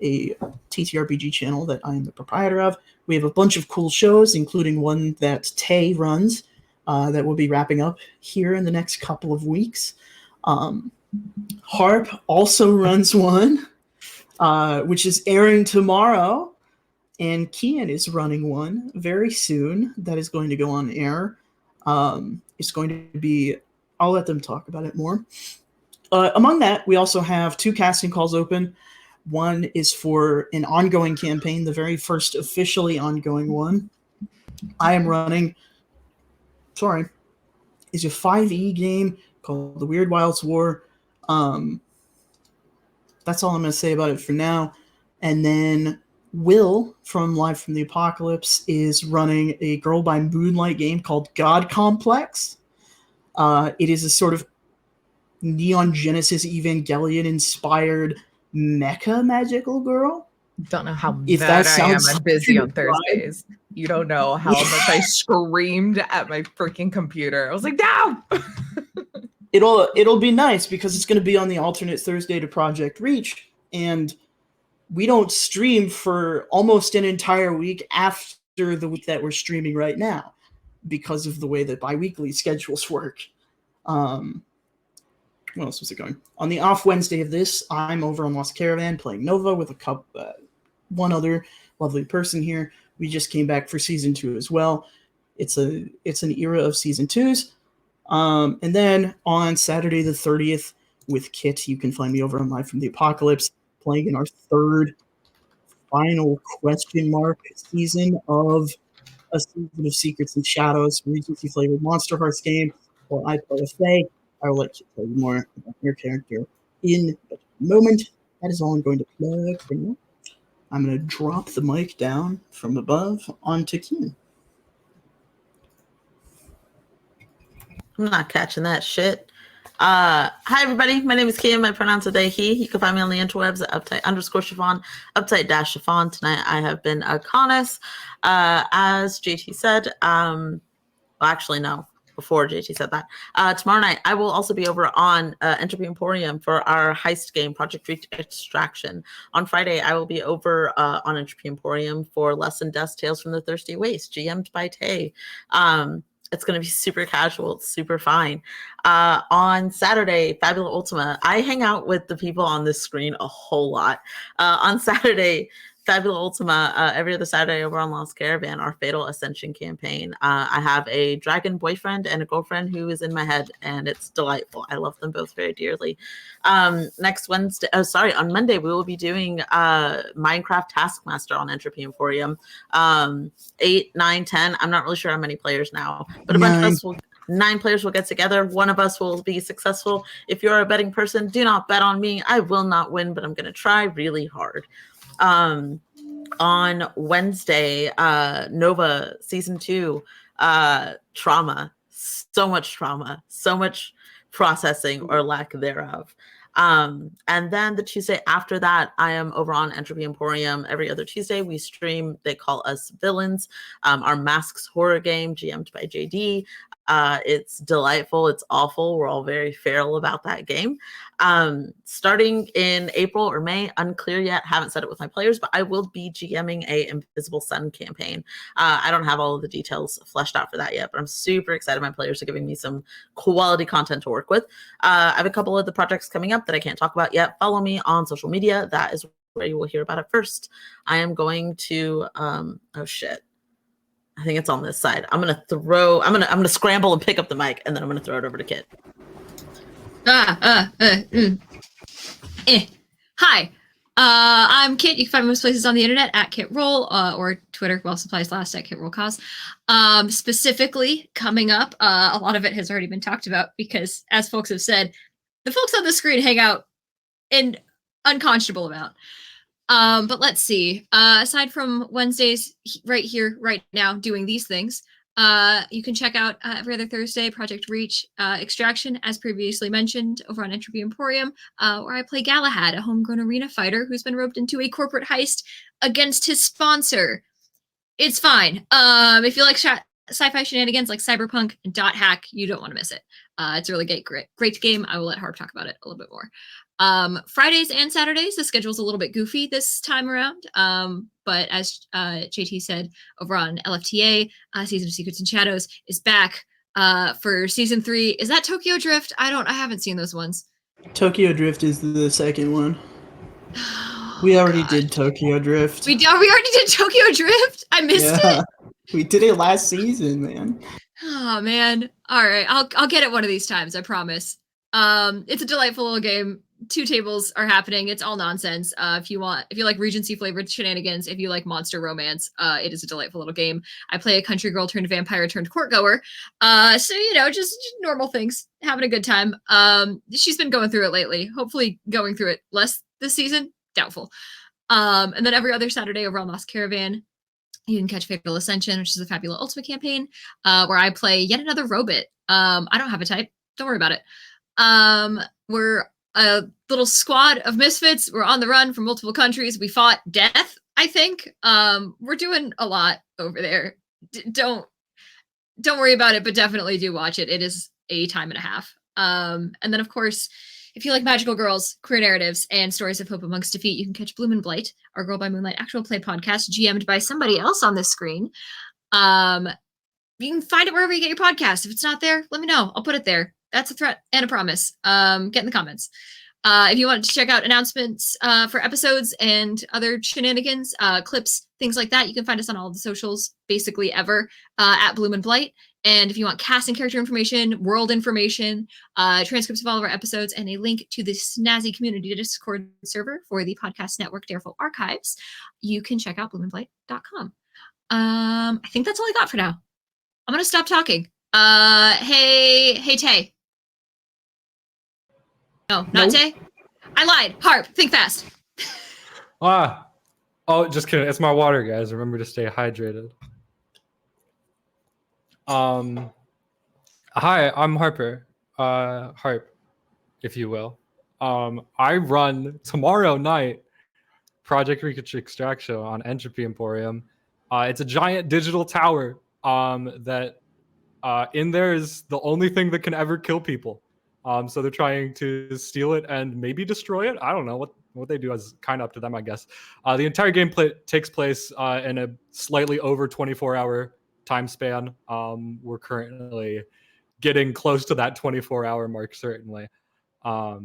TTRPG channel that I am the proprietor of. We have a bunch of cool shows, including one that Tay runs, that will be wrapping up here in the next couple of weeks. Harp also runs one, which is airing tomorrow, and Kian is running one very soon that is going to go on air. It's going to be, I'll let them talk about it more. Among that, we also have 2 casting calls open. One is for an ongoing campaign, the very first officially ongoing one. I am running, it's a 5e game called The Weird Wilds War. That's all I'm going to say about it for now. And then Will from Live from the Apocalypse is running a Girl by Moonlight game called God Complex. It is a sort of Neon Genesis Evangelion inspired mecha magical girl. Don't know how If mad that I am. sounds I'm busy on right. Thursdays. You don't know how much I screamed at my freaking computer. I was like, no! It'll be nice because it's going to be on the alternate Thursday to Project Reach, and we don't stream for almost an entire week after the week that we're streaming right now because of the way that bi-weekly schedules work. What else was it going? On the off Wednesday of this, I'm over on Lost Caravan playing Nova with one other lovely person here. We just came back for season 2 as well. It's an era of season 2s. And then on Saturday the 30th with Kit, you can find me over on Live from the Apocalypse playing in our 3rd final question mark season of a season of Secrets and Shadows, Regency flavored Monster Hearts game, where I play a Fae. I will let you tell you more about your character in a moment. That is all I'm going to plug for now. I'm going to drop the mic down from above onto Kian. I'm not catching that shit. Hi, everybody. My name is Kim. My pronouns are they, he. You can find me on the interwebs at uptight_chiffon, uptight-chiffon. Tonight, I have been a Conus. As JT said, well, actually, no. before JT said that. Tomorrow night, I will also be over on Entropy Emporium for our heist game, Project Extraction. On Friday, I will be over on Entropy Emporium for Lesson Death's Tales from the Thirsty Waste, GM'd by Tay. It's going to be super casual. It's super fine. On Saturday, Fabula Ultima, I hang out with the people on this screen a whole lot. On Saturday, Fabula Ultima, every other Saturday over on Lost Caravan, our Fatal Ascension campaign. I have a dragon boyfriend and a girlfriend who is in my head, and it's delightful. I love them both very dearly. Next Wednesday, on Monday, we will be doing Minecraft Taskmaster on Entropy Emporium. 8, 9, 10. I'm not really sure how many players now, but a bunch of us will. 9 players will get together. One of us will be successful. If you're a betting person, do not bet on me. I will not win, but I'm going to try really hard. On Wednesday, Nova Season 2, trauma. So much processing or lack thereof. And then the Tuesday after that, I am over on Entropy Emporium. Every other Tuesday, we stream They Call Us Villains, our Masks horror game, GM'd by JD. It's delightful. It's awful. We're all very feral about that game. Starting in April or May, unclear yet. Haven't said it with my players, but I will be GMing a Invisible Sun campaign. I don't have all of the details fleshed out for that yet, but I'm super excited. My players are giving me some quality content to work with. I have a couple of the projects coming up that I can't talk about yet. Follow me on social media. That is where you will hear about it first. I am going to, oh shit. I think it's on this side. I'm gonna scramble and pick up the mic, and then I'm gonna throw it over to Kit. Hi, I'm Kit. You can find me most places on the internet at KitRoll, or Twitter, while supplies last, at KitRollCause. Specifically, coming up, a lot of it has already been talked about because, as folks have said, the folks on the screen hang out in unconscionable amount. But let's see. Aside from Wednesdays right here, right now, doing these things, you can check out every other Thursday, Project Reach Extraction, as previously mentioned, over on Entropy Emporium, where I play Galahad, a homegrown arena fighter who's been roped into a corporate heist against his sponsor. It's fine. If you like sci-fi shenanigans like Cyberpunk and Dot Hack, you don't want to miss it. It's a really great game. I will let Harp talk about it a little bit more. Fridays and Saturdays, the schedule's a little bit goofy this time around. But as JT said, over on LFTA, Season of Secrets and Shadows is back for Season 3. Is that Tokyo Drift? I haven't seen those ones. Tokyo Drift is the second one. We already did Tokyo Drift. We already did Tokyo Drift? I missed it? We did it last season, man. Oh, man. All right. I'll get it one of these times, I promise. It's a delightful little game. 2 tables are happening. It's all nonsense. If you like Regency flavored shenanigans, if you like monster romance, it is a delightful little game. I play a country girl turned vampire turned court goer. So just normal things, having a good time. She's been going through it lately. Hopefully going through it less this season. Doubtful. And then every other Saturday over on Lost Caravan, you can catch Fatal Ascension, which is a Fabula Ultima campaign, where I play yet another robot. I don't have a type. Don't worry about it. We're a little squad of misfits. We're on the run from multiple countries. We fought death, I think. We're doing a lot over there. Don't worry about it, but definitely do watch it. It is a time and a half. And then, of course, if you like magical girls, queer narratives, and stories of hope amongst defeat, you can catch Bloom and Blight, our Girl by Moonlight actual play podcast, GM'd by somebody else on this screen. You can find it wherever you get your podcast. If it's not there, let me know. I'll put it there. That's a threat and a promise. Get in the comments. If you want to check out announcements for episodes and other shenanigans, clips, things like that, you can find us on all of the socials, basically ever, at Bloom and Blight. And if you want cast and character information, world information, transcripts of all of our episodes, and a link to the snazzy community Discord server for the podcast network Dareful Archives, you can check out bloomandblight.com. I think that's all I got for now. I'm going to stop talking. Hey, Tay. No, not Tay. I lied. Harp, think fast. Oh, just kidding. It's my water, guys. Remember to stay hydrated. Hi, I'm Harper. Harp, if you will. I run tomorrow night Project Extraction on Entropy Emporium. It's a giant digital tower that in there is the only thing that can ever kill people. So they're trying to steal it and maybe destroy it. I don't know what they do is kind of up to them, I guess. The entire game takes place in a slightly over 24-hour time span. We're currently getting close to that 24-hour mark, certainly. But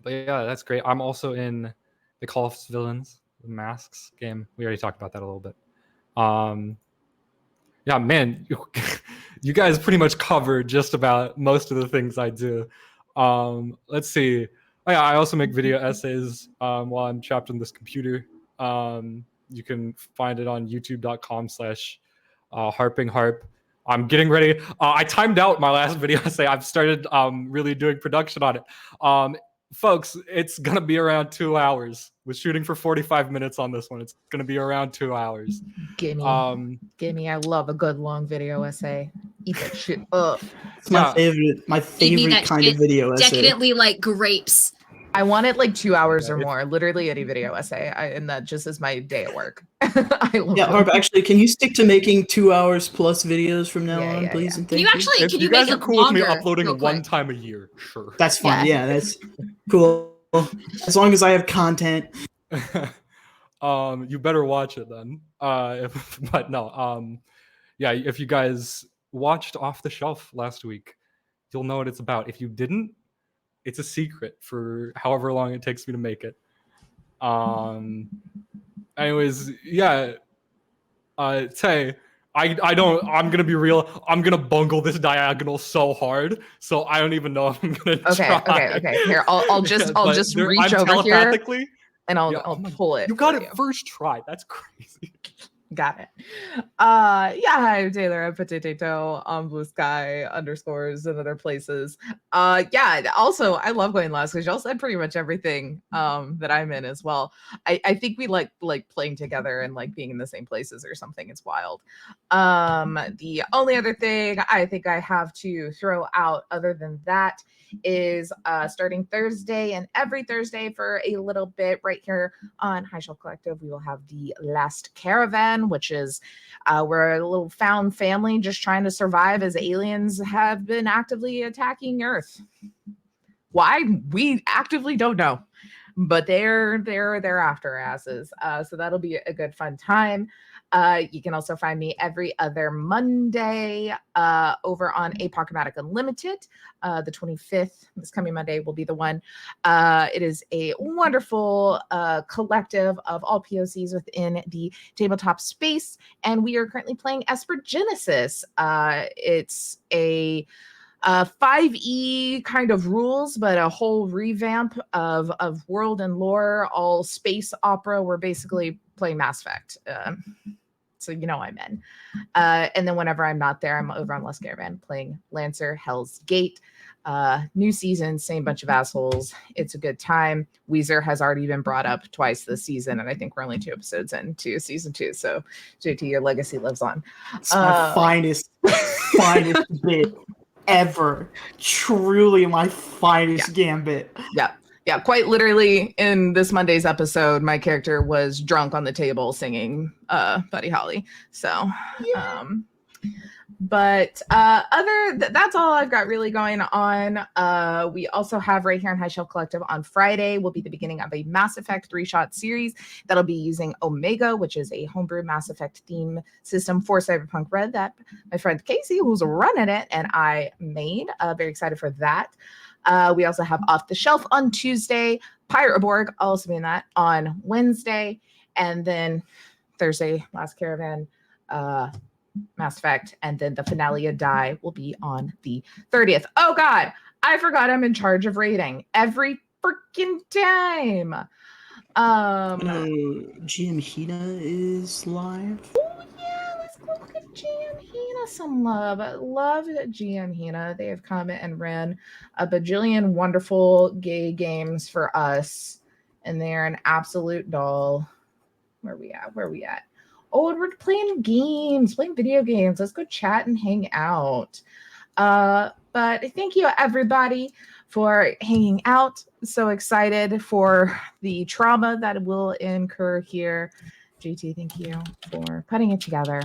yeah, that's great. I'm also in the Call of Villains Masks game. We already talked about that a little bit. Yeah, man, you guys pretty much covered just about most of the things I do. Let's see. Oh, yeah, I also make video essays while I'm trapped in this computer. You can find it on youtube.com/harpingharp. I'm getting ready. I timed out my last video essay. I've started really doing production on it. Folks, it's going to be around 2 hours. We're shooting for 45 minutes on this one. It's going to be around 2 hours. Gimme. I love a good long video essay. Eat that shit up. It's my favorite kind of video essay. Decadently like grapes. I want it like 2 hours or more. Literally any video essay, and that just is my day at work. Harp, actually, can you stick to making 2 hours plus videos from now on, please? Yeah. And thank you actually? If can you you guys make are it cool with me longer uploading real one quick? time a year, sure. That's fine. Yeah, that's cool. As long as I have content. You better watch it then. Yeah, if you guys watched Off the Shelf last week, you'll know what it's about. If you didn't, it's a secret for however long it takes me to make it. Anyways, yeah. Tay, I'm gonna be real. I'm gonna bungle this diagonal so hard, so I don't even know if I'm gonna try. Okay. Here, I'll just reach over here and I'll pull it. You got it first try. That's crazy. Got it. Hi, Taylor at Potato on Blue Sky _ and other places. Also I love going last because y'all said pretty much everything that I'm in as well. I think we like playing together and like being in the same places or something. It's wild. The only other thing I think I have to throw out other than that is starting Thursday and every Thursday for a little bit right here on High Shelf Collective, we will have the Last Caravan, which is we're a little found family just trying to survive as aliens have been actively attacking Earth. Why? We actively don't know, but they're after asses. So that'll be a good fun time. You can also find me every other Monday over on Apocalyptic Unlimited. The 25th, this coming Monday, will be the one. It is a wonderful collective of all POCs within the tabletop space, and we are currently playing Esper Genesis. It's a 5e kind of rules, but a whole revamp of world and lore, all space opera. We're basically playing Mass Effect. So you know I'm in. And then whenever I'm not there, I'm over on Last Caravan playing Lancer Hell's Gate. New season, same bunch of assholes. It's a good time. Weezer has already been brought up twice this season, and I think we're only 2 episodes into season 2. So JT, your legacy lives on. It's my finest bit ever. Truly my finest gambit. Yeah, quite literally in this Monday's episode, my character was drunk on the table singing Buddy Holly. So, that's all I've got really going on. We also have right here on High Shelf Collective on Friday will be the beginning of a Mass Effect 3-shot series that'll be using Omega, which is a homebrew Mass Effect theme system for Cyberpunk Red that my friend Casey, who's running it, and I made. Very excited for that. We also have Off the Shelf on Tuesday, Pirate Borg also being that on Wednesday, and then Thursday, Last Caravan, Mass Effect, and then the finale of Die will be on the 30th. Oh God, I forgot I'm in charge of rating every freaking time. GM Hina is live. Oh yeah, let's go look at GM Hina some love. Love GM Hina. They have come and ran a bajillion wonderful gay games for us, and they're an absolute doll. Where we at? Oh, and we're playing video games. Let's go chat and hang out. But thank you everybody for hanging out. So excited for the trauma that will incur here. JT, thank you for putting it together.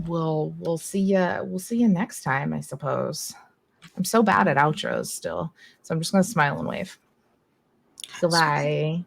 we'll see you. We'll see you next time, I suppose. I'm so bad at outros still, so I'm just gonna smile and wave. Goodbye.